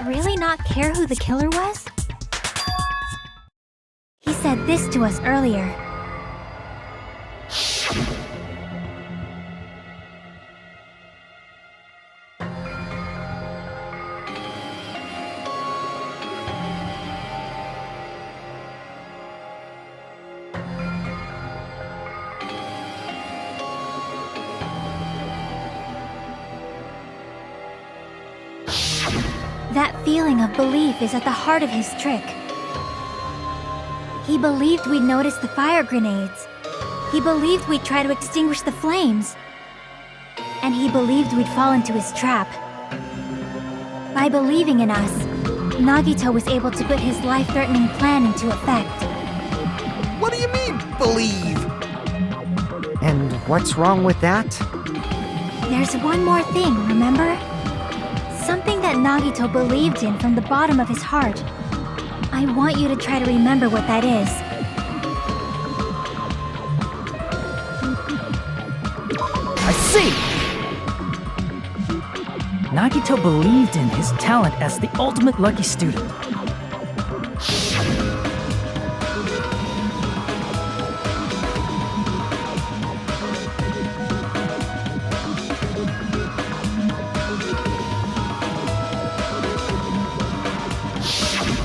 really not care who the killer was? He said this to us earlier. That feeling of belief is at the heart of his trick. He believed we'd notice the fire grenades. He believed we'd try to extinguish the flames. And he believed we'd fall into his trap. By believing in us, Nagito was able to put his life-threatening plan into effect. What do you mean, believe? And what's wrong with that? There's one more thing, remember? Something that Nagito believed in from the bottom of his heart. I want you to try to remember what that is. I see! Nagito believed in his talent as the ultimate lucky student.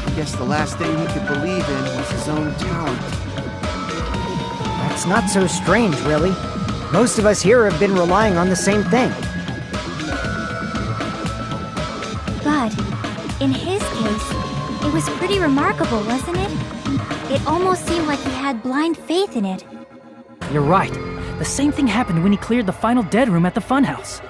I guess the last thing he could believe in was his own talent. That's not so strange, really. Most of us here have been relying on the same thing. But, in his case, it was pretty remarkable, wasn't it? It almost seemed like he had blind faith in it. You're right. The same thing happened when he cleared the final dead room at the funhouse.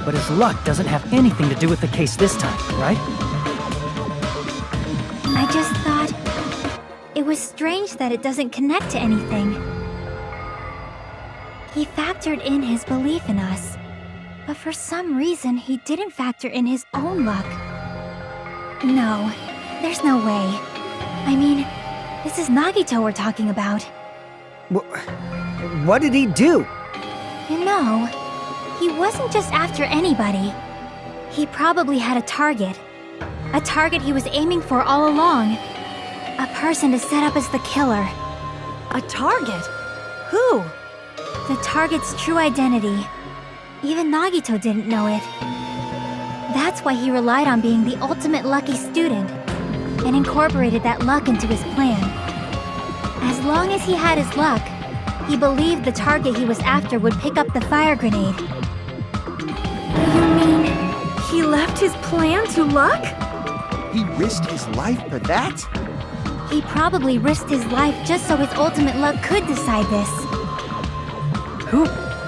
But his luck doesn't have anything to do with the case this time, right? I just thought it was strange that it doesn't connect to anything. He factored in his belief in us, but for some reason he didn't factor in his own luck. No, there's no way. I mean, this is Nagito we're talking about. What did he do? You know, he wasn't just after anybody. He probably had a target. A target he was aiming for all along. A person to set up as the killer. A target? Who? The target's true identity. Even Nagito didn't know it. That's why he relied on being the ultimate lucky student, and incorporated that luck into his plan. As long as he had his luck, he believed the target he was after would pick up the fire grenade. You mean he left his plan to luck? He risked his life for that? He probably risked his life just so his ultimate luck could decide this. Who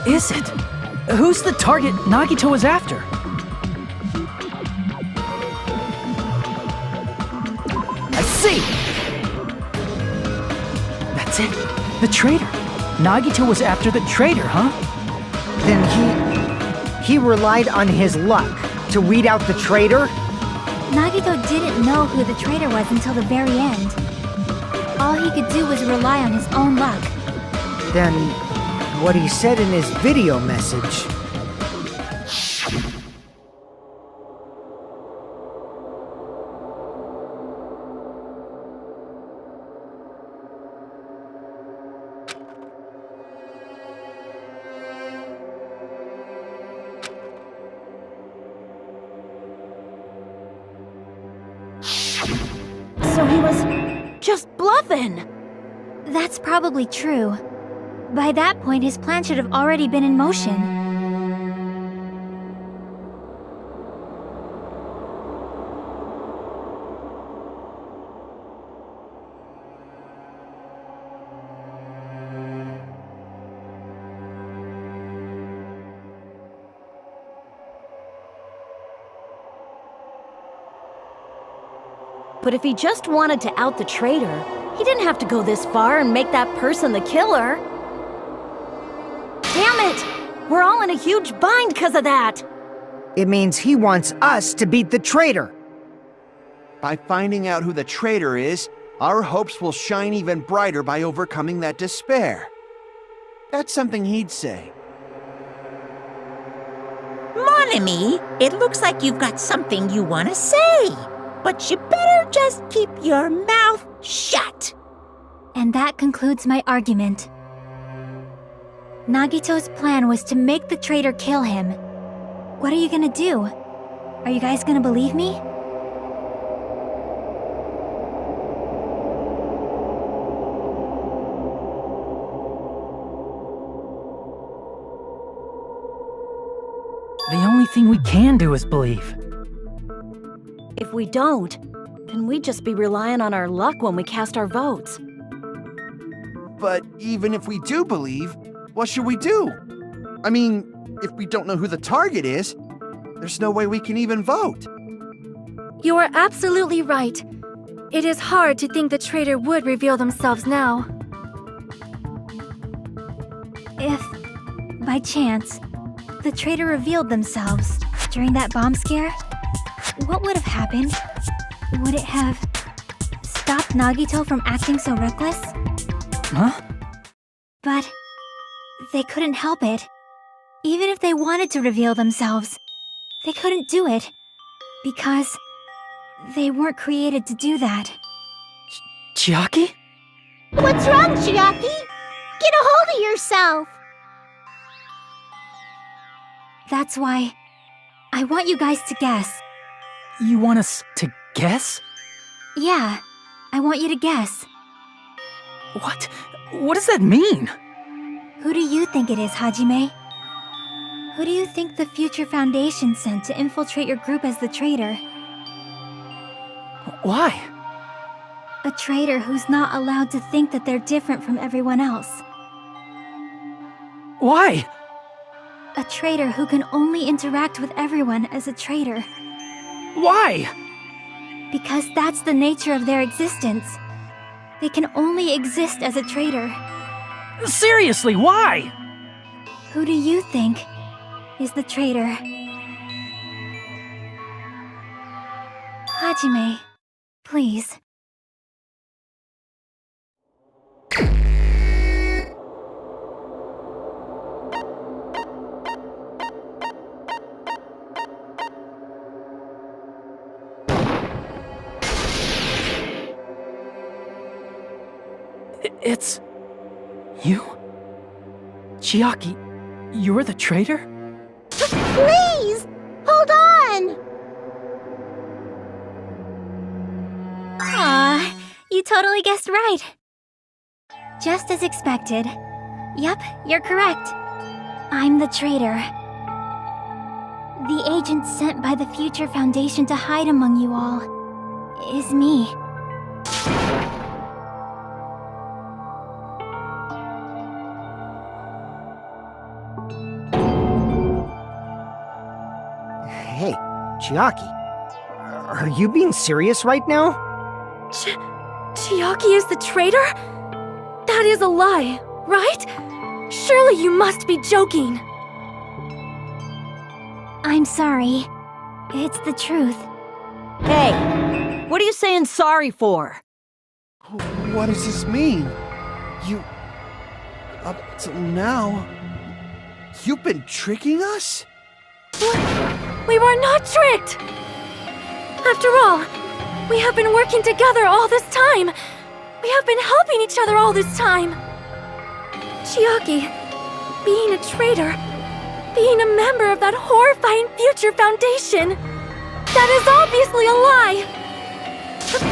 is it? Who's the target Nagito was after? I see! That's it. The traitor. Nagito was after the traitor, huh? Then he relied on his luck to weed out the traitor? Nagito didn't know who the traitor was until the very end. All he could do was rely on his own luck. Then what he said in his video message... was just bluffing. That's probably true. By that point, his plan should have already been in motion. But if he just wanted to out the traitor, he didn't have to go this far and make that person the killer. Damn it! We're all in a huge bind because of that! It means he wants us to beat the traitor. By finding out who the traitor is, our hopes will shine even brighter by overcoming that despair. That's something he'd say. Mon ami, it looks like you've got something you want to say. But you better just keep your mouth shut. And that concludes my argument. Nagito's plan was to make the traitor kill him. What are you gonna do? Are you guys gonna believe me? The only thing we can do is believe. If we don't, then we'd just be relying on our luck when we cast our votes. But even if we do believe, what should we do? I mean, if we don't know who the target is, there's no way we can even vote. You are absolutely right. It is hard to think the traitor would reveal themselves now. If, by chance, the traitor revealed themselves during that bomb scare, what would have happened? Would it have stopped Nagito from acting so reckless? Huh? But they couldn't help it. Even if they wanted to reveal themselves, they couldn't do it. Because they weren't created to do that. Chiaki? What's wrong, Chiaki? Get a hold of yourself! That's why I want you guys to guess. You want us to guess? Yeah, I want you to guess. What? What does that mean? Who do you think it is, Hajime? Who do you think the Future Foundation sent to infiltrate your group as the traitor? Why? A traitor who's not allowed to think that they're different from everyone else. Why? A traitor who can only interact with everyone as a traitor. Why? Because that's the nature of their existence. They can only exist as a traitor. Seriously, why? Who do you think is the traitor? Hajime, please. It's... you? Chiaki, you're the traitor? Please! Hold on! Aw, you totally guessed right. Just as expected. Yep, you're correct. I'm the traitor. The agent sent by the Future Foundation to hide among you all is me. Hey, Chiaki, are you being serious right now? Chiaki is the traitor? That is a lie, right? Surely you must be joking. I'm sorry. It's the truth. Hey, what are you saying sorry for? What does this mean? Up till now, you've been tricking us? We were not tricked! After all, we have been working together all this time. We have been helping each other all this time. Chiaki, being a traitor, being a member of that horrifying Future Foundation, that is obviously a lie!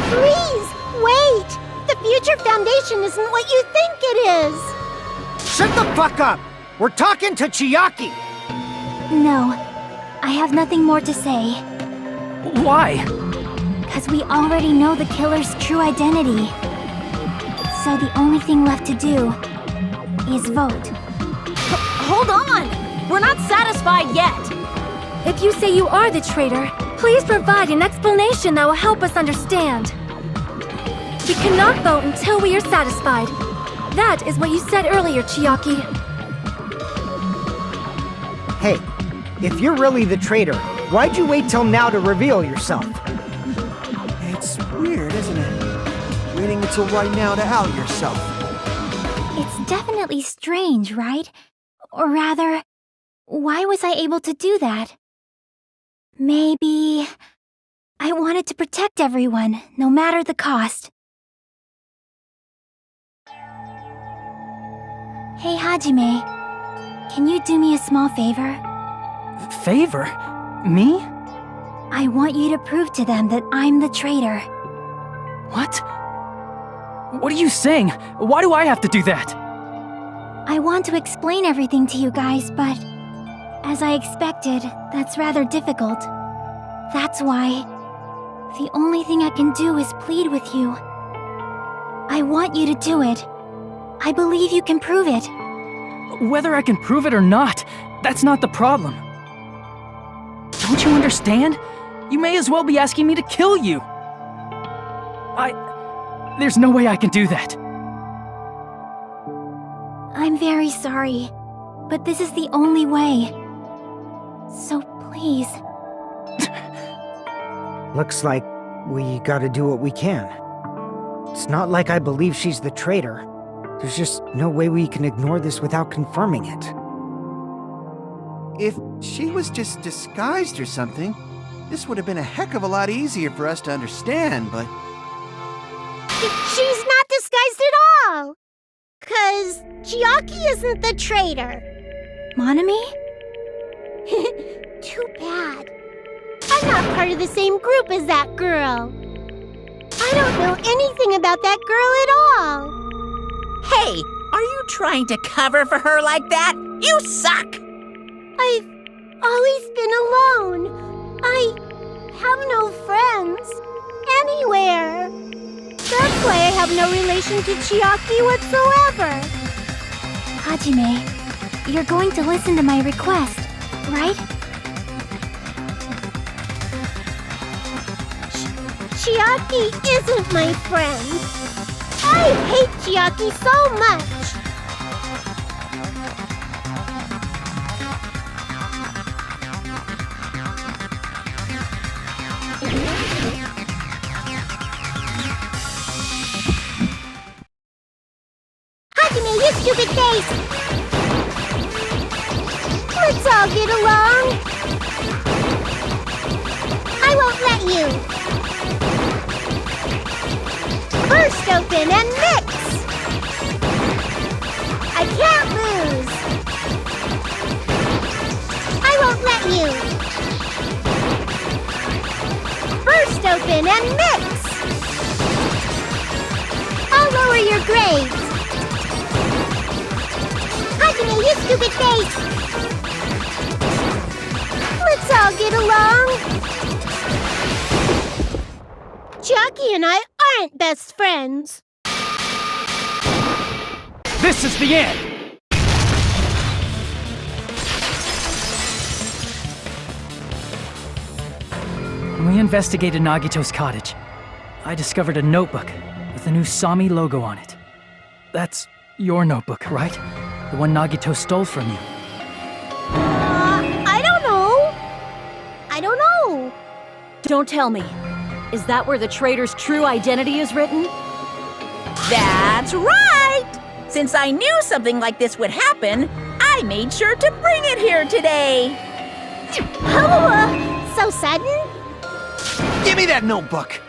Please, wait! The future foundation isn't what you think it is! Shut the fuck up! We're talking to Chiaki! No, I have nothing more to say. Why? Because we already know the killer's true identity. So the only thing left to do is vote. Hold on! We're not satisfied yet! If you say you are the traitor, please provide an explanation that will help us understand. We cannot vote until we are satisfied. That is what you said earlier, Chiaki. Hey, if you're really the traitor, why'd you wait till now to reveal yourself? It's weird, isn't it? Waiting until right now to out yourself. It's definitely strange, right? Or rather, why was I able to do that? Maybe I wanted to protect everyone, no matter the cost. Hey, Hajime. Can you do me a small favor? Favor? Me? I want you to prove to them that I'm the traitor. What? What are you saying? Why do I have to do that? I want to explain everything to you guys, but as I expected, that's rather difficult. That's why the only thing I can do is plead with you. I want you to do it. I believe you can prove it. Whether I can prove it or not, that's not the problem. Don't you understand? You may as well be asking me to kill you. There's no way I can do that. I'm very sorry, but this is the only way. So please. Looks like we gotta do what we can. It's not like I believe she's the traitor. There's just no way we can ignore this without confirming it. If she was just disguised or something, this would have been a heck of a lot easier for us to understand, but... She's not disguised at all! 'Cause Chiaki isn't the traitor. Monami? Too bad. I'm not part of the same group as that girl. I don't know anything about that girl at all. Hey, are you trying to cover for her like that? You suck! I've always been alone. I have no friends anywhere. That's why I have no relation to Chiaki whatsoever. Hajime, you're going to listen to my request, right? Chiaki isn't my friend. I hate Chiaki so much. Hajime, you stupid face! Let's all get along. I won't let you. Burst open and mix! I can't lose. I won't let you. Burst open and mix! I'll lower your grades. Hajime, you stupid face! Let's all get along. Chiaki and I aren't best friends. This is the end! When we investigated Nagito's cottage, I discovered a notebook with the new Sami logo on it. That's your notebook, right? The one Nagito stole from you. I don't know. I don't know. Don't tell me. Is that where the traitor's true identity is written? That's right! Since I knew something like this would happen, I made sure to bring it here today. Oh, so sudden? Give me that notebook!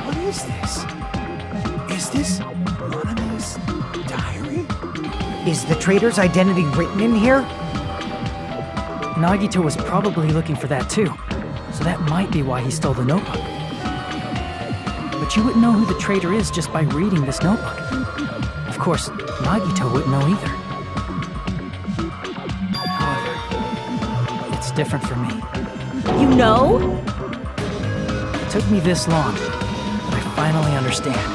What is this? Is this Monami's Is the traitor's identity written in here? Nagito was probably looking for that too, so that might be why he stole the notebook. But you wouldn't know who the traitor is just by reading this notebook. Of course, Nagito wouldn't know either. However, it's different for me. You know? It took me this long, but I finally understand.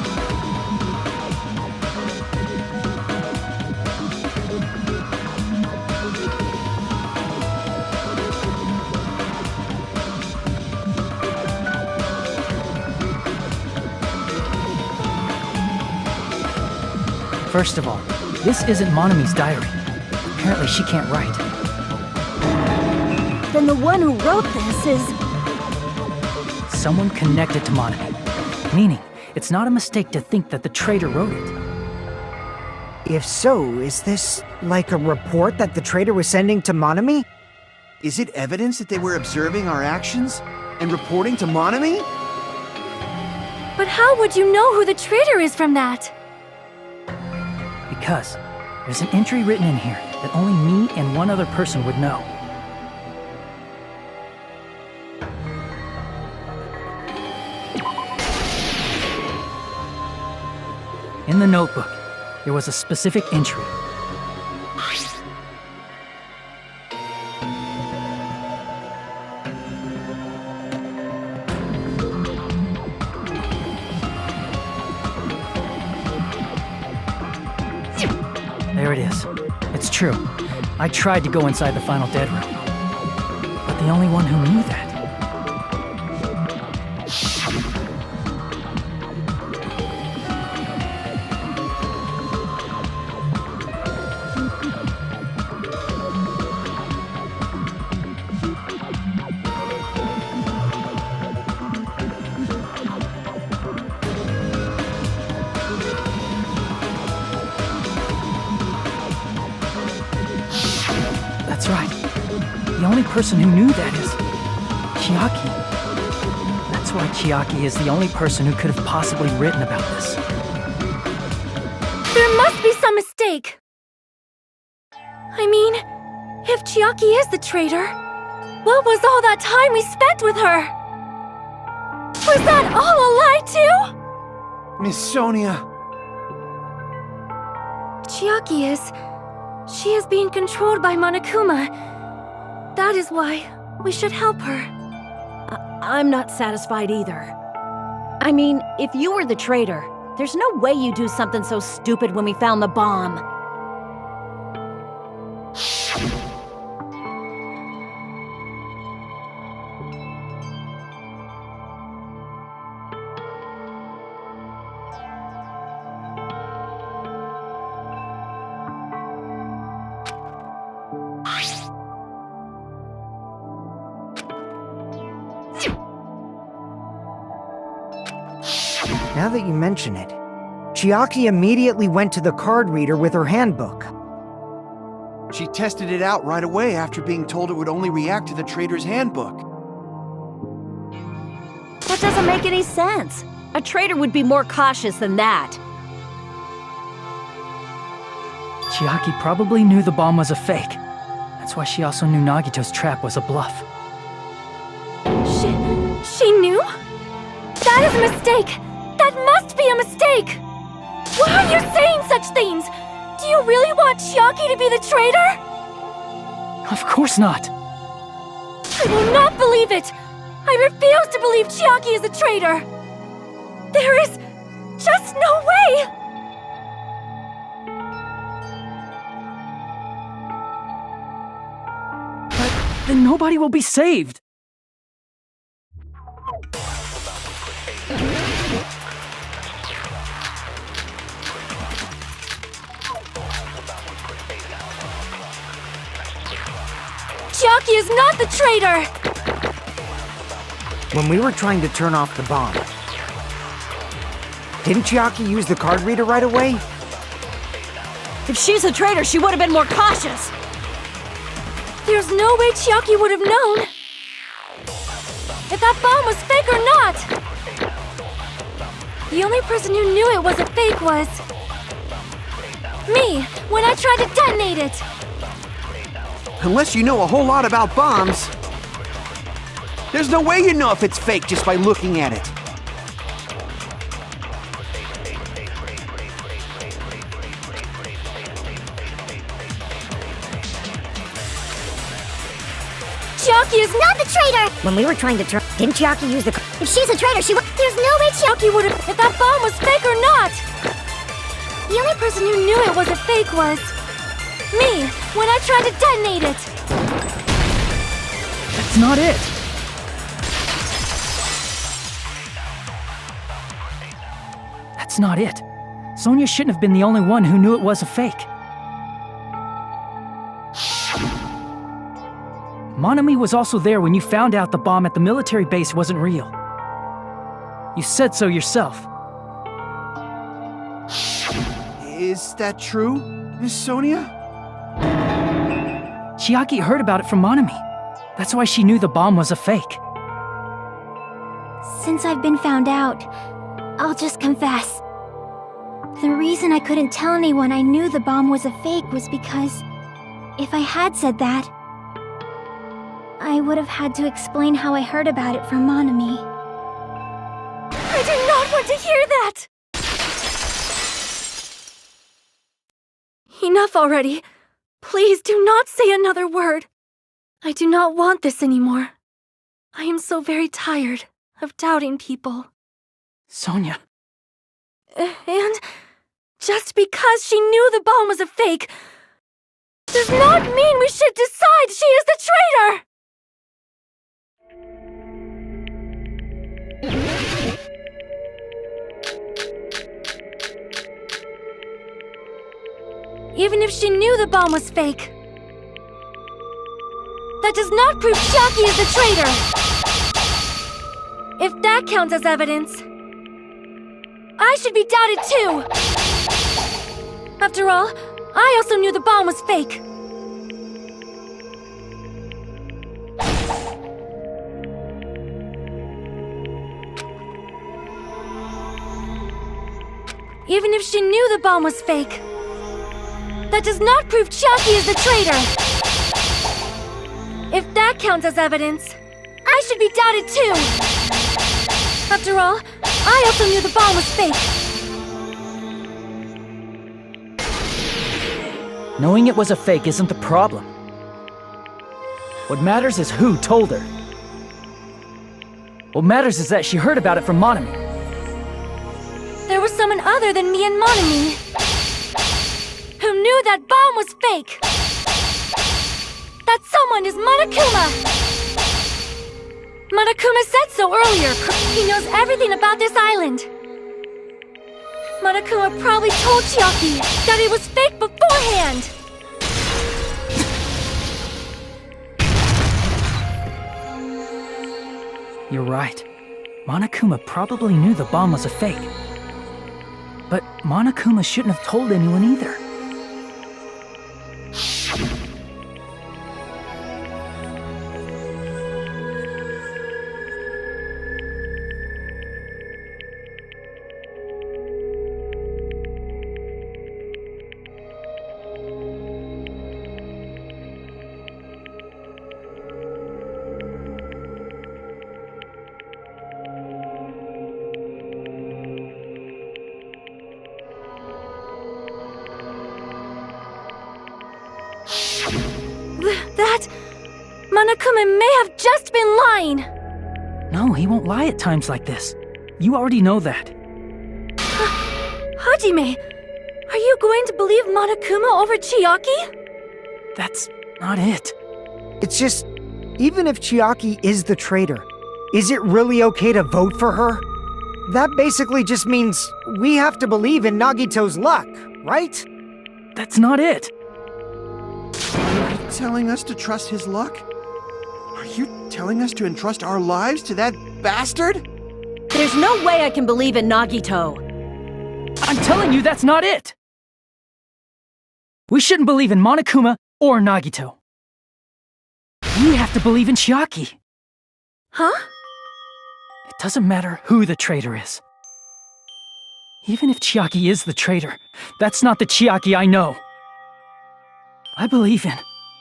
First of all, this isn't Monami's diary. Apparently she can't write. Then the one who wrote this is... Someone connected to Monami. Meaning, it's not a mistake to think that the traitor wrote it. If so, is this like a report that the traitor was sending to Monami? Is it evidence that they were observing our actions and reporting to Monami? But how would you know who the traitor is from that? Because there's an entry written in here that only me and one other person would know. In the notebook, there was a specific entry. There it is. It's true. I tried to go inside the final dead room. But the only one who knew that... That's right. The only person who knew that is... Chiaki. That's why Chiaki is the only person who could have possibly written about this. There must be some mistake. I mean, if Chiaki is the traitor, what was all that time we spent with her? Was that all a lie too? Miss Sonia. Chiaki is... She is being controlled by Monokuma. That is why we should help her. I'm not satisfied either. I mean, if you were the traitor, there's no way you'd do something so stupid when we found the bomb. Now that you mention it, Chiaki immediately went to the card reader with her handbook. She tested it out right away after being told it would only react to the traitor's handbook. That doesn't make any sense. A traitor would be more cautious than that. Chiaki probably knew the bomb was a fake. That's why she also knew Nagito's trap was a bluff. She knew? That is a mistake! That must be a mistake! Why are you saying such things? Do you really want Chiaki to be the traitor? Of course not! I will not believe it! I refuse to believe Chiaki is a traitor! There is just no way! But then nobody will be saved! Chiaki is not the traitor! When we were trying to turn off the bomb, didn't Chiaki use the card reader right away? If she's a traitor, she would have been more cautious. There's no way Chiaki would have known if that bomb was fake or not. The only person who knew it was a fake was Me, when I tried to detonate it! Unless you know a whole lot about bombs. There's no way you know if it's fake just by looking at it. Chiaki is Not the traitor! When we were trying to turn, didn't Chiaki use the? If she's a traitor, there's no way Chiaki would have if that bomb was fake or not! The only person who knew it wasn't fake was me, when I tried to detonate it! That's not it. That's not it. Sonia shouldn't have been the only one who knew it was a fake. Monami was also there when you found out the bomb at the military base wasn't real. You said so yourself. Is that true, Miss Sonia? Chiaki heard about it from Monami. That's why she knew the bomb was a fake. Since I've been found out, I'll just confess. The reason I couldn't tell anyone I knew the bomb was a fake was because if I had said that, I would have had to explain how I heard about it from Monami. I do not want to hear that! Enough already. Please do not say another word. I do not want this anymore. I am so very tired of doubting people. Sonia. And just because she knew the bomb was a fake does not mean we should decide she is the traitor! Even if she knew the bomb was fake, that does not prove Chiaki is the traitor! If that counts as evidence, I should be doubted too! After all, I also knew the bomb was fake. Even if she knew the bomb was fake, that does not prove Chiaki is the traitor! If that counts as evidence, I should be doubted too! After all, I also knew the bomb was fake. Knowing it was a fake isn't the problem. What matters is who told her. What matters is that she heard about it from Monami. There was someone other than me and Monami who knew that bomb was fake. That someone is Monokuma. Monokuma said so earlier. He knows everything about this island. Monokuma probably told Chiaki that it was fake beforehand. You're right. Monokuma probably knew the bomb was a fake. But Monokuma shouldn't have told anyone either. That... Monokuma may have just been lying! No, he won't lie at times like this. You already know that. Hajime, are you going to believe Monokuma over Chiaki? That's not it. It's just, even if Chiaki is the traitor, is it really okay to vote for her? That basically just means we have to believe in Nagito's luck, right? That's not it. Are you telling us to trust his luck? Are you telling us to entrust our lives to that bastard? There's no way I can believe in Nagito. I'm telling you that's not it! We shouldn't believe in Monokuma or Nagito. We have to believe in Chiaki. Huh? It doesn't matter who the traitor is. Even if Chiaki is the traitor, that's not the Chiaki I know. I believe in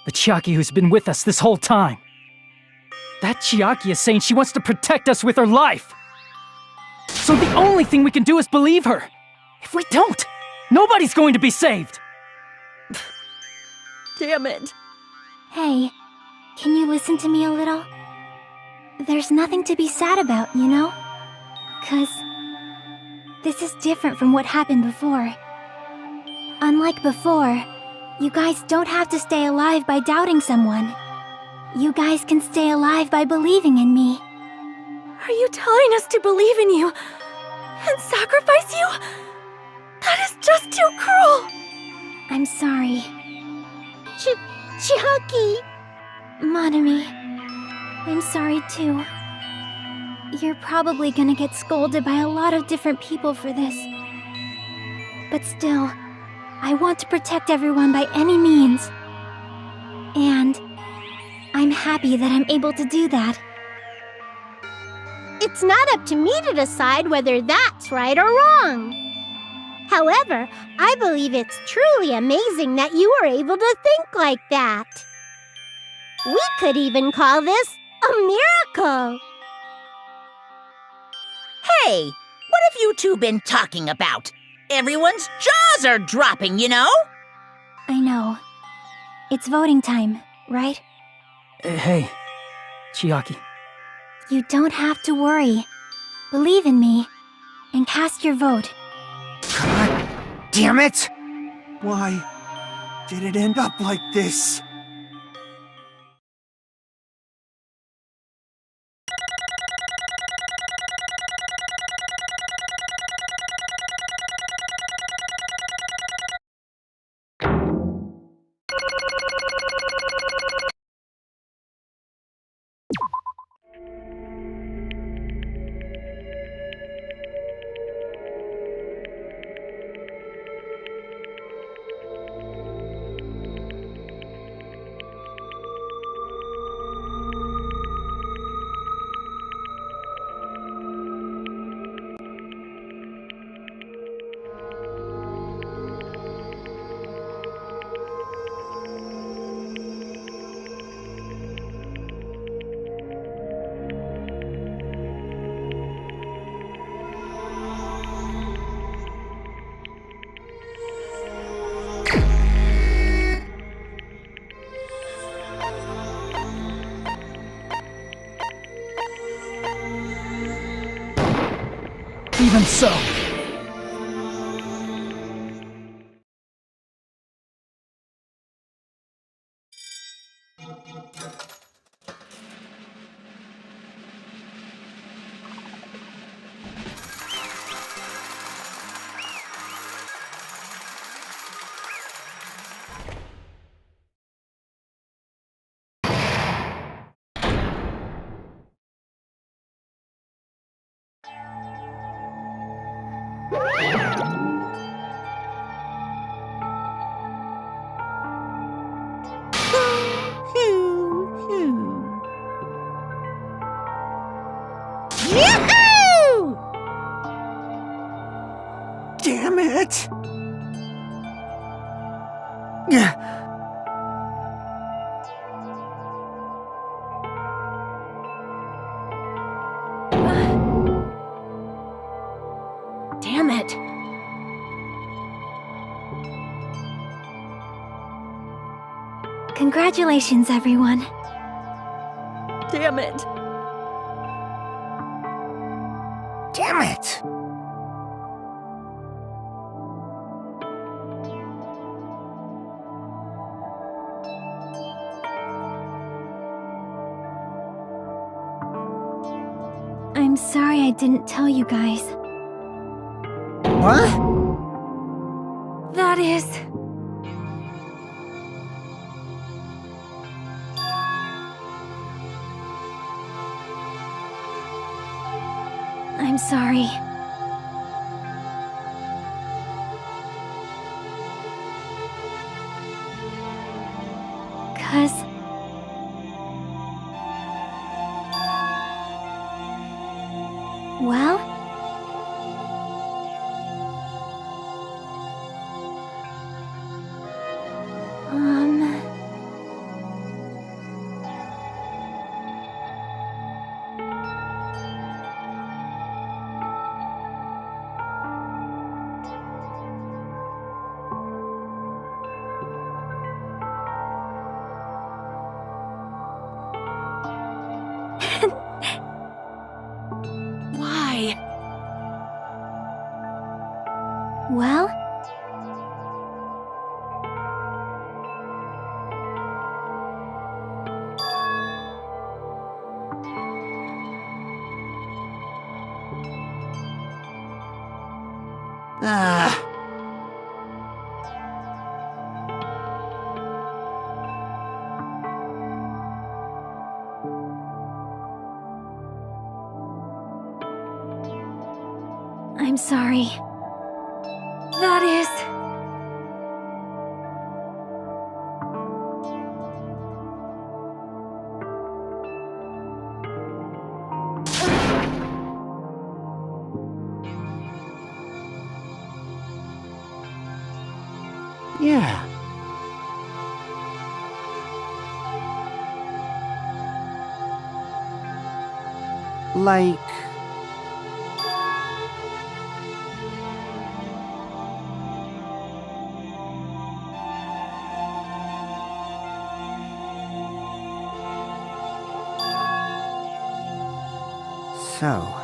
the Chiaki who's been with us this whole time. That Chiaki is saying she wants to protect us with her life. So the only thing we can do is believe her. If we don't, nobody's going to be saved. Damn it. Hey, can you listen to me a little? There's nothing to be sad about, you know? 'Cause this is different from what happened before. Unlike before, you guys don't have to stay alive by doubting someone. You guys can stay alive by believing in me. Are you telling us to believe in you and sacrifice you? That is just too cruel. I'm sorry. Chiaki! Monami, I'm sorry too. You're probably gonna get scolded by a lot of different people for this. But still, I want to protect everyone by any means. And I'm happy that I'm able to do that. It's not up to me to decide whether that's right or wrong. However, I believe it's truly amazing that you were able to think like that. We could even call this a miracle. Hey, what have you two been talking about? Everyone's jaws are dropping, you know? I know. It's voting time, right? Hey, Chiaki. You don't have to worry. Believe in me, and cast your vote. God damn it! Why did it end up like this? Even so. Yahoo! Damn it! Damn it. Congratulations, everyone. Damn it. Damn it! I'm sorry I didn't tell you guys. What? That is... I'm sorry. Well, Why? Well, Ah. I'm sorry. That is... Yeah. Like... So...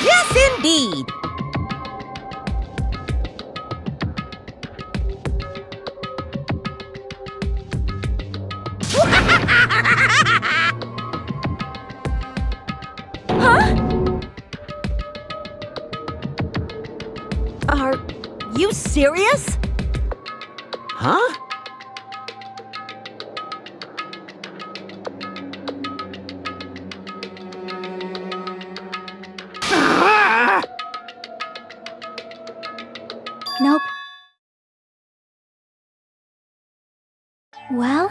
Yes, indeed. Are you serious? Huh? Nope. Well,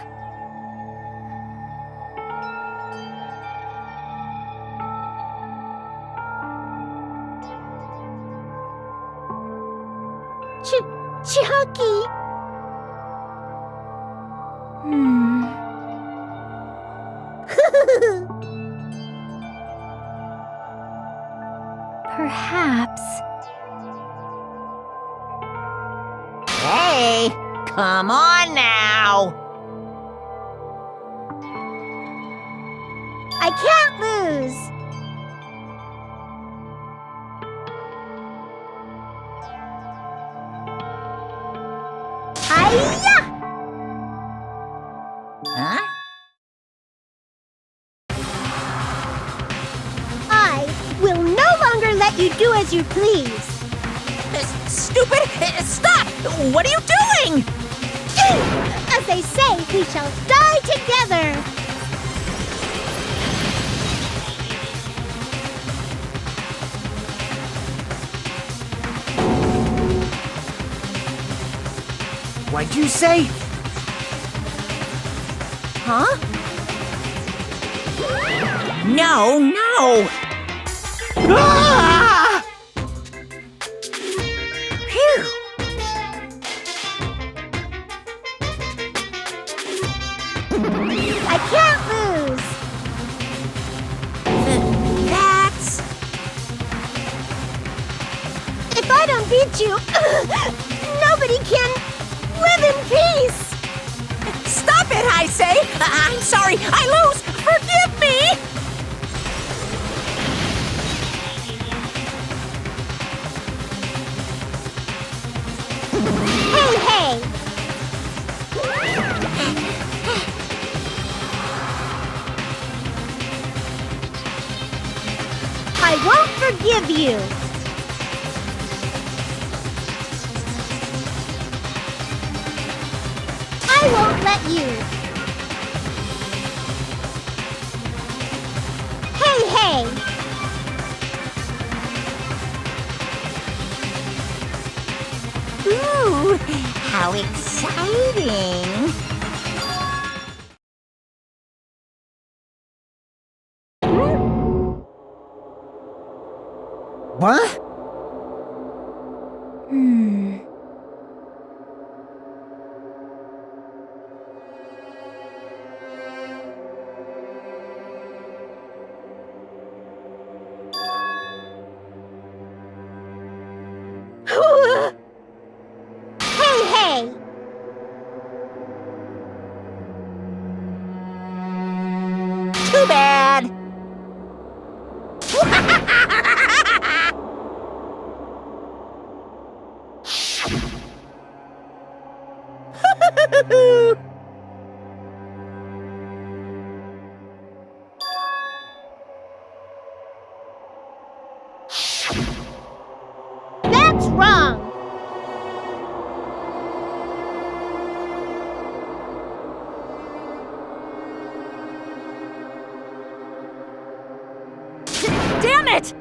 Chucky! perhaps. Hey, come on now. I can't lose! Hiya! Huh? I will no longer let you do as you please. Stupid! Stop! What are you doing? As they say, we shall die together. What'd you say? Huh? No, no! Ah! Phew! I can't lose. That's... If I don't beat you, nobody can live in peace. Stop it, I say! I'm sorry, I lose! Forgive me! Hey, hey! I won't forgive you. I won't let you. Hey, hey! How exciting! What? Hey, hey! Too bad! That's wrong! Damn it!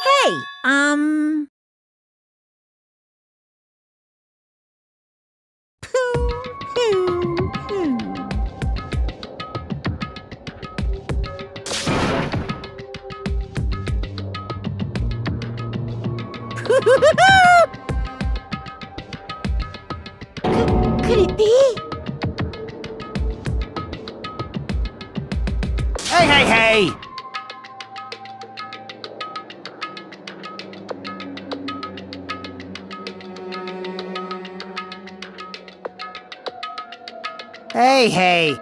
Hey, Could it be? Hey, hey, hey! Hey, hey!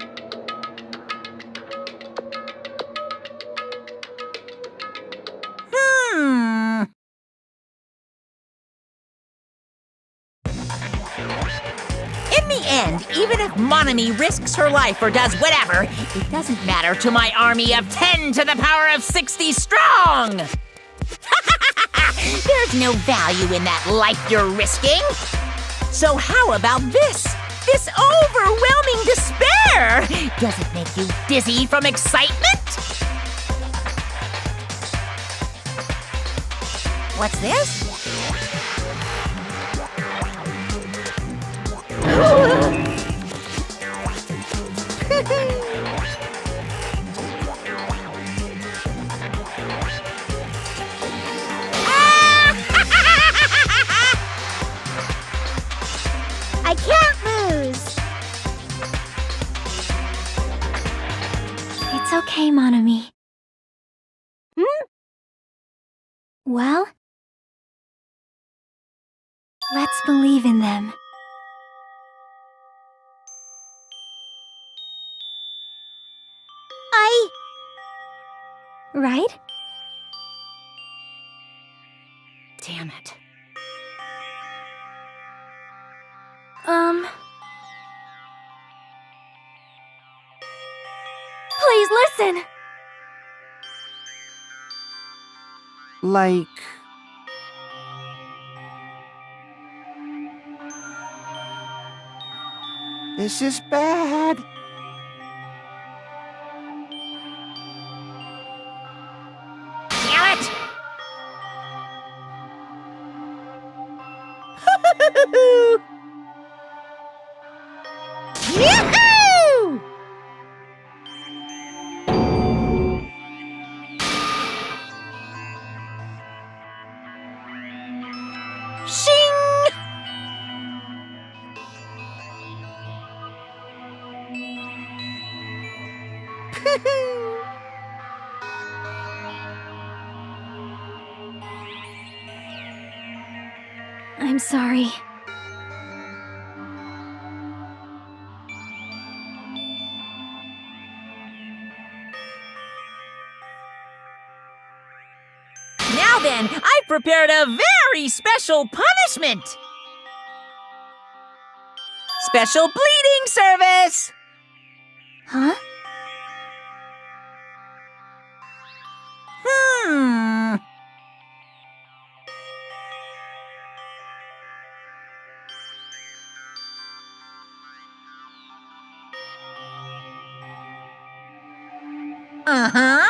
In the end, even if Monami risks her life or does whatever, it doesn't matter to my army of 10 to the power of 60 strong! There's no value in that life you're risking. So how about this? This overwhelming despair! Does it make you dizzy from excitement? What's this? I can't lose! It's okay, Monami. Well, let's believe in them. Right? Damn it. Please listen! Like... This is bad. Damn it! Yahoo! Shing! I'm sorry. Now then, I've prepared a very special punishment! Special bleeding service! Huh? Uh-huh.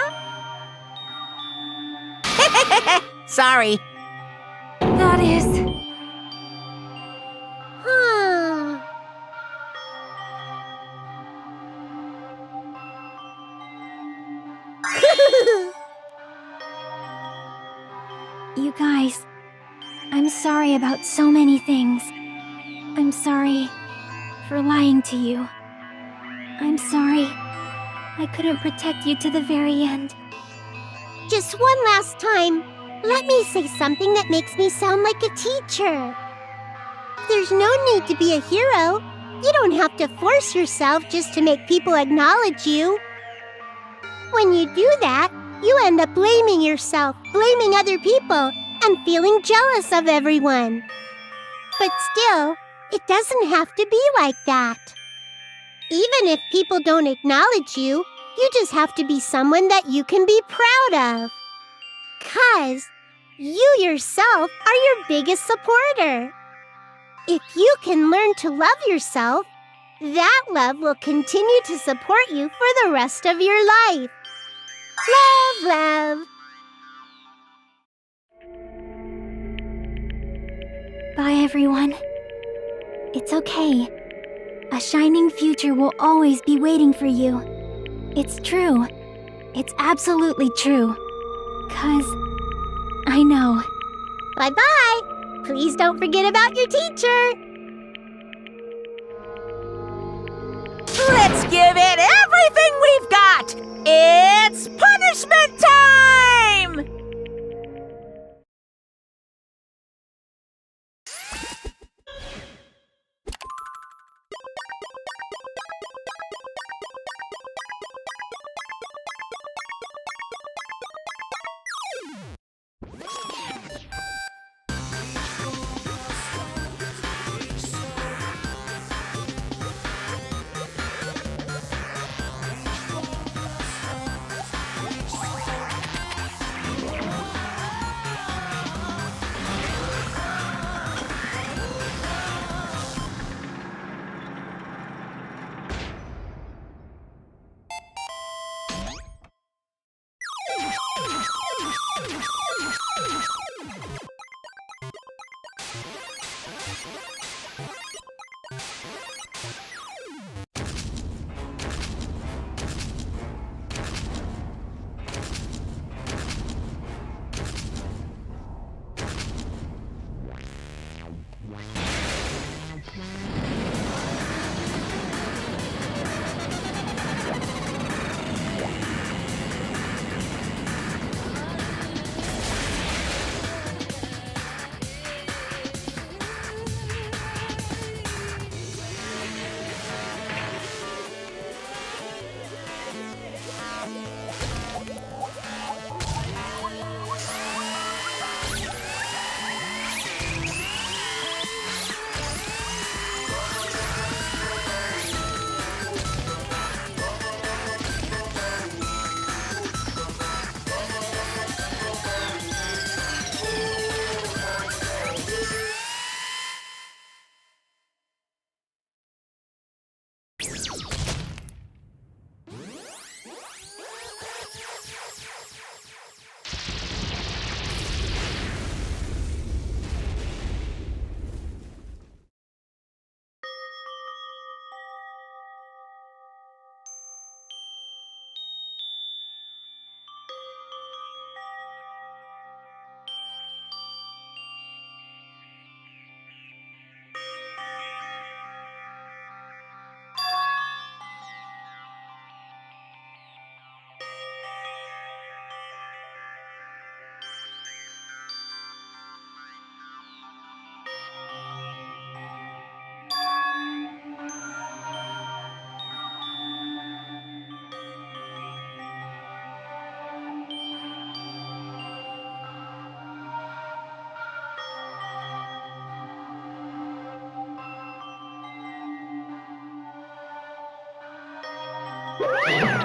Sorry. You guys, I'm sorry about so many things. I'm sorry for lying to you. I'm sorry I couldn't protect you to the very end. Just one last time, let me say something that makes me sound like a teacher. There's no need to be a hero. You don't have to force yourself just to make people acknowledge you. When you do that, you end up blaming yourself, blaming other people, and feeling jealous of everyone. But still, it doesn't have to be like that. Even if people don't acknowledge you, you just have to be someone that you can be proud of. 'Cause you yourself are your biggest supporter. If you can learn to love yourself, that love will continue to support you for the rest of your life. Love, love. Bye, everyone. It's okay. A shining future will always be waiting for you. It's true. It's absolutely true. 'Cause I know. Bye-bye. Please don't forget about your teacher. Let's give it everything we've got! It's punishment time!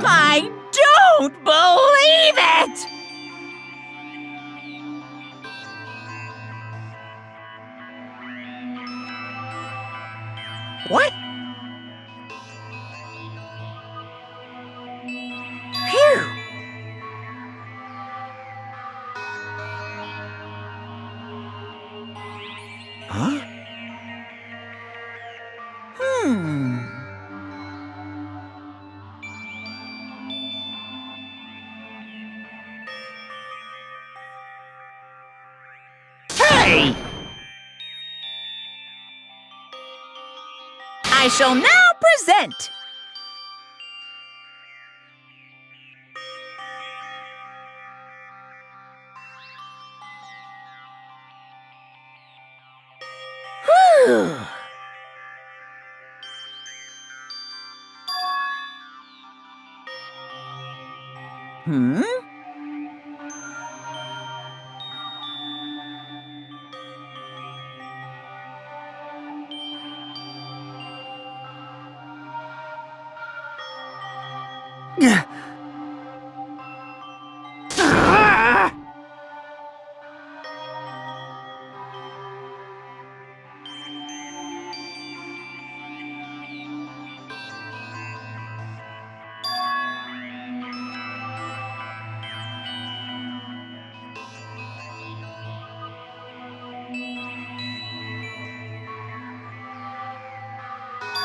I don't believe it! What? Phew! Huh? I shall now present. Whew. Hmm?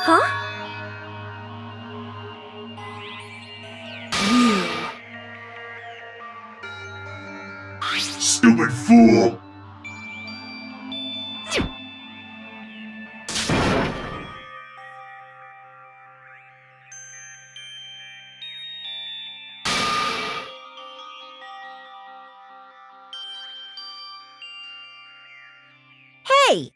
Huh? Stupid fool! Hey,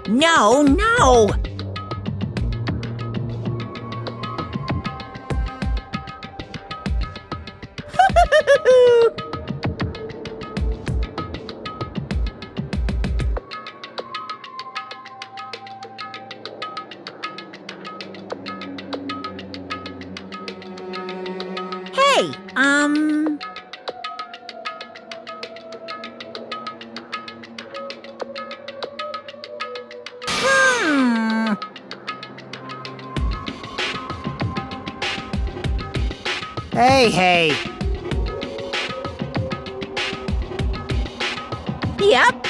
No, no! Hey, Hey. Yep.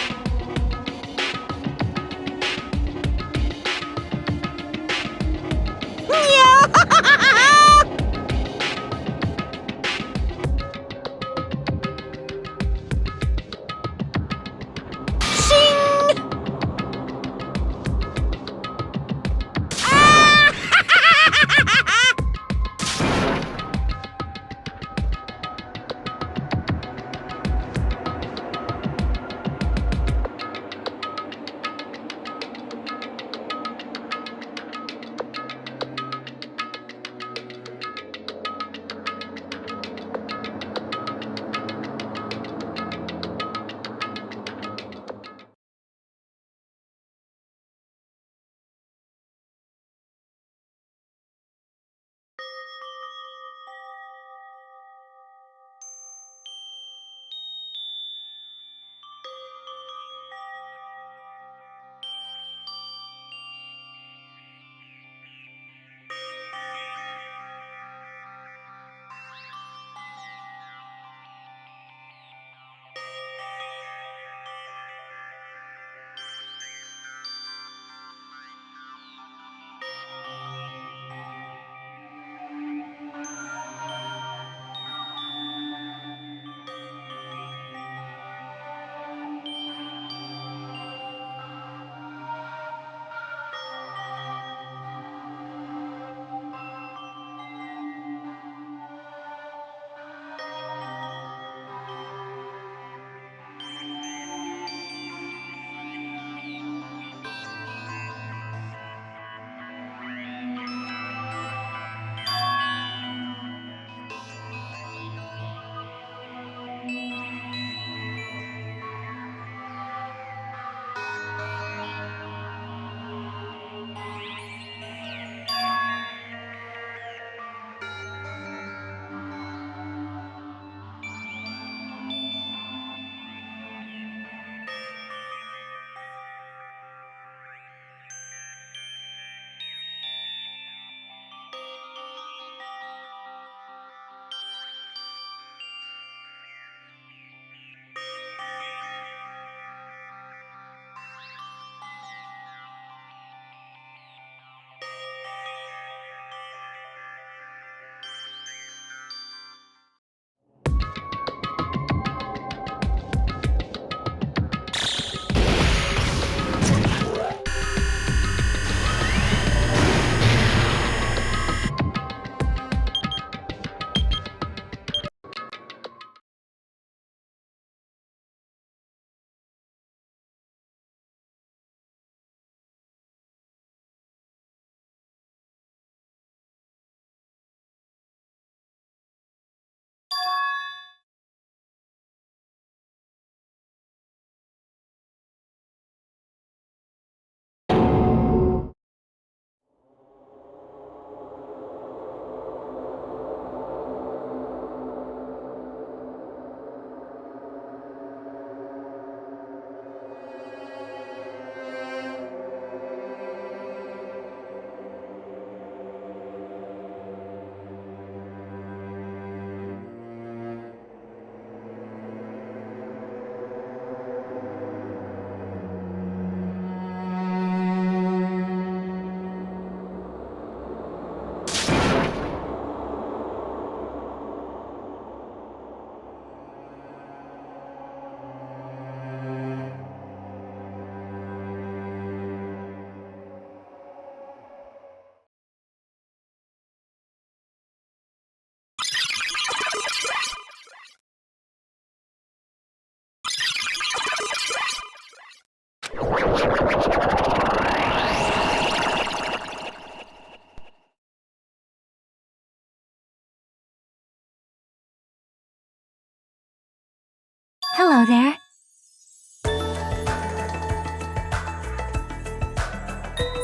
Hello there.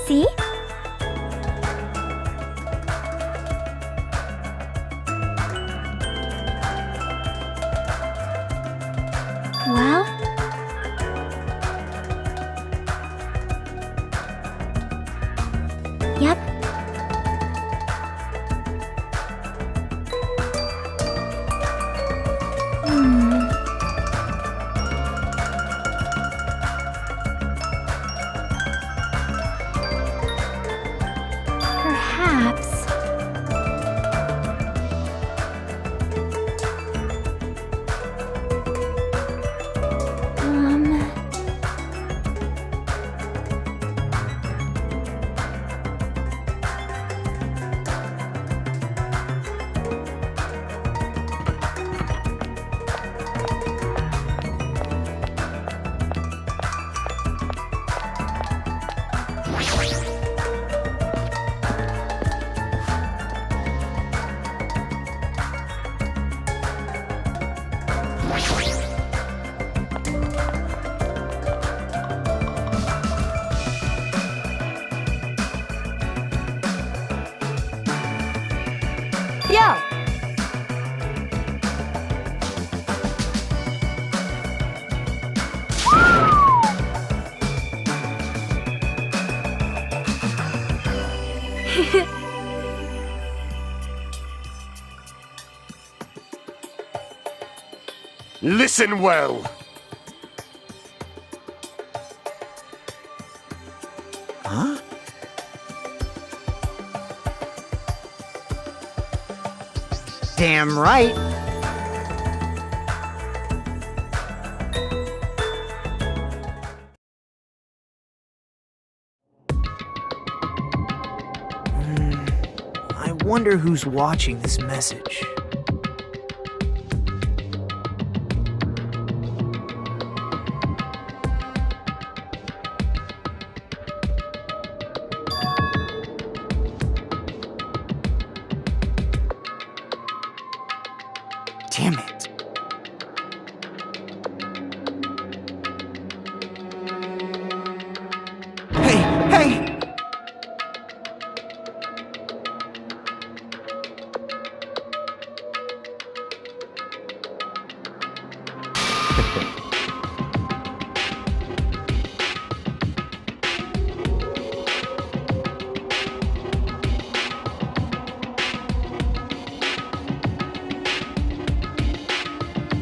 See? Well? Yep. Perhaps. Yo! Listen well. Huh? Damn right. I wonder who's watching this message. Damn it. Hey!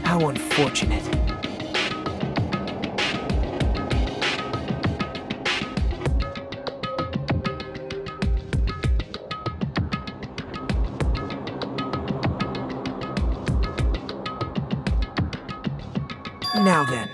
How unfortunate. Now then.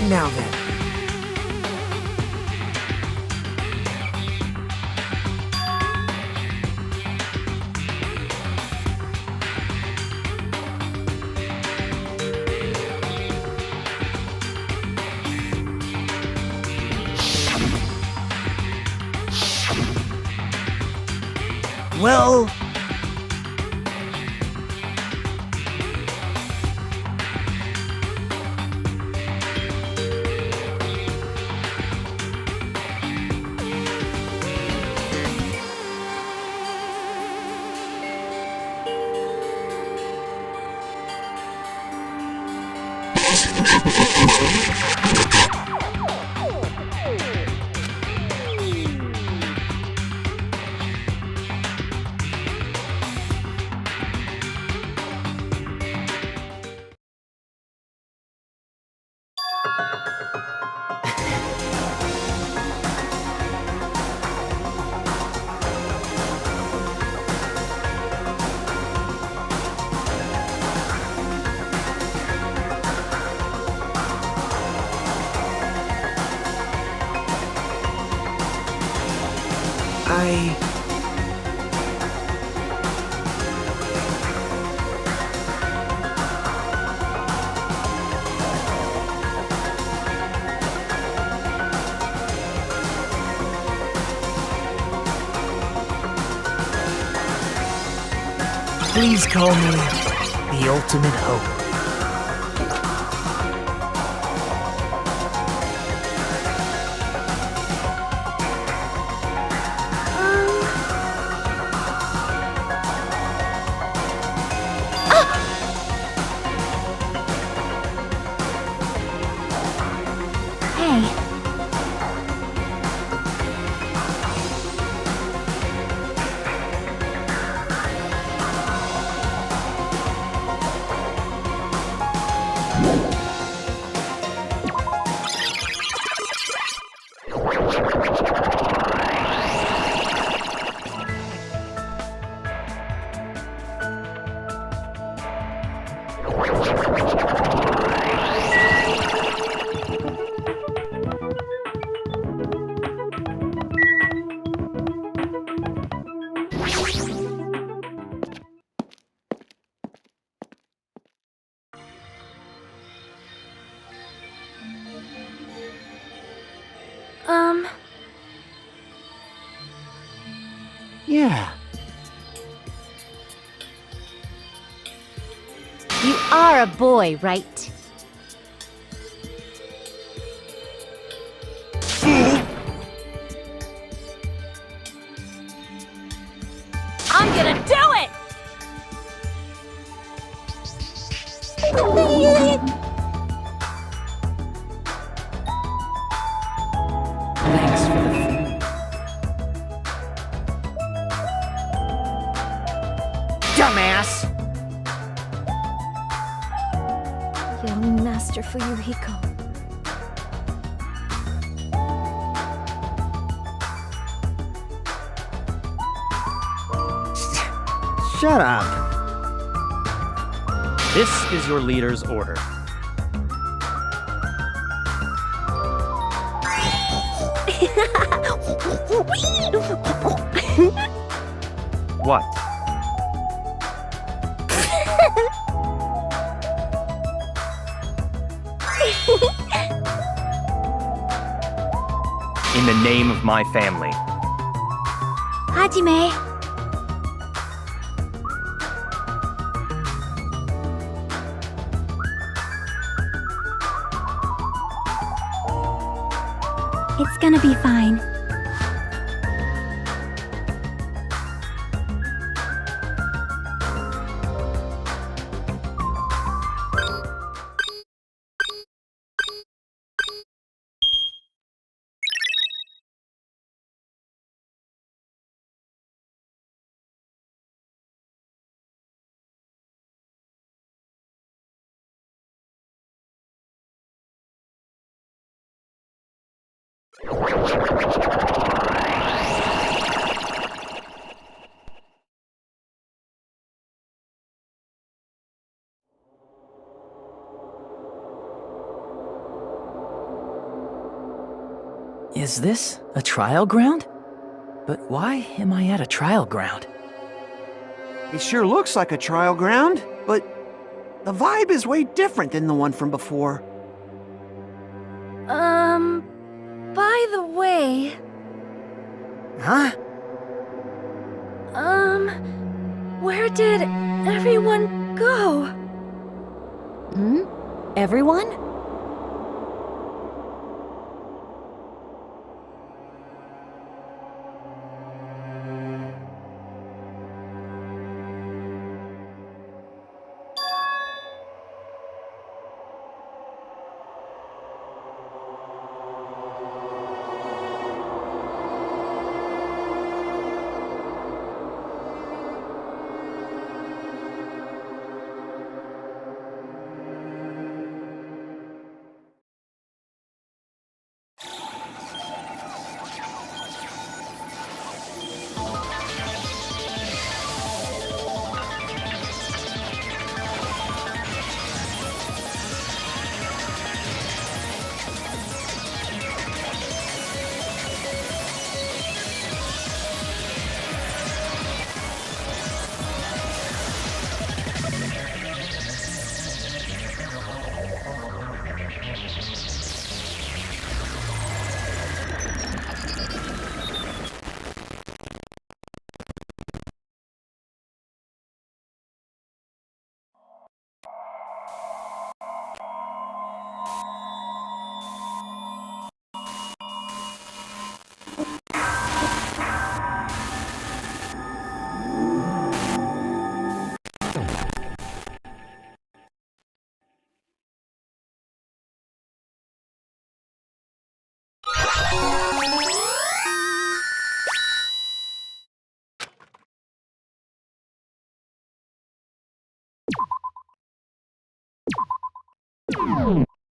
Now then. Well... Please call me the ultimate hope. Hey. Yeah. You are a boy, right? I'm gonna do it! Thanks for the food. Dumbass! Young Master Fuyuhiko. Shut up. This is your leader's order. What? In the name of my family. Hajime. It's gonna be fine. Is this a trial ground? But why am I at a trial ground? It sure looks like a trial ground, but the vibe is way different than the one from before. By the way, Huh? where did everyone go? Everyone?